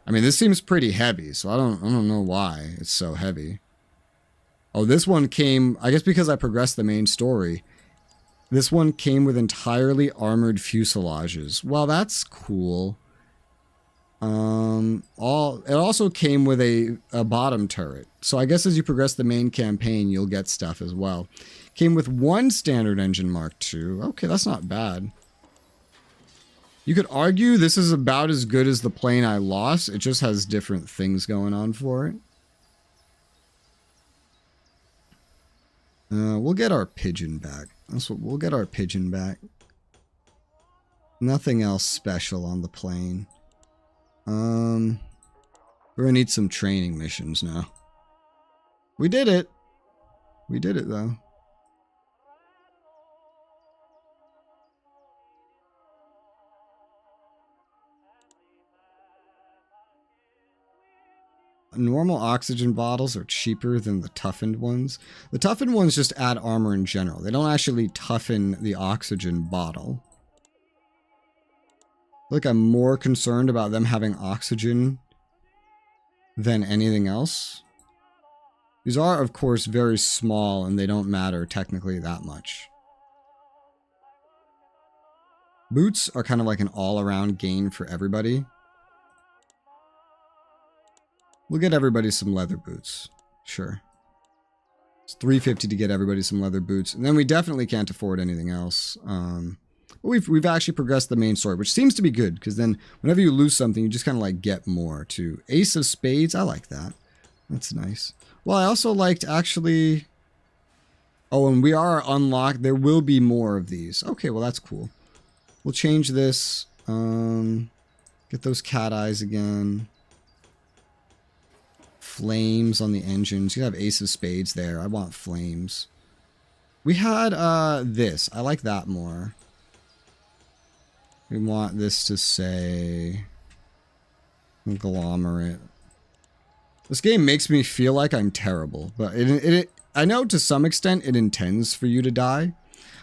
I mean, this seems pretty heavy, so I don't know why it's so heavy. Oh, this one came, I guess because I progressed the main story. This one came with entirely armored fuselages. Well, that's cool. It also came with a bottom turret. So I guess as you progress the main campaign, you'll get stuff as well. Came with one standard engine Mark II. Okay, that's not bad. You could argue this is about as good as the plane I lost. It just has different things going on for it. We'll get our pigeon back. We'll get our pigeon back. Nothing else special on the plane. We're gonna need some training missions now. We did it. We did it though. Normal oxygen bottles are cheaper than the toughened ones. The toughened ones just add armor in general. They don't actually toughen the oxygen bottle. I feel like I'm more concerned about them having oxygen than anything else. These are, of course, very small and they don't matter technically that much. Boots are kind of like an all-around gain for everybody. We'll get everybody some leather boots. Sure. It's $350 to get everybody some leather boots. And then we definitely can't afford anything else. We've actually progressed the main story, which seems to be good. Because then whenever you lose something, you just kind of like get more too. Ace of Spades. I like that. That's nice. Well, I also liked actually... Oh, and we are unlocked. There will be more of these. Okay, well that's cool. We'll change this. Get those cat eyes again. Flames on the engines. You have Ace of Spades there. I want flames. We had this. I like that more. We want this to say Konglomerat. This game makes me feel like I'm terrible, but I know to some extent it intends for you to die,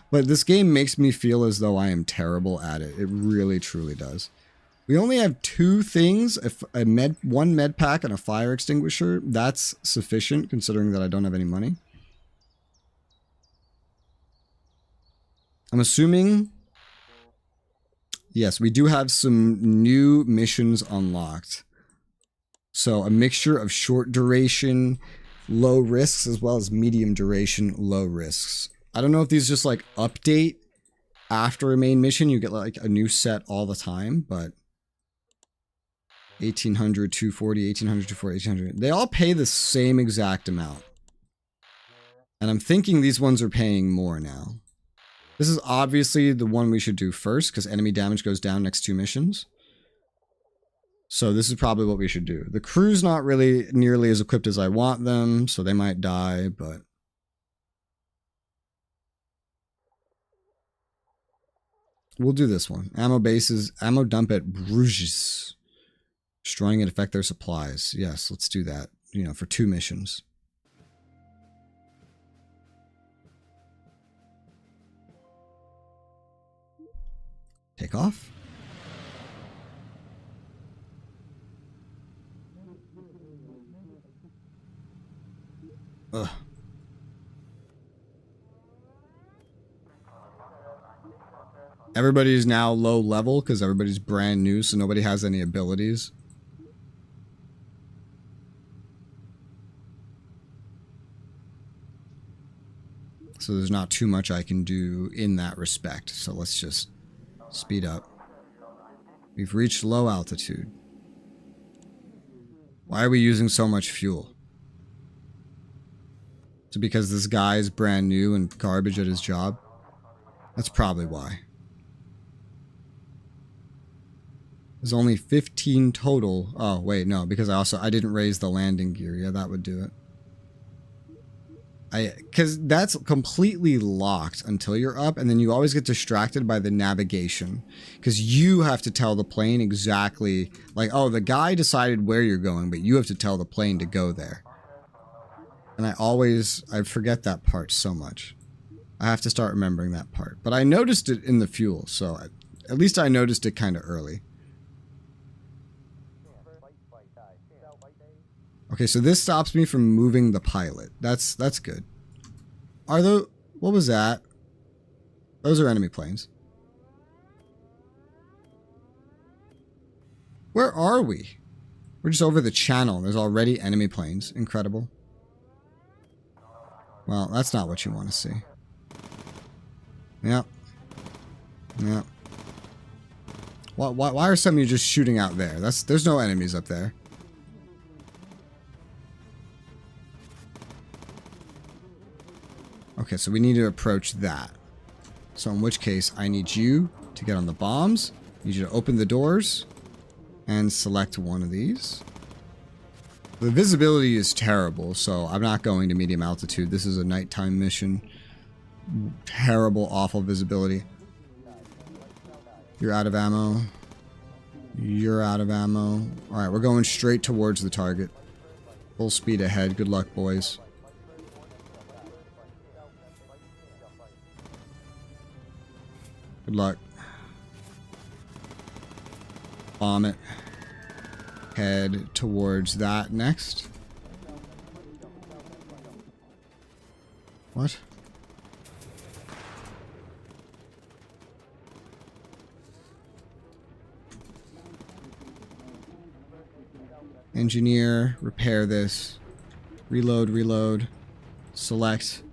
but this game makes me feel as though I am terrible at it. It really truly does. We only have two things, one med pack and a fire extinguisher. That's sufficient considering that I don't have any money. I'm assuming, yes, we do have some new missions unlocked. So a mixture of short duration, low risks, as well as medium duration, low risks. I don't know if these just like update after a main mission. You get like a new set all the time, but 1800, 240, 1800, 240, 1800. They all pay the same exact amount. And I'm thinking these ones are paying more now. This is obviously the one we should do first because enemy damage goes down next 2 missions. So this is probably what we should do. The crew's not really nearly as equipped as I want them, so they might die, but... We'll do this one. Ammo bases, ammo dump at Bruges. Destroying and affect their supplies. Yes, let's do that. You know, for 2 missions. Take off. Ugh. Everybody's now low level because everybody's brand new, so nobody has any abilities. So there's not too much I can do in that respect. So let's just speed up. We've reached low altitude. Why are we using so much fuel? Is it because this guy is brand new and garbage at his job? That's probably why. There's only 15 total. Oh, wait, no, because I didn't raise the landing gear. Yeah, that would do it. Because that's completely locked until you're up, and then you always get distracted by the navigation. Because you have to tell the plane exactly, like, oh, the guy decided where you're going, but you have to tell the plane to go there. And I forget that part so much. I have to start remembering that part. But I noticed it in the fuel, so at least I noticed it kind of early. Okay, so this stops me from moving the pilot. That's good. What was that? Those are enemy planes. Where are we? We're just over the channel. There's already enemy planes. Incredible. Well, that's not what you want to see. Yep. Yep. Why are some of you just shooting out there? There's no enemies up there. Okay, so we need to approach that. So in which case, I need you to get on the bombs. I need you to open the doors and select one of these. The visibility is terrible, so I'm not going to medium altitude. This is a nighttime mission. Terrible, awful visibility. You're out of ammo. You're out of ammo. Alright, we're going straight towards the target. Full speed ahead. Good luck, boys. Good luck. Bomb it. Head towards that next. What? Engineer, repair this. Reload, reload. Select.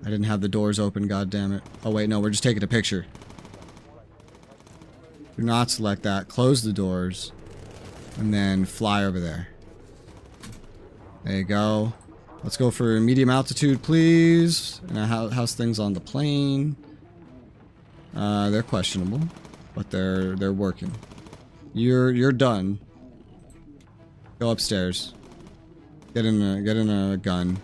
I didn't have the doors open, god damn it. Oh wait, no, we're just taking a picture. Do not select that. Close the doors. And then fly over there. There you go. Let's go for medium altitude, please. And how's things on the plane? They're questionable, but they're working. You're done. Go upstairs. Get in a gun.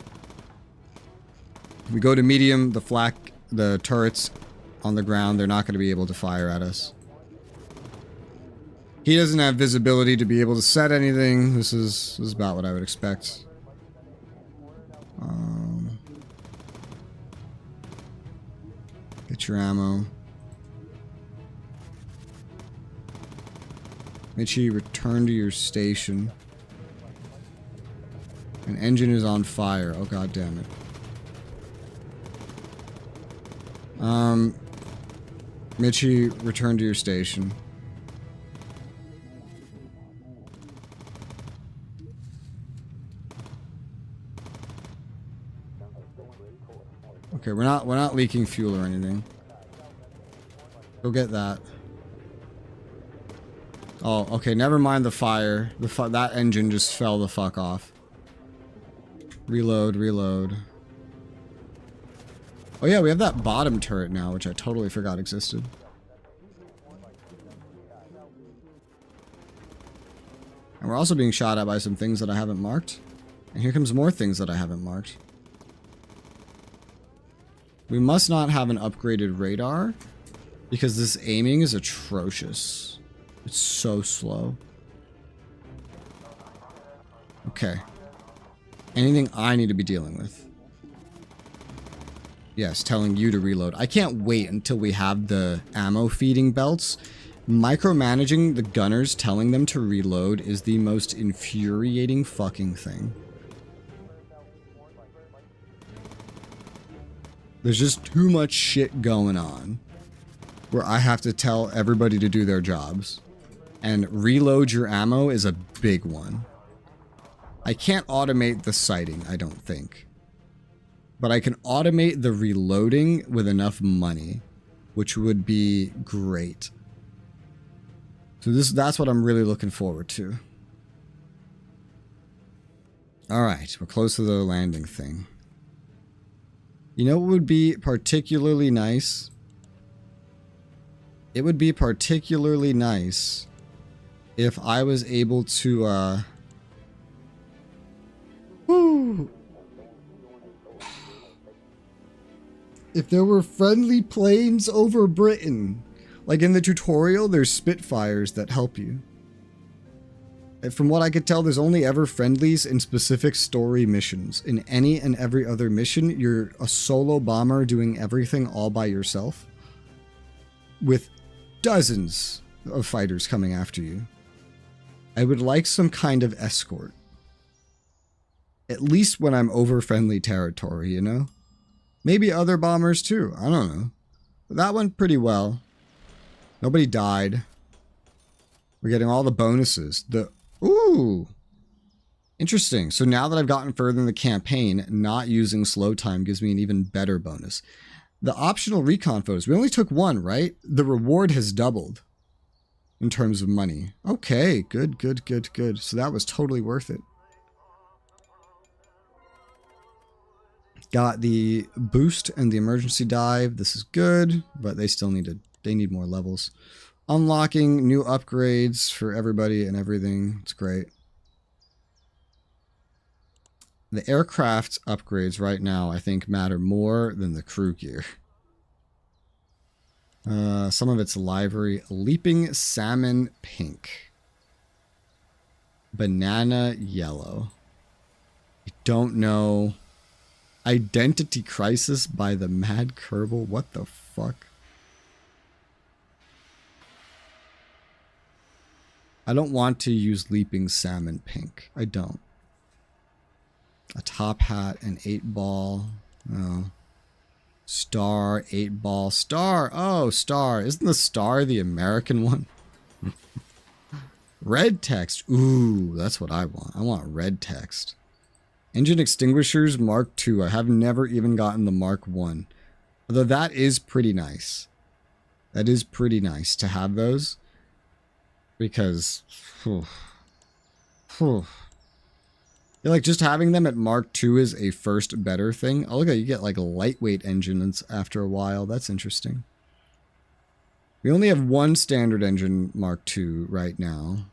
We go to medium. The turrets on the ground. They're not going to be able to fire at us. He doesn't have visibility to be able to set anything. This is about what I would expect. Get your ammo. Make sure you return to your station. An engine is on fire. Oh god damn it. Mitchie, return to your station. Okay, we're not leaking fuel or anything. Go get that. Oh, okay, never mind the fire. That engine just fell the fuck off. Reload, reload. Oh yeah, we have that bottom turret now, which I totally forgot existed. And we're also being shot at by some things that I haven't marked. And here comes more things that I haven't marked. We must not have an upgraded radar, because this aiming is atrocious. It's so slow. Okay. Anything I need to be dealing with? Yes, telling you to reload. I can't wait until we have the ammo feeding belts. Micromanaging the gunners, telling them to reload is the most infuriating fucking thing. There's just too much shit going on where I have to tell everybody to do their jobs. And reload your ammo is a big one. I can't automate the sighting, I don't think. But I can automate the reloading with enough money, which would be great. So that's what I'm really looking forward to. Alright, we're close to the landing thing. You know what would be particularly nice? It would be particularly nice if I was able to, If there were friendly planes over Britain, like in the tutorial, there's Spitfires that help you. And from what I could tell, there's only ever friendlies in specific story missions. In any and every other mission, you're a solo bomber doing everything all by yourself, with dozens of fighters coming after you. I would like some kind of escort. At least when I'm over friendly territory, you know? Maybe other bombers too, I don't know. But that went pretty well. Nobody died. We're getting all the bonuses. Ooh! Interesting. So now that I've gotten further in the campaign, not using slow time gives me an even better bonus. The optional recon photos, we only took one, right? The reward has doubled in terms of money. Okay, good, good, good, good. So that was totally worth it. Got the boost and the emergency dive. This is good, but they still need more levels. Unlocking new upgrades for everybody and everything. It's great. The aircraft upgrades right now, I think, matter more than the crew gear. Some of its livery. Leaping salmon pink. Banana yellow. I don't know. Identity Crisis by the Mad Kerbal. What the fuck? I don't want to use Leaping Salmon Pink. I don't. A top hat and 8-ball. Oh. Star, 8-ball. Star. Oh, Star. Isn't the Star the American one? Red text. Ooh, that's what I want. I want red text. Engine extinguishers Mark II. I have never even gotten the Mark I. Although that is pretty nice. That is pretty nice to have those. Because, I feel like just having them at Mark II is a first better thing. Oh, look at you get like lightweight engines after a while. That's interesting. We only have one standard engine Mark II right now.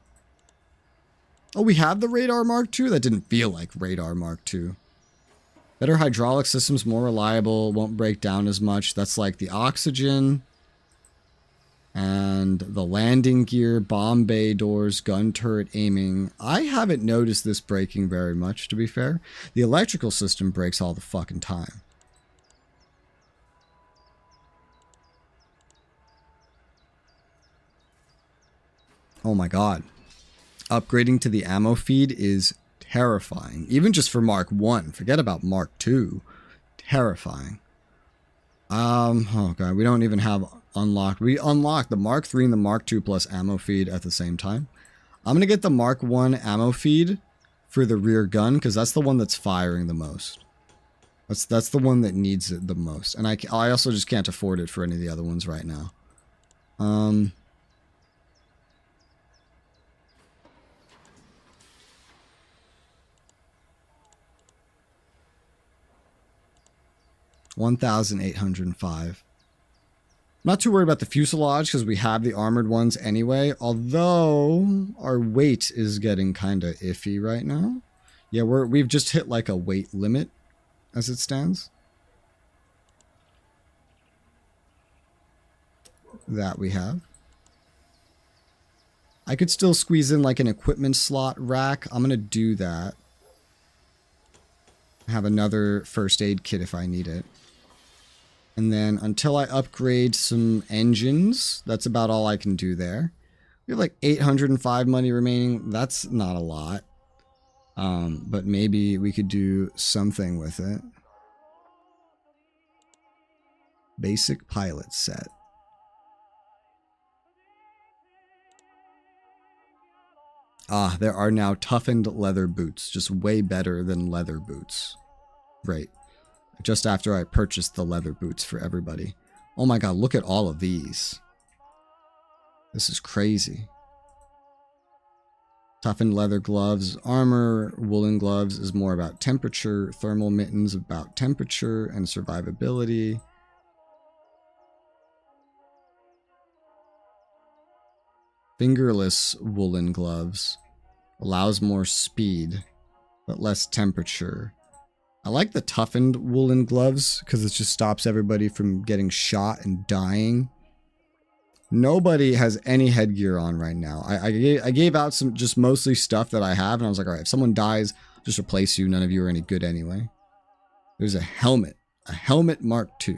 Oh, we have the Radar Mark II? That didn't feel like Radar Mark II. Better hydraulic systems, more reliable, won't break down as much. That's like the oxygen and the landing gear, bomb bay doors, gun turret aiming. I haven't noticed this breaking very much, to be fair. The electrical system breaks all the fucking time. Oh my god. Upgrading to the ammo feed is terrifying. Even just for Mark 1. Forget about Mark 2. Terrifying. Oh god, we don't even have unlocked. We unlocked the Mark 3 and the Mark 2 plus ammo feed at the same time. I'm going to get the Mark 1 ammo feed for the rear gun because that's the one that's firing the most. That's the one that needs it the most. And I also just can't afford it for any of the other ones right now. $1,805. Not too worried about the fuselage because we have the armored ones anyway, although our weight is getting kind of iffy right now. Yeah, we've just hit like a weight limit as it stands. That we have. I could still squeeze in like an equipment slot rack. I'm going to do that. Have another first aid kit if I need it. And then until I upgrade some engines, that's about all I can do there. We have like 805 money remaining. That's not a lot. But maybe we could do something with it. Basic pilot set. Ah, there are now toughened leather boots. Just way better than leather boots. Right. Just after I purchased the leather boots for everybody. Oh my god, look at all of these. This is crazy. Toughened leather gloves, armor, woolen gloves is more about temperature, thermal mittens about temperature and survivability. Fingerless woolen gloves allows more speed, but less temperature. I like the toughened woolen gloves because it just stops everybody from getting shot and dying. Nobody has any headgear on right now. I gave out some just mostly stuff that I have, and I was like, all right, if someone dies, I'll just replace you. None of you are any good anyway. There's a helmet Mark II.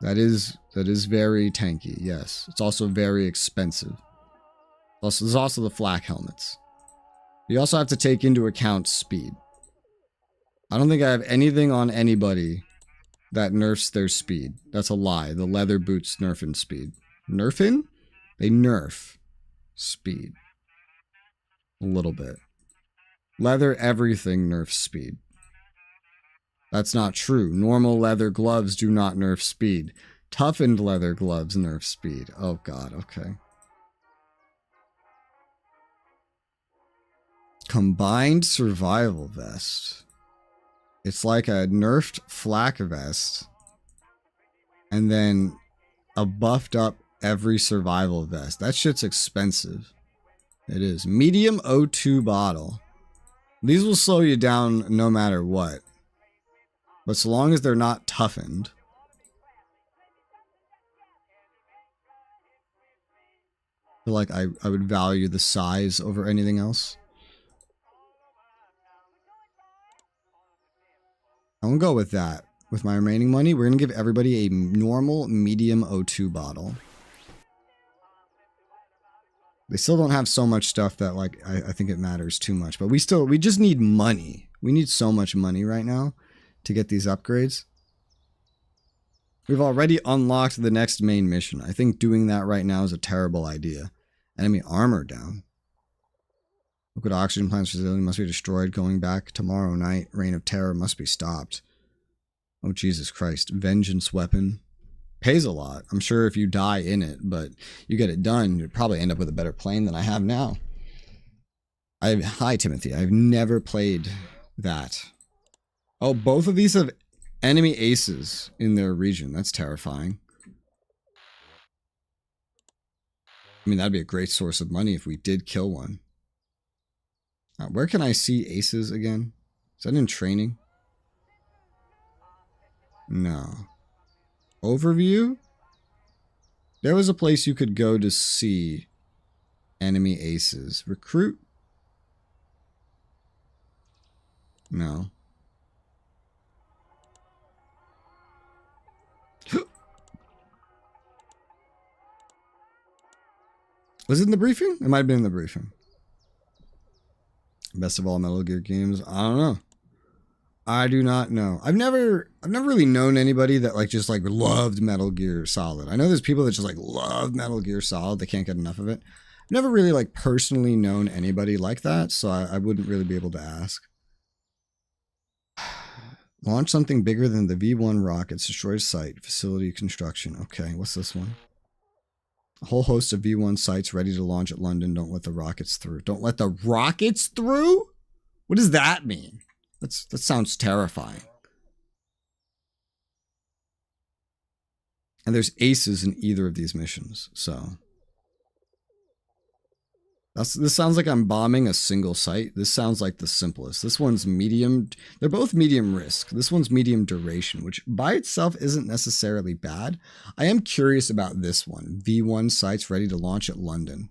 That is very tanky. Yes, it's also very expensive. Also, there's also the flak helmets. You also have to take into account speed. I don't think I have anything on anybody that nerfs their speed. That's a lie. The leather boots nerfing speed. Nerfing? They nerf speed. A little bit. Leather everything nerfs speed. That's not true. Normal leather gloves do not nerf speed. Toughened leather gloves nerf speed. Oh god, okay. Combined survival vest. It's like a nerfed flak vest. And then a buffed up every survival vest. That shit's expensive. It is. Medium O2 bottle. These will slow you down no matter what. But so long as they're not toughened. I feel like I would value the size over anything else. I'm gonna go with that. With my remaining money, we're gonna give everybody a normal medium O2 bottle. They still don't have so much stuff that like I think it matters too much, but we just need money. We need so much money right now to get these upgrades. We've already unlocked the next main mission. I think doing that right now is a terrible idea. Enemy armor down. Liquid oxygen plant's facility must be destroyed. Going back tomorrow night. Reign of terror must be stopped. Oh, Jesus Christ. Vengeance weapon. Pays a lot. I'm sure if you die in it, but you get it done, you'd probably end up with a better plane than I have now. Hi, Timothy. I've never played that. Oh, both of these have enemy aces in their region. That's terrifying. I mean, that'd be a great source of money if we did kill one. Where can I see aces again? Is that in training? No. Overview? There was a place you could go to see enemy aces. Recruit? No. Was it in the briefing? It might have been in the briefing. Best of all Metal Gear games. I don't know. I do not know. I've never really known anybody that just loved Metal Gear Solid. I know there's people that just love Metal Gear Solid. They can't get enough of it. I've never really personally known anybody like that, so I wouldn't really be able to ask. Launch something bigger than the V1 rockets. Destroy site. Facility construction. Okay, what's this one? A whole host of V1 sites ready to launch at London. Don't let the rockets through. Don't let the rockets through? What does that mean? That sounds terrifying. And there's aces in either of these missions, so. This sounds like I'm bombing a single site. This sounds like the simplest. This one's medium. They're both medium risk. This one's medium duration, which by itself isn't necessarily bad. I am curious about this one. V1 sites ready to launch at London.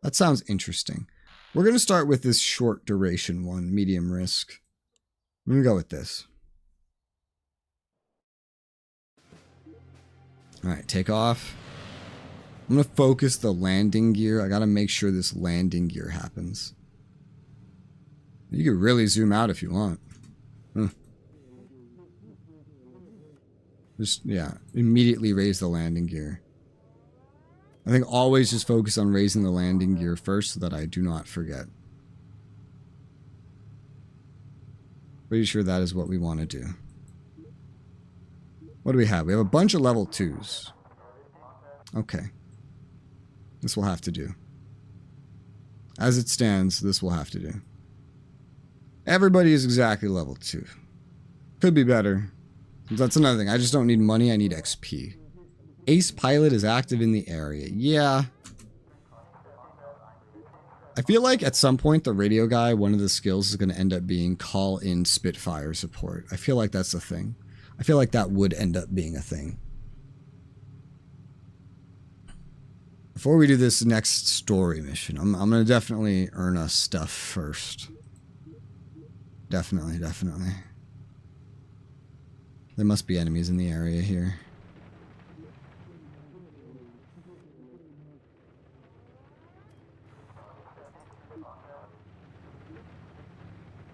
That sounds interesting. We're going to start with this short duration one, medium risk. I'm going to go with this. All right, take off. I'm going to focus the landing gear. I got to make sure this landing gear happens. You can really zoom out if you want. Just, yeah, immediately raise the landing gear. I think always just focus on raising the landing gear first so that I do not forget. Pretty sure that is what we want to do. What do we have? We have a bunch of level 2s. Okay. This will have to do. As it stands, this will have to do. Everybody is exactly level 2. Could be better. That's another thing. I just don't need money. I need XP. Ace pilot is active in the area. Yeah. I feel like at some point the radio guy, one of the skills is going to end up being call in Spitfire support. I feel like that's a thing. I feel like that would end up being a thing. Before we do this next story mission, I'm going to definitely earn us stuff first. Definitely. There must be enemies in the area here.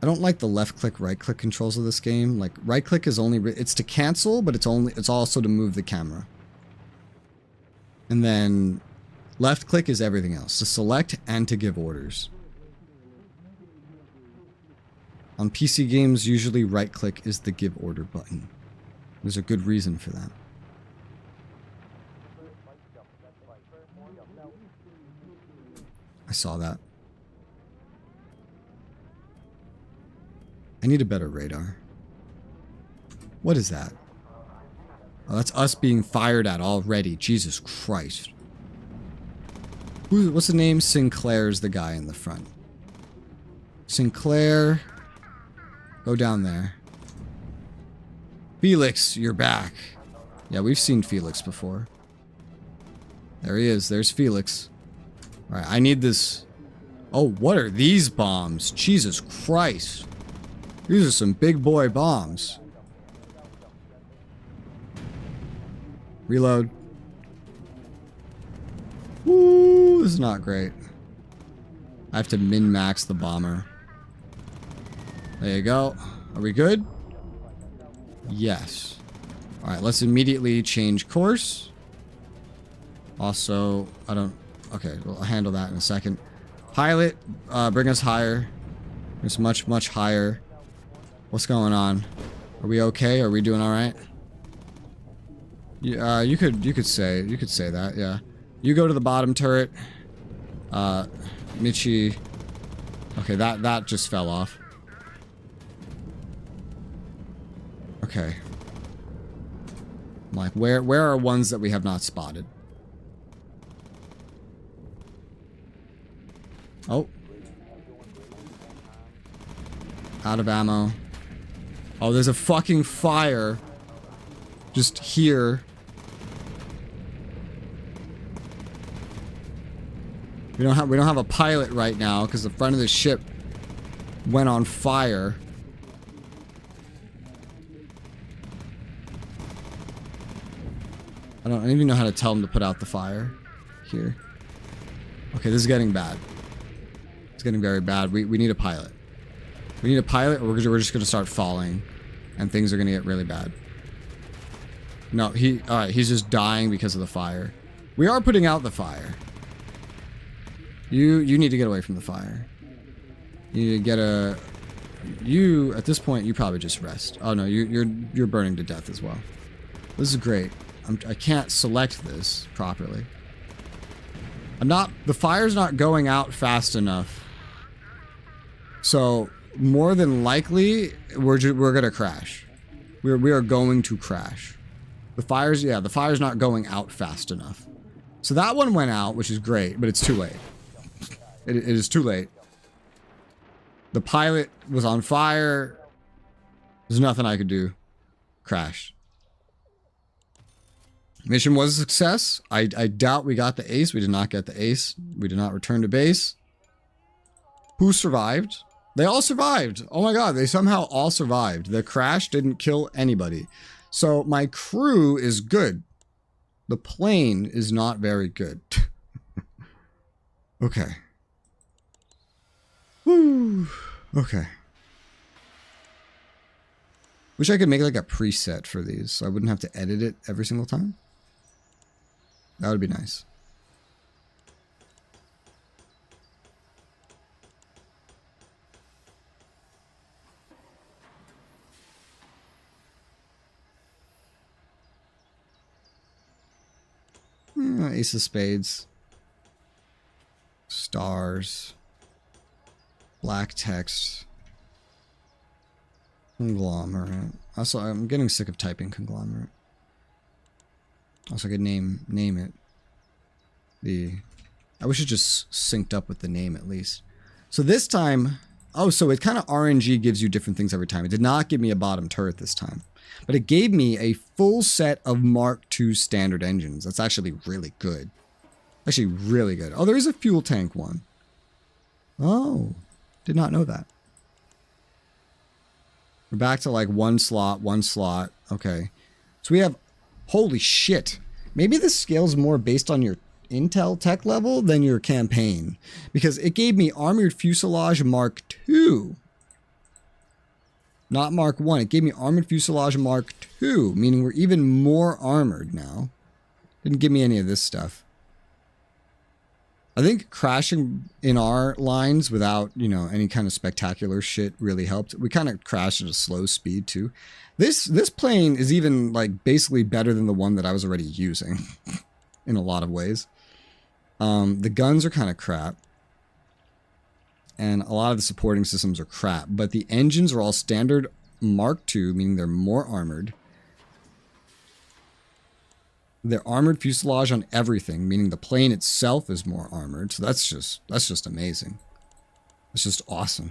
I don't like the left click, right click controls of this game. Like right click is only, it's to cancel, but it's also to move the camera. And then left click is everything else, to select and to give orders. On PC games, usually right click is the give order button. There's a good reason for that. I saw that. I need a better radar. What is that? Oh, that's us being fired at already. Jesus Christ. What's the name? Sinclair's the guy in the front. Sinclair. Go down there. Felix, you're back. Yeah, we've seen Felix before. There he is. There's Felix. Alright, I need this. Oh, what are these bombs? Jesus Christ. These are some big boy bombs. Reload. Woo, this is not great. I have to min-max the bomber. There you go. Are we good? Yes. Alright, let's immediately change course. Also, I don't... Okay, well, I'll handle that in a second. Pilot, bring us higher. Bring us much, much higher. What's going on? Are we okay? Are we doing alright? You could say that, yeah. You go to the bottom turret. Michi. Okay, that just fell off. Okay. Like, where are ones that we have not spotted? Oh. Out of ammo. Oh, there's a fucking fire. Just here. We don't have a pilot right now because the front of the ship went on fire. I don't even know how to tell them to put out the fire here. Okay, this is getting bad. It's getting very bad. We need a pilot. We need a pilot or we're just going to start falling and things are going to get really bad. No, alright, he's just dying because of the fire. We are putting out the fire. You need to get away from the fire. You need to get a... You, at this point, you probably just rest. Oh no, you're burning to death as well. This is great. I can't select this properly. The fire's not going out fast enough. So, more than likely, we're gonna crash. We are going to crash. The fire's not going out fast enough. So that one went out, which is great, but it's too late. It is too late. The pilot was on fire. There's nothing I could do. Crashed. Mission was a success. I doubt we got the ace. We did not get the ace. We did not return to base. Who survived? They all survived. Oh my god, they somehow all survived. The crash didn't kill anybody. So my crew is good. The plane is not very good. Okay. Woo. Okay. Wish I could make like a preset for these so I wouldn't have to edit it every single time. That would be nice. Ace of spades. Stars. Black text. Konglomerat. Also, I'm getting sick of typing conglomerate. Also, I could name it the I wish it just synced up with the name at least. So this time, oh, so it kind of RNG gives you different things every time. It did not give me a bottom turret this time, but it gave me a full set of Mark II standard engines. That's actually really good. Actually really good. Oh, there is a fuel tank one. Oh, did not know that. We're back to like one slot. Okay. So we have, holy shit. Maybe this scales more based on your Intel tech level than your campaign, because it gave me armored fuselage Mark II, not Mark I. It gave me armored fuselage Mark II, meaning we're even more armored now. Didn't give me any of this stuff. I think crashing in our lines without, you know, any kind of spectacular shit really helped. We kind of crashed at a slow speed too. This plane is even like basically better than the one that I was already using in a lot of ways. The guns are kind of crap, and a lot of the supporting systems are crap, but the engines are all standard Mark II, meaning they're more armored. They're armored fuselage on everything, meaning the plane itself is more armored. So that's just amazing. It's just awesome.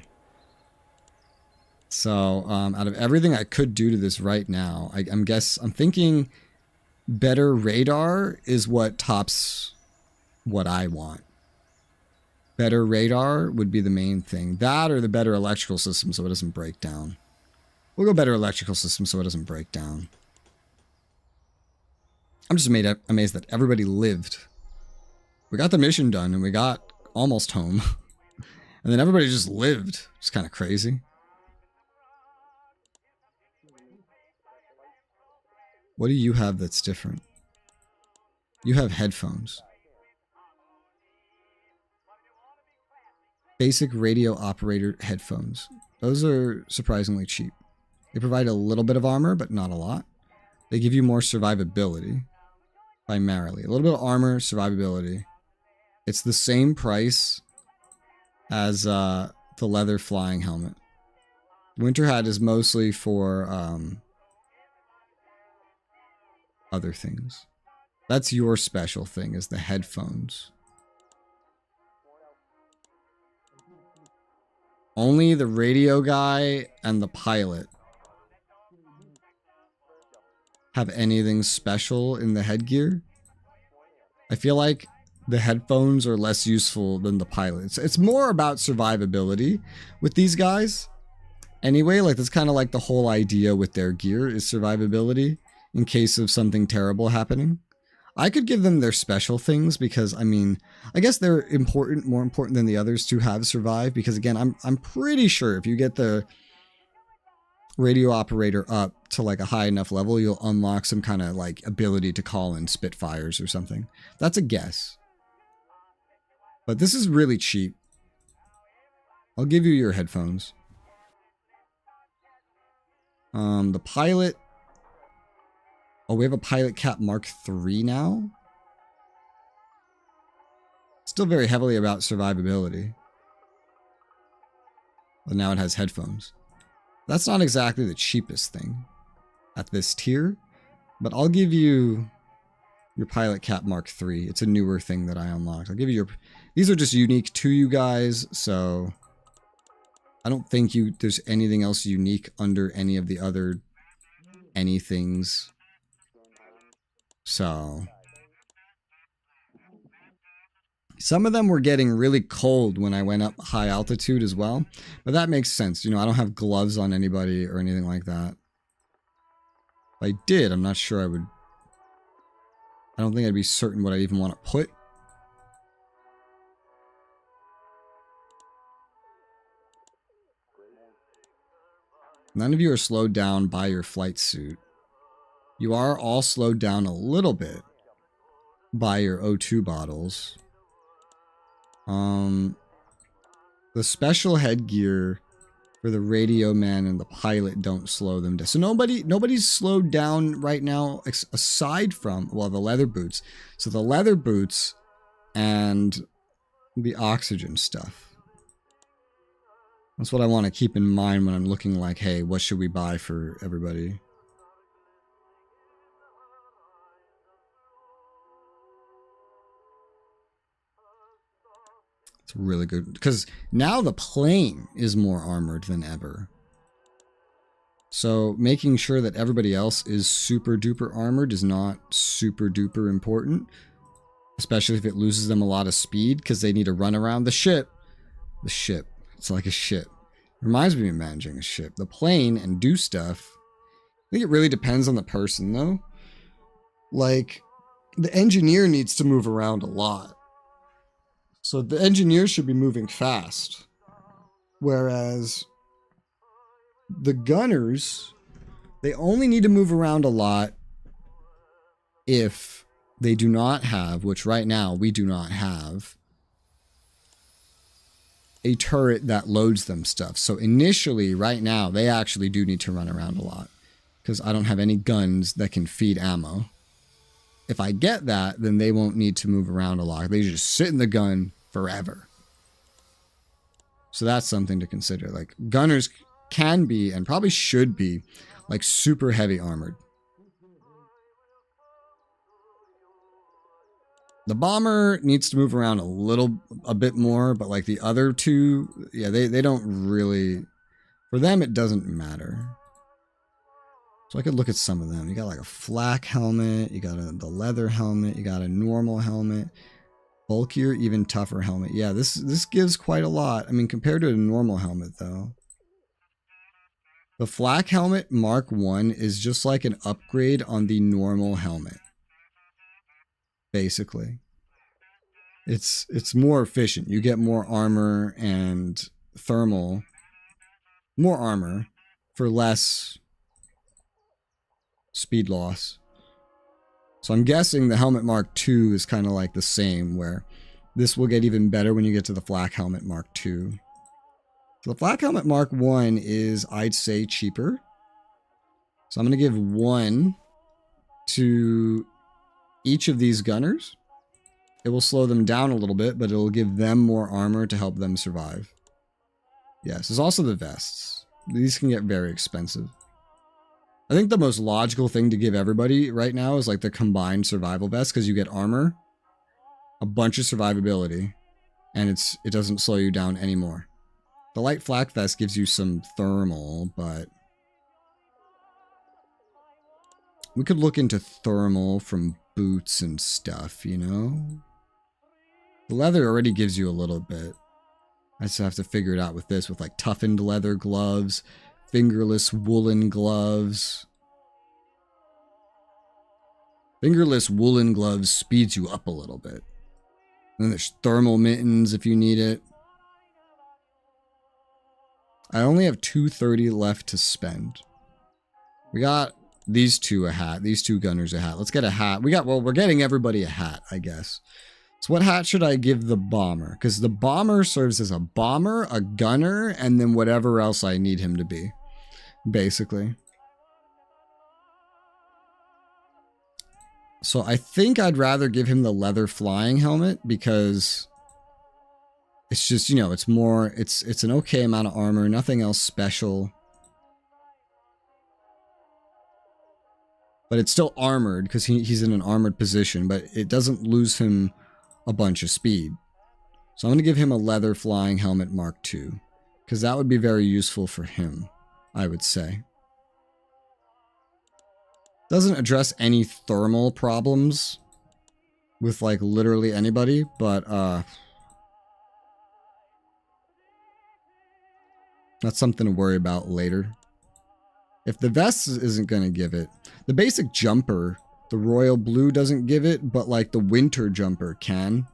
So out of everything I could do to this right now, I'm thinking better radar is what tops what I want. Better radar would be the main thing. That or the better electrical system so it doesn't break down. We'll go better electrical system so it doesn't break down. I'm just amazed that everybody lived. We got the mission done and we got almost home. And then everybody just lived. It's kind of crazy. What do you have that's different? You have headphones. Basic radio operator headphones. Those are surprisingly cheap. They provide a little bit of armor, but not a lot. They give you more survivability, primarily. A little bit of armor, survivability. It's the same price as the leather flying helmet. Winter hat is mostly for other things. That's your special thing, is the headphones. Only the radio guy and the pilot have anything special in the headgear. I feel like the headphones are less useful than the pilots. It's more about survivability with these guys. Anyway, like that's kind of like the whole idea with their gear is survivability in case of something terrible happening. I could give them their special things because, I mean, I guess they're important, more important than the others to have survived, because again, I'm pretty sure if you get the radio operator up to like a high enough level, you'll unlock some kind of like ability to call in Spitfires or something. That's a guess. But this is really cheap. I'll give you your headphones. The pilot. Oh, we have a pilot cap Mark III now. Still very heavily about survivability. But now it has headphones. That's not exactly the cheapest thing at this tier, but I'll give you your pilot cap Mark III. It's a newer thing that I unlocked. I'll give you your... These are just unique to you guys, so I don't think there's anything else unique under any of the other anythings. So some of them were getting really cold when I went up high altitude as well, but that makes sense. You know, I don't have gloves on anybody or anything like that. If I did, I'm not sure I would. I don't think I'd be certain what I even want to put. None of you are slowed down by your flight suit. You are all slowed down a little bit by your O2 bottles. The special headgear for the radio man and the pilot don't slow them down. So nobody's slowed down right now aside from, well, the leather boots. So the leather boots and the oxygen stuff. That's what I want to keep in mind when I'm looking like, hey, what should we buy for everybody? It's really good. Because now the plane is more armored than ever. So making sure that everybody else is super duper armored is not super duper important. Especially if it loses them a lot of speed because they need to run around the ship. The ship. It's like a ship. Reminds me of managing a ship. The plane and do stuff. I think it really depends on the person though. Like, the engineer needs to move around a lot. So the engineer should be moving fast. Whereas the gunners, they only need to move around a lot if they do not have, which right now we do not have, a turret that loads them stuff. So initially, right now, they actually do need to run around a lot. Because I don't have any guns that can feed ammo. If I get that, then they won't need to move around a lot. They just sit in the gun forever. So that's something to consider. Like, gunners can be, and probably should be, like, super heavy armored. The bomber needs to move around a bit more, but like the other two, yeah, they don't really, for them it doesn't matter. So I could look at some of them. You got like a flak helmet, you got the leather helmet, you got a normal helmet, bulkier, even tougher helmet. Yeah, this gives quite a lot. I mean, compared to a normal helmet though. The flak helmet Mark 1 is just like an upgrade on the normal helmet. Basically. It's more efficient. You get more armor and thermal. More armor for less speed loss. So I'm guessing the helmet Mark 2 is kind of like the same, where this will get even better when you get to the flak helmet Mark 2. So the flak helmet Mark 1 is, I'd say, cheaper. So I'm going to give 1 to each of these gunners. It will slow them down a little bit, but it will give them more armor to help them survive. Yes, there's also the vests. These can get very expensive. I think the most logical thing to give everybody right now is like the combined survival vest, because you get armor, a bunch of survivability, and it doesn't slow you down anymore. The light flak vest gives you some thermal, but we could look into thermal from boots and stuff, you know? The leather already gives you a little bit. I just have to figure it out with this, with like toughened leather gloves, fingerless woolen gloves. Fingerless woolen gloves speeds you up a little bit. And then there's thermal mittens if you need it. I only have 230 left to spend. We got these two a hat. These two gunners a hat. Let's get a hat. We're getting everybody a hat, I guess. So what hat should I give the bomber? Because the bomber serves as a bomber, a gunner, and then whatever else I need him to be. Basically. So I think I'd rather give him the leather flying helmet because it's just, you know, it's more, it's an okay amount of armor, nothing else special. But it's still armored because he's in an armored position, but it doesn't lose him a bunch of speed. So I'm going to give him a leather flying helmet Mark II because that would be very useful for him, I would say. Doesn't address any thermal problems with like literally anybody, but that's something to worry about later. If the vest isn't going to give it, the basic jumper, the royal blue doesn't give it, but like the winter jumper can.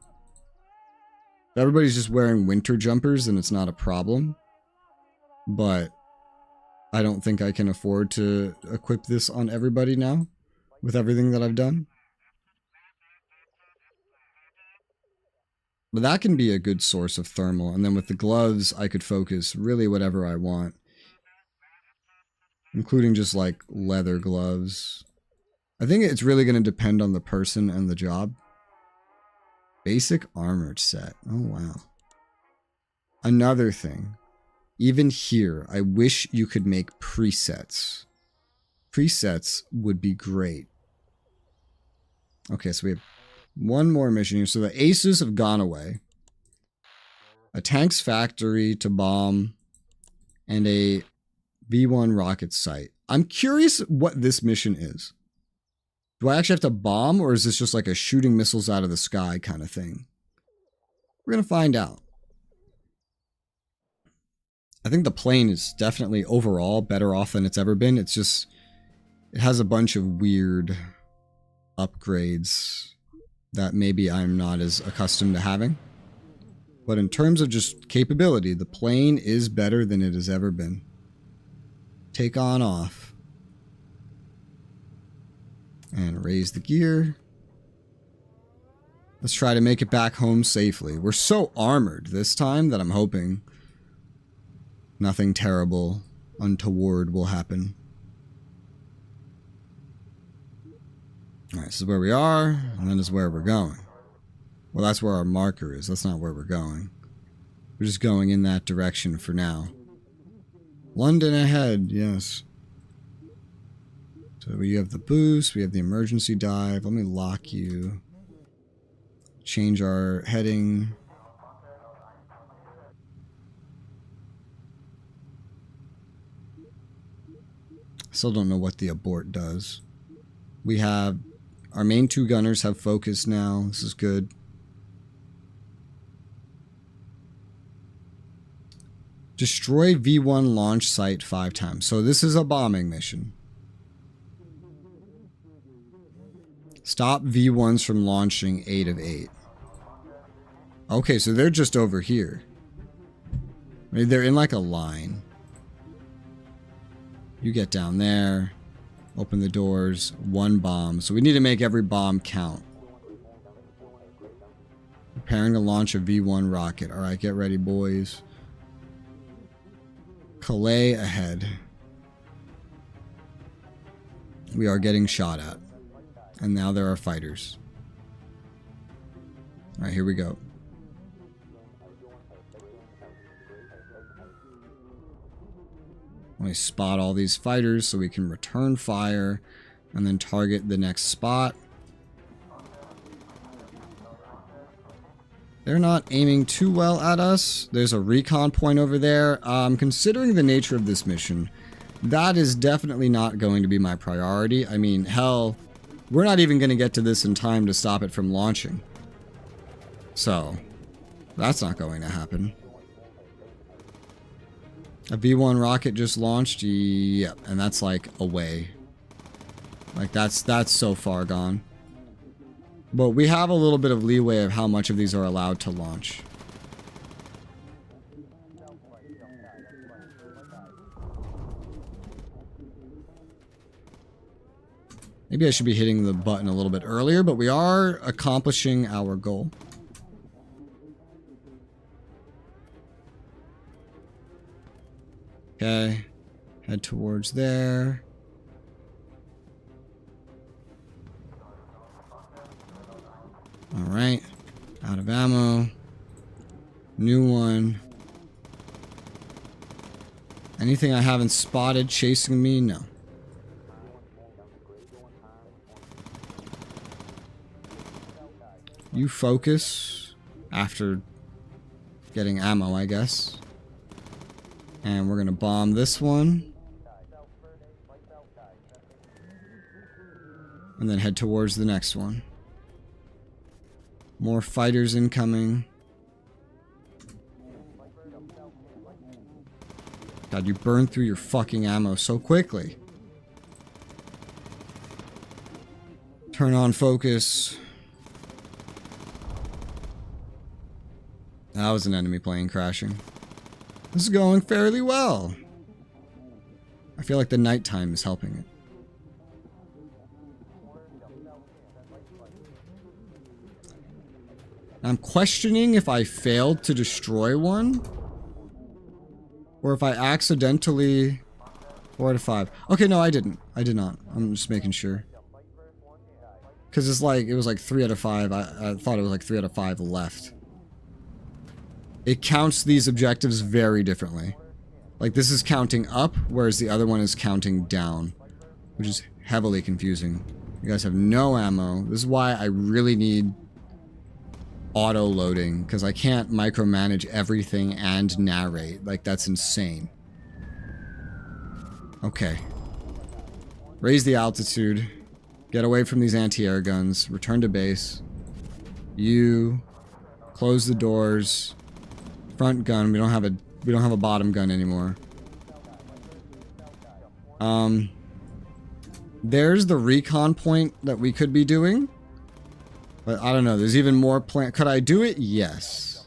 If everybody's just wearing winter jumpers, then it's not a problem. But I don't think I can afford to equip this on everybody now with everything that I've done. But that can be a good source of thermal. And then with the gloves, I could focus really whatever I want. Including just like leather gloves. I think it's really going to depend on the person and the job. Basic armored set. Oh, wow. Another thing. Even here, I wish you could make presets. Presets would be great. Okay, so we have one more mission here. So the aces have gone away. a tank's factory to bomb, and a V1 rocket site. I'm curious what this mission is. Do I actually have to bomb, or is this just like a shooting missiles out of the sky kind of thing? We're going to find out. I think the plane is definitely overall better off than it's ever been. It's just, it has a bunch of weird upgrades that maybe I'm not as accustomed to having. But in terms of just capability, the plane is better than it has ever been. Take on off. And raise the gear. Let's try to make it back home safely. We're so armored this time that I'm hoping nothing terrible, untoward will happen. Alright, this is where we are, and then this is where we're going. Well, that's where our marker is. That's not where we're going. We're just going in that direction for now. London ahead, yes. So we have the boost, we have the emergency dive. Let me lock you. Change our heading. Still don't know what the abort does. We have our main 2 gunners have focus now. This is good. Destroy V1 launch site 5 times. So this is a bombing mission. Stop V1s from launching 8 of 8. Okay, so they're just over here. They're in like a line. You get down there. Open the doors. 1 bomb. So we need to make every bomb count. Preparing to launch a V1 rocket. Alright, get ready, boys. Calais ahead. We are getting shot at. And now there are fighters. Alright, here we go. Let me spot all these fighters so we can return fire and then target the next spot. They're not aiming too well at us. There's a recon point over there. Considering the nature of this mission, that is definitely not going to be my priority. I mean, hell, we're not even going to get to this in time to stop it from launching. So, that's not going to happen. A V1 rocket just launched? Yep, and that's like away. Like that's so far gone. But we have a little bit of leeway of how much of these are allowed to launch. Maybe I should be hitting the button a little bit earlier, but we are accomplishing our goal. Okay, head towards there. Alright, out of ammo. New one. Anything I haven't spotted chasing me? No. You focus after getting ammo, I guess. And we're going to bomb this one. And then head towards the next one. More fighters incoming. God, you burned through your fucking ammo so quickly. Turn on focus. That was an enemy plane crashing. This is going fairly well. I feel like the nighttime is helping it. I'm questioning if I failed to destroy one, or if I accidentally 4 out of 5. Okay, no, I didn't. I did not. I'm just making sure. Because it's like, it was like 3 out of 5. I thought it was like 3 out of 5 left. It counts these objectives very differently. Like, this is counting up, whereas the other one is counting down, which is heavily confusing. You guys have no ammo. This is why I really need auto-loading because I can't micromanage everything and narrate. Like, that's insane. Okay. Raise the altitude. Get away from these anti-air guns. Return to base. You close the doors. Front gun. We don't have a bottom gun anymore. There's the recon point that we could be doing. But I don't know. There's even more plan. Could I do it? Yes.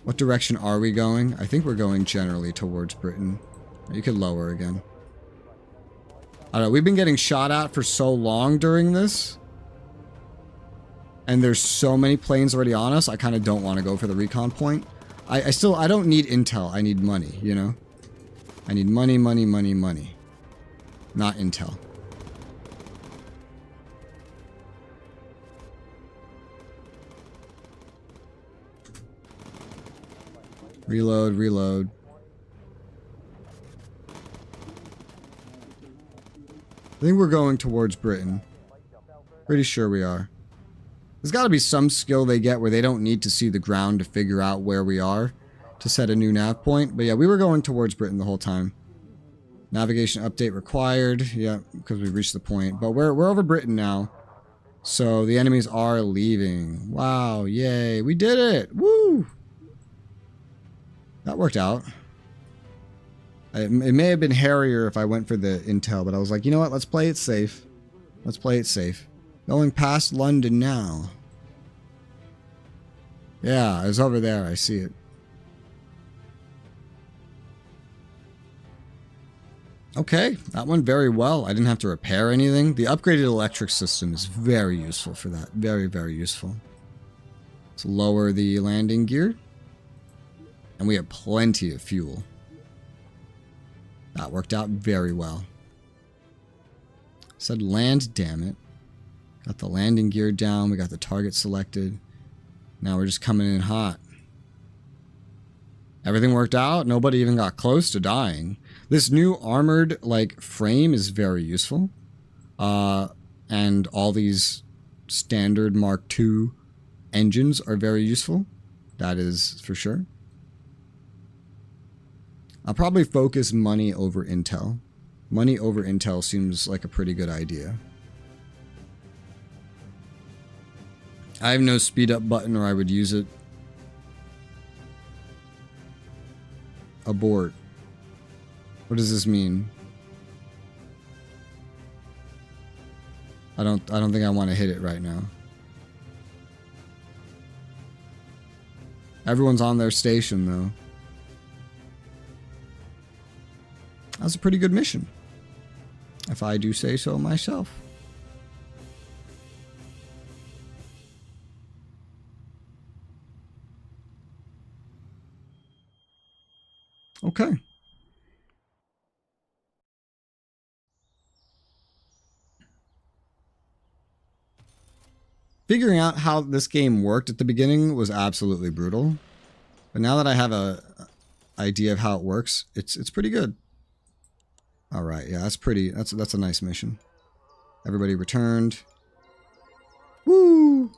What direction are we going? I think we're going generally towards Britain. You could lower again. I don't know. We've been getting shot at for so long during this. And there's so many planes already on us. I kind of don't want to go for the recon point. I don't need intel. I need money, you know? I need money, money, money, money. Not intel. Reload, reload. I think we're going towards Britain. Pretty sure we are. There's got to be some skill they get where they don't need to see the ground to figure out where we are to set a new nav point. But yeah, we were going towards Britain the whole time. Navigation update required. Yeah, because we reached the point. But we're over Britain now. So the enemies are leaving. Wow, yay. We did it. Woo! That worked out. It may have been hairier if I went for the intel, but I was like, you know what? Let's play it safe. Let's play it safe. Going past London now. Yeah, it's over there. I see it. Okay, that went very well. I didn't have to repair anything. The upgraded electric system is very useful for that. Very, very useful. Let's lower the landing gear. And we have plenty of fuel. That worked out very well. Said land, damn it. Got the landing gear down. We got the target selected. Now we're just coming in hot. Everything worked out. Nobody even got close to dying. This new armored like frame is very useful. And all these standard Mark II engines are very useful. That is for sure. I'll probably focus money over intel. Money over intel seems like a pretty good idea. I have no speed up button or I would use it. Abort. What does this mean? I don't think I want to hit it right now. Everyone's on their station though. That's a pretty good mission, if I do say so myself. Okay. Figuring out how this game worked at the beginning was absolutely brutal. But now that I have a idea of how it works, it's pretty good. All right, yeah, that's a nice mission. Everybody returned. Woo!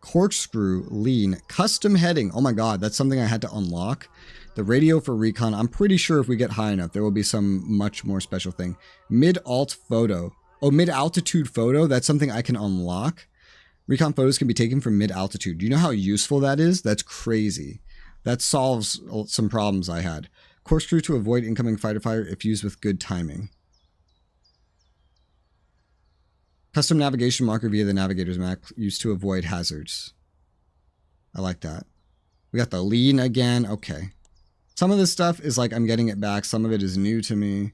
Corkscrew, lean, custom heading. Oh my god, that's something I had to unlock. The radio for recon, I'm pretty sure if we get high enough, there will be some much more special thing. Mid-alt photo. Oh, mid-altitude photo, that's something I can unlock. Recon photos can be taken from mid-altitude. Do you know how useful that is? That's crazy. That solves some problems I had. Corkscrew to avoid incoming fighter fire if used with good timing. Custom navigation marker via the navigator's map used to avoid hazards. I like that. We got the lean again. Okay. Some of this stuff is like I'm getting it back. Some of it is new to me.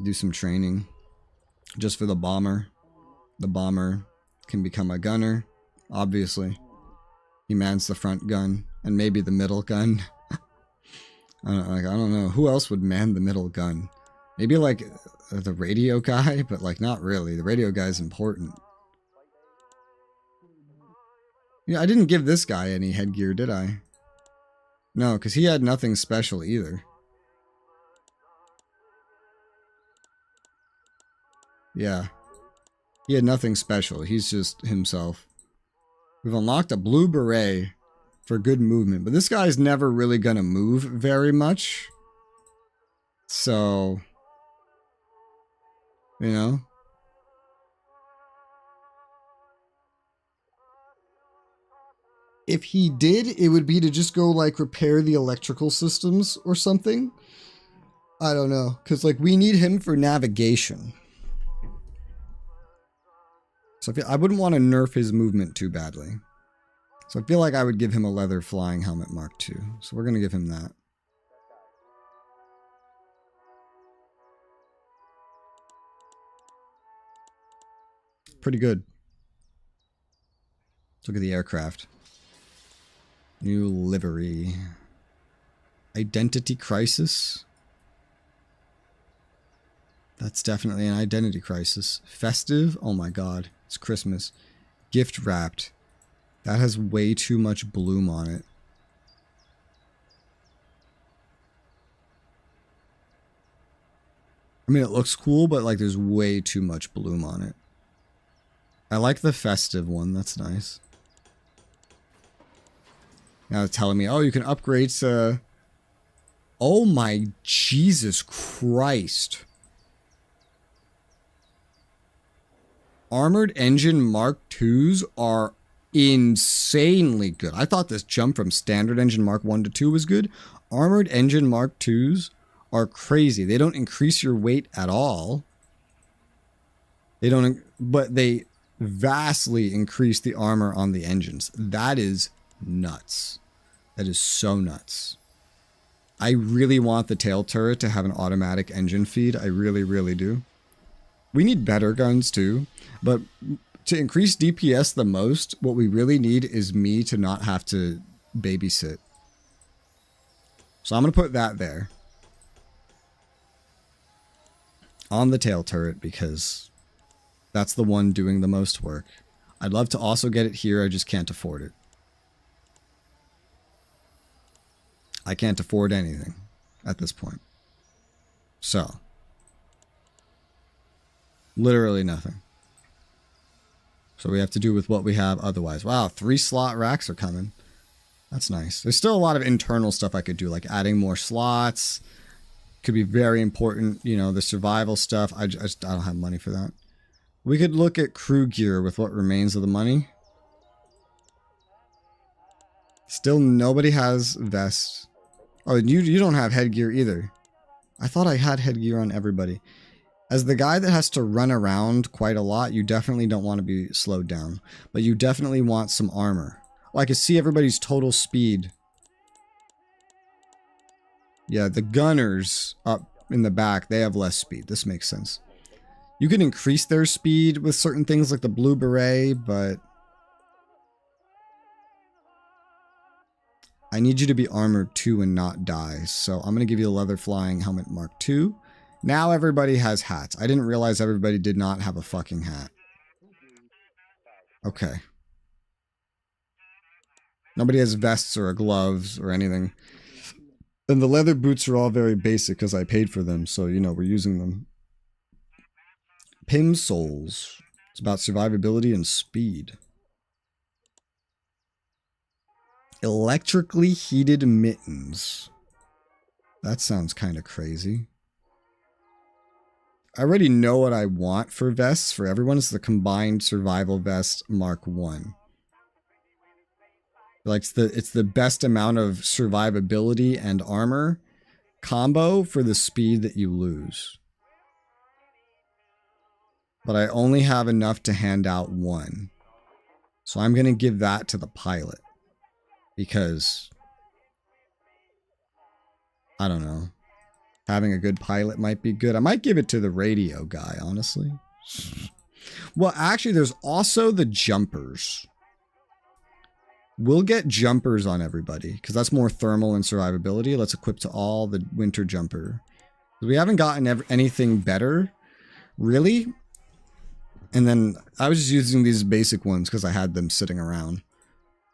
Do some training. Just for the bomber. The bomber can become a gunner, obviously. He mans the front gun and maybe the middle gun. I don't know. Who else would man the middle gun? Maybe like the radio guy, but like not really. The radio guy is important. Yeah, I didn't give this guy any headgear, did I? No, because he had nothing special either. Yeah. He had nothing special. He's just himself. We've unlocked a blue beret for good movement. But this guy's never really going to move very much. So, you know. If he did, it would be to just go, like, repair the electrical systems or something. I don't know. Because, like, we need him for navigation. So I wouldn't want to nerf his movement too badly. So I feel like I would give him a leather flying helmet Mark II. So we're going to give him that. Pretty good. Let's look at the aircraft. New livery. Identity crisis. That's definitely an identity crisis. Festive. Oh my god. It's Christmas. Gift wrapped. That has way too much bloom on it. I mean, it looks cool, but like there's way too much bloom on it. I like the festive one. That's nice. Now it's telling me, oh, you can upgrade to... Oh my Jesus Christ. Armored Engine Mark IIs are insanely good. I thought this jump from Standard Engine Mark 1 to 2 was good. Armored Engine Mark IIs are crazy. They don't increase your weight at all. They don't, but they vastly increase the armor on the engines. That is nuts. That is so nuts. I really want the tail turret to have an automatic engine feed. I really, really do. We need better guns too, but to increase DPS the most, what we really need is me to not have to babysit. So I'm going to put that there. On the tail turret, because that's the one doing the most work. I'd love to also get it here, I just can't afford it. I can't afford anything at this point. So. Literally nothing. So we have to do with what we have otherwise. Wow, 3 slot racks are coming. That's nice. There's still a lot of internal stuff I could do, like adding more slots. Could be very important, you know, the survival stuff. I don't have money for that. We could look at crew gear with what remains of the money. Still nobody has vests. Oh, you don't have headgear either. I thought I had headgear on everybody. As the guy that has to run around quite a lot, you definitely don't want to be slowed down. But you definitely want some armor. Oh, I can see everybody's total speed. Yeah, the gunners up in the back, they have less speed. This makes sense. You can increase their speed with certain things like the blue beret, but... I need you to be armored too and not die. So I'm going to give you a leather flying helmet Mark II. Now everybody has hats. I didn't realize everybody did not have a fucking hat. Okay. Nobody has vests or gloves or anything. And the leather boots are all very basic because I paid for them. So, you know, we're using them. Pim Souls. It's about survivability and speed. Electrically heated mittens. That sounds kind of crazy. I already know what I want for vests for everyone. It's the combined survival vest Mark 1. Like it's the best amount of survivability and armor combo for the speed that you lose. But I only have enough to hand out one. So I'm going to give that to the pilot. Because, I don't know. Having a good pilot might be good. I might give it to the radio guy, honestly. Well, actually, there's also the jumpers. We'll get jumpers on everybody, because that's more thermal and survivability. Let's equip to all the winter jumper. We haven't gotten anything better, really. And then I was just using these basic ones because I had them sitting around.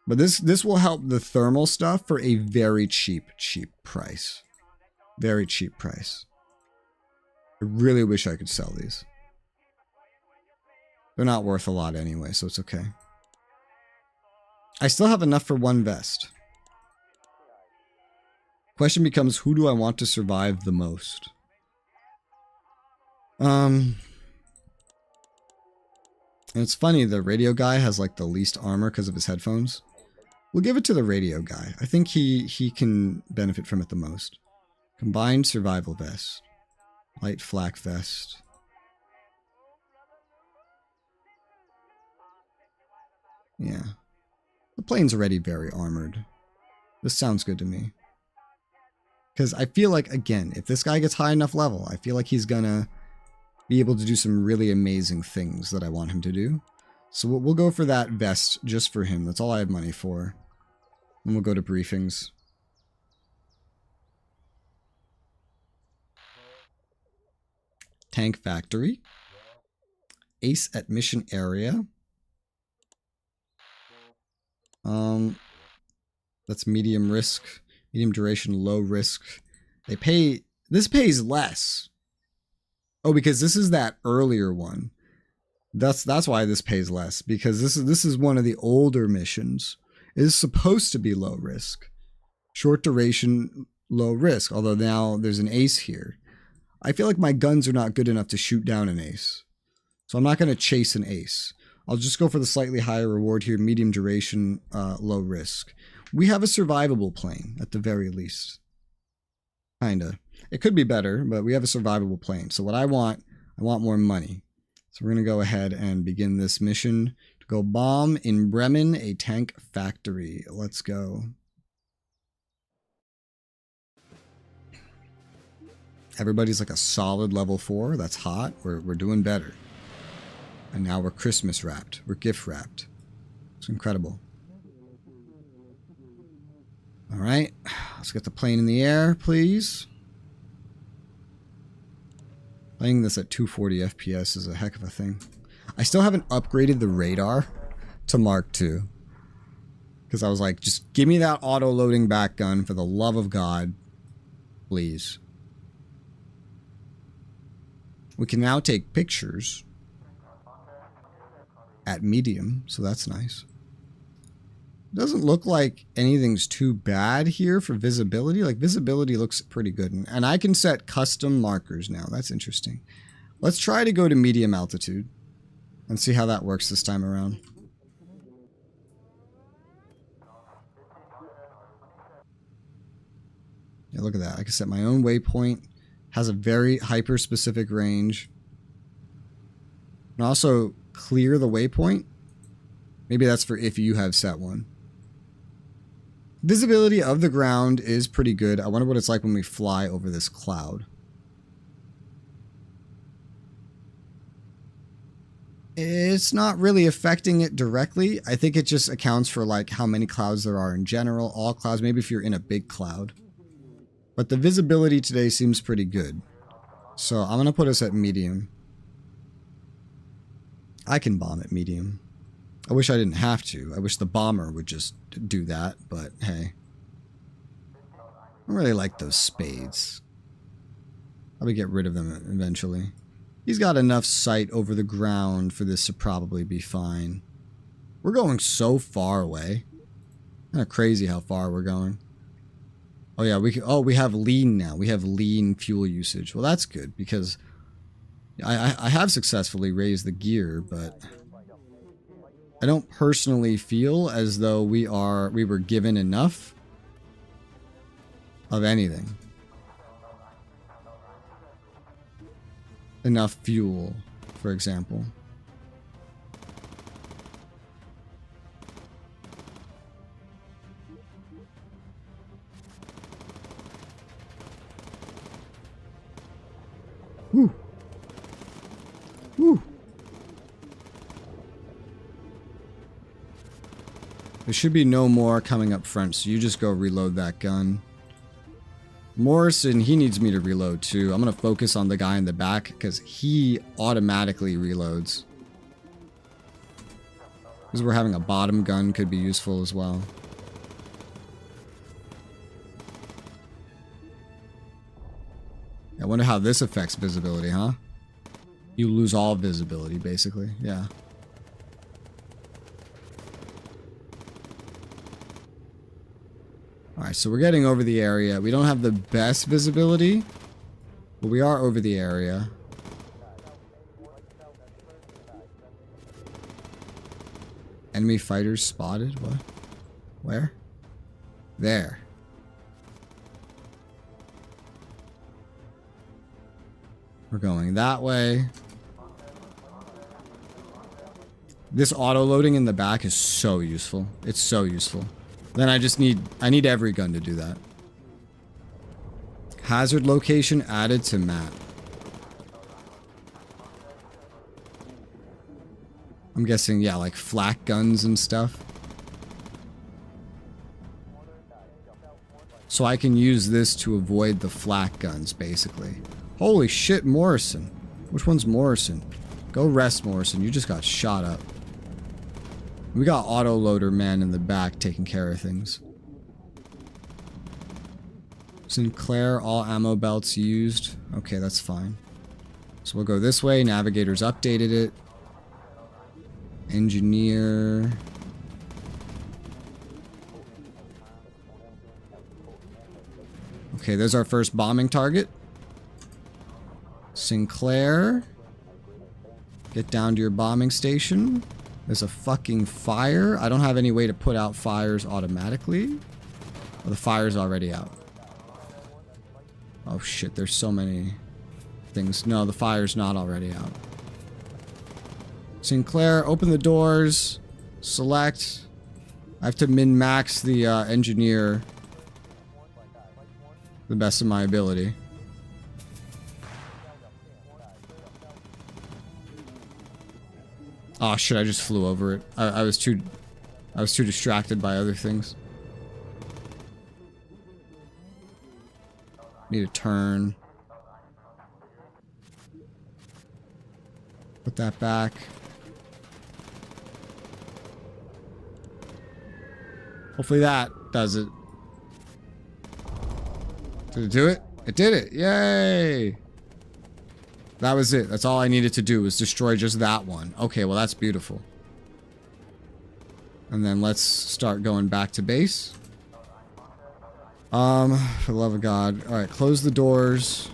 But this will help the thermal stuff for a very cheap price. Very cheap price. I really wish I could sell these. They're not worth a lot anyway, so it's okay. I still have enough for one vest. Question becomes, who do I want to survive the most? And it's funny, the radio guy has like the least armor because of his headphones. We'll give it to the radio guy. I think he can benefit from it the most. Combined survival vest. Light flak vest. Yeah. The plane's already very armored. This sounds good to me. Because I feel like, again, if this guy gets high enough level, I feel like he's gonna be able to do some really amazing things that I want him to do. So we'll go for that vest just for him. That's all I have money for. And we'll go to briefings. Tank factory. Ace at mission area. That's medium risk. Medium duration, low risk. They pay... This pays less. Oh, because this is that earlier one. That's why this pays less. Because this is one of the older missions. It is supposed to be low risk. Short duration, low risk. Although now there's an ace here. I feel like my guns are not good enough to shoot down an ace. So I'm not going to chase an ace. I'll just go for the slightly higher reward here. Medium duration, low risk. We have a survivable plane, at the very least. Kinda. It could be better, but we have a survivable plane. So what I want more money. So we're going to go ahead and begin this mission to go bomb in Bremen a tank factory. Let's go. Everybody's like a solid level 4. That's hot. We're doing better. And now we're Christmas wrapped. We're gift wrapped. It's incredible. All right. Let's get the plane in the air, please. Playing this at 240 FPS is a heck of a thing. I still haven't upgraded the radar to Mark II. Because I was like, just give me that auto-loading back gun for the love of God. Please. We can now take pictures at medium, so that's nice. Doesn't look like anything's too bad here for visibility. Like, visibility looks pretty good. And I can set custom markers now. That's interesting. Let's try to go to medium altitude and see how that works this time around. Yeah, look at that. I can set my own waypoint. Has a very hyper-specific range. And also clear the waypoint. Maybe that's for if you have set one. Visibility of the ground is pretty good. I wonder what it's like when we fly over this cloud. It's not really affecting it directly. I think it just accounts for like how many clouds there are in general. All clouds, maybe if you're in a big cloud. But the visibility today seems pretty good. So I'm going to put us at medium. I can bomb at medium. I wish I didn't have to. I wish the bomber would just do that, but hey. I don't really like those spades. I would get rid of them eventually. He's got enough sight over the ground for this to probably be fine. We're going so far away. Kind of crazy how far we're going. Oh yeah, we have lean now. We have lean fuel usage. Well, that's good because I have successfully raised the gear, but I don't personally feel as though we were given enough of anything. Enough fuel, for example. Woo. Woo. There should be no more coming up front, so you just go reload that gun. Morrison, he needs me to reload too. I'm going to focus on the guy in the back because he automatically reloads. Because we're having a bottom gun could be useful as well. I wonder how this affects visibility, huh? You lose all visibility, basically. Yeah. Alright, so we're getting over the area. We don't have the best visibility, but we are over the area. Enemy fighters spotted? What? Where? There. We're going that way. This auto-loading in the back is so useful. It's so useful. Then I need every gun to do that. Hazard location added to map. I'm guessing, yeah, like flak guns and stuff. So I can use this to avoid the flak guns, basically. Holy shit, Morrison. Which one's Morrison? Go rest, Morrison. You just got shot up. We got autoloader man in the back taking care of things. Sinclair, all ammo belts used. Okay, that's fine. So we'll go this way. Navigator's updated it. Engineer. Okay, there's our first bombing target. Sinclair. Get down to your bombing station. There's a fucking fire. I don't have any way to put out fires automatically. Oh, the fire's already out. Oh shit, there's so many things. No, the fire's not already out. Sinclair, open the doors. Select. I have to min-max the engineer. The best of my ability. Oh shit, I just flew over it. I was too distracted by other things. Need a turn. Put that back. Hopefully that does it. Did it do it? It did it! Yay! That was it. That's all I needed to do was destroy just that one. Okay, well that's beautiful. And then let's start going back to base. For the love of God. Alright, close the doors.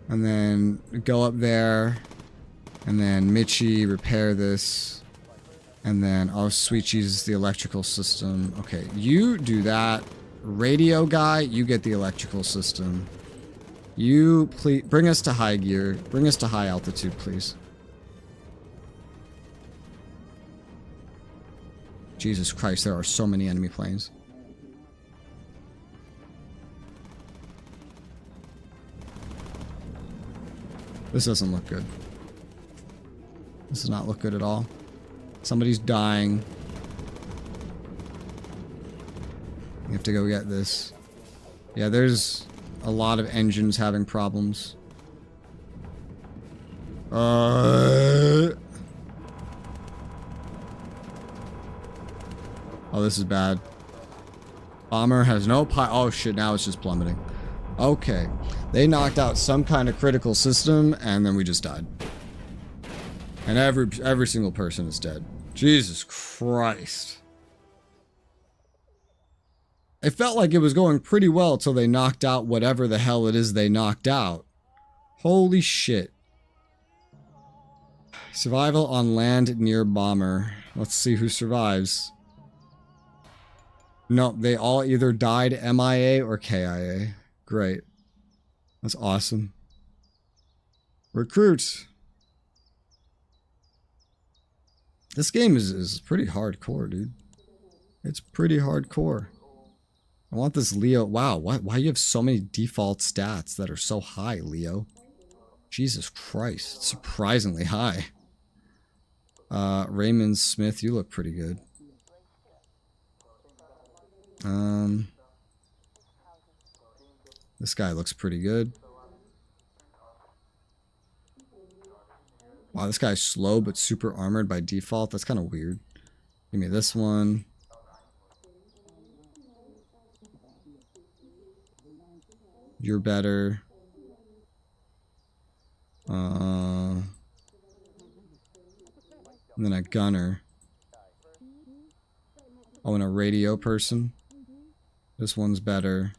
And then go up there. And then Mitchie, repair this. And then, oh sweet Jesus, the electrical system. Okay, you do that. Radio guy, you get the electrical system. You, please, bring us to high gear. Bring us to high altitude, please. Jesus Christ, there are so many enemy planes. This doesn't look good. This does not look good at all. Somebody's dying. We have to go get this. Yeah, there's a lot of engines having problems. Oh, this is bad. Bomber has no oh shit, now it's just plummeting. Okay. They knocked out some kind of critical system, and then we just died. And every single person is dead. Jesus Christ. It felt like it was going pretty well till they knocked out whatever the hell it is they knocked out. Holy shit. Survival on land near bomber. Let's see who survives. No, they all either died MIA or KIA. Great. That's awesome. Recruit. This game is pretty hardcore, dude. It's pretty hardcore. I want this Leo. Wow, why you have so many default stats that are so high, Leo? Jesus Christ, surprisingly high. Raymond Smith, you look pretty good. This guy looks pretty good. Wow, this guy's slow but super armored by default. That's kind of weird. Give me this one. You're better. And then a gunner. Oh, and a radio person. This one's better.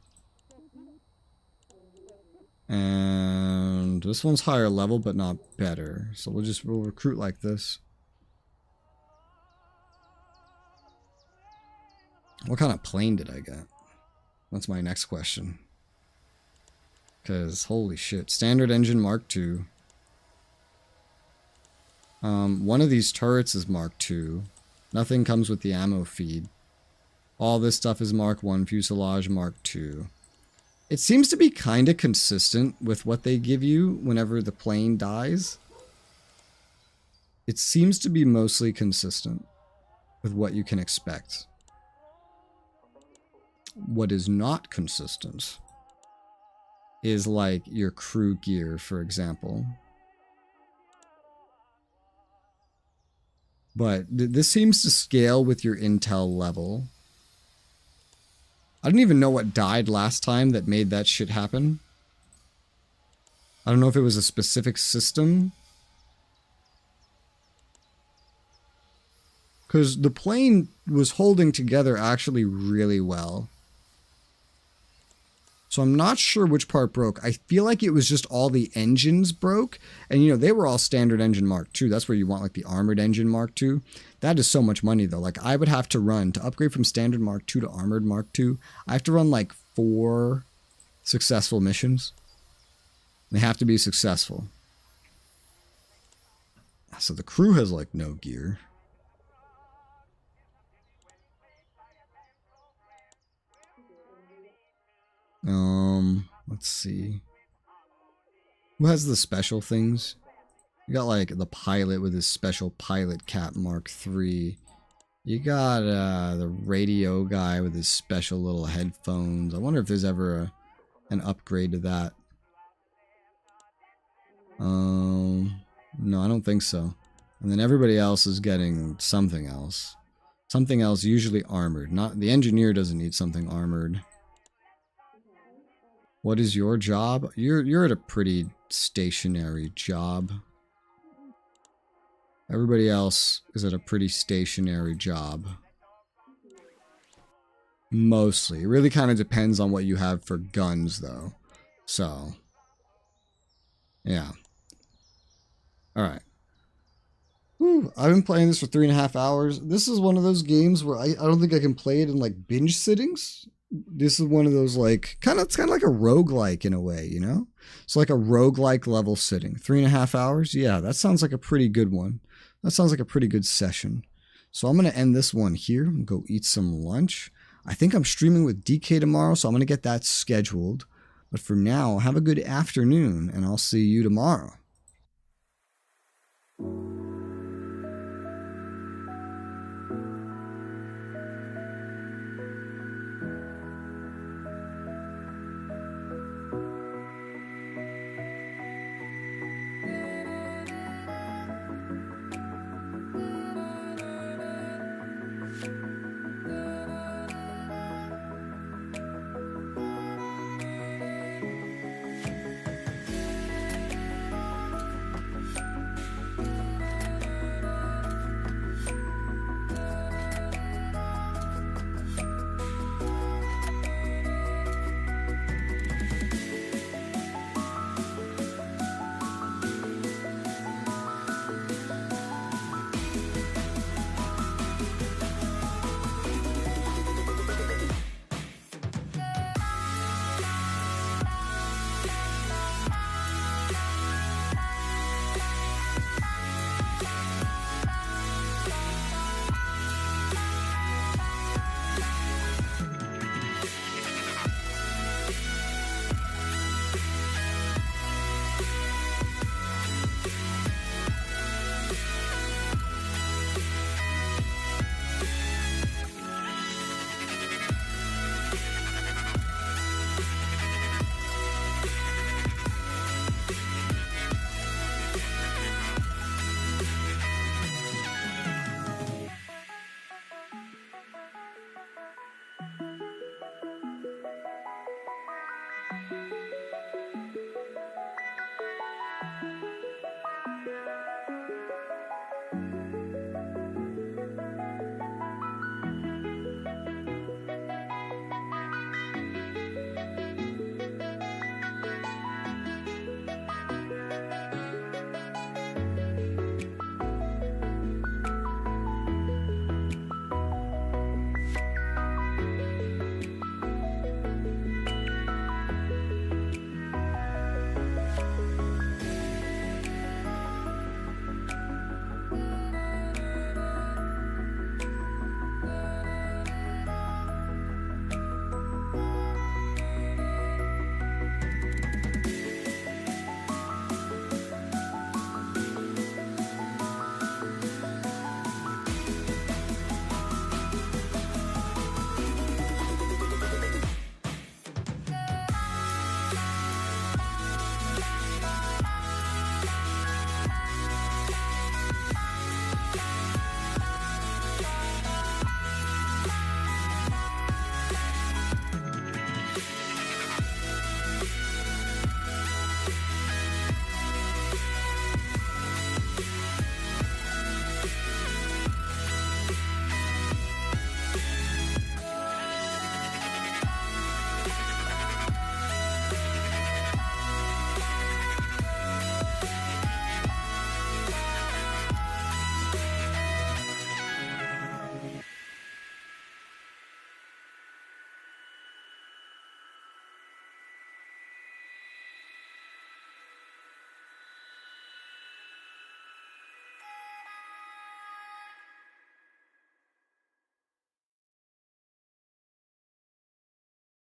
And this one's higher level, but not better. So we'll recruit like this. What kind of plane did I get? That's my next question. Because, holy shit. Standard engine Mark II. One of these turrets is Mark II. Nothing comes with the ammo feed. All this stuff is Mark I, fuselage Mark II. It seems to be kind of consistent with what they give you whenever the plane dies. It seems to be mostly consistent with what you can expect. What is not consistent is like your crew gear, for example. But this seems to scale with your intel level. I don't even know what died last time that made that shit happen. I don't know if it was a specific system. Because the plane was holding together actually really well. So I'm not sure which part broke. I feel like it was just all the engines broke. And, you know, they were all standard engine Mark II. That's where you want, like, the armored engine Mark II. That is so much money, though. Like, I would have to run, to upgrade from standard Mark II to armored Mark II, I have to run, like, 4 successful missions. They have to be successful. So the crew has, like, no gear. Let's see. Who has the special things? You got like the pilot with his special pilot cap Mark III. You got the radio guy with his special little headphones. I wonder if there's ever an upgrade to that. No, I don't think so. And then everybody else is getting something else. Something else, usually armored. Not the engineer doesn't need something armored. What is your job? You're at a pretty stationary job. Everybody else is at a pretty stationary job. Mostly. It really kind of depends on what you have for guns, though. So, yeah. Alright. I've been playing this for 3.5 hours. This is one of those games where I don't think I can play it in, like, binge sittings. This is one of those, like, it's kind of like a roguelike in a way, you know? It's like a roguelike level sitting. 3.5 hours? Yeah, that sounds like a pretty good one. That sounds like a pretty good session. So I'm going to end this one here and go eat some lunch. I think I'm streaming with DK tomorrow, so I'm going to get that scheduled. But for now, have a good afternoon, and I'll see you tomorrow.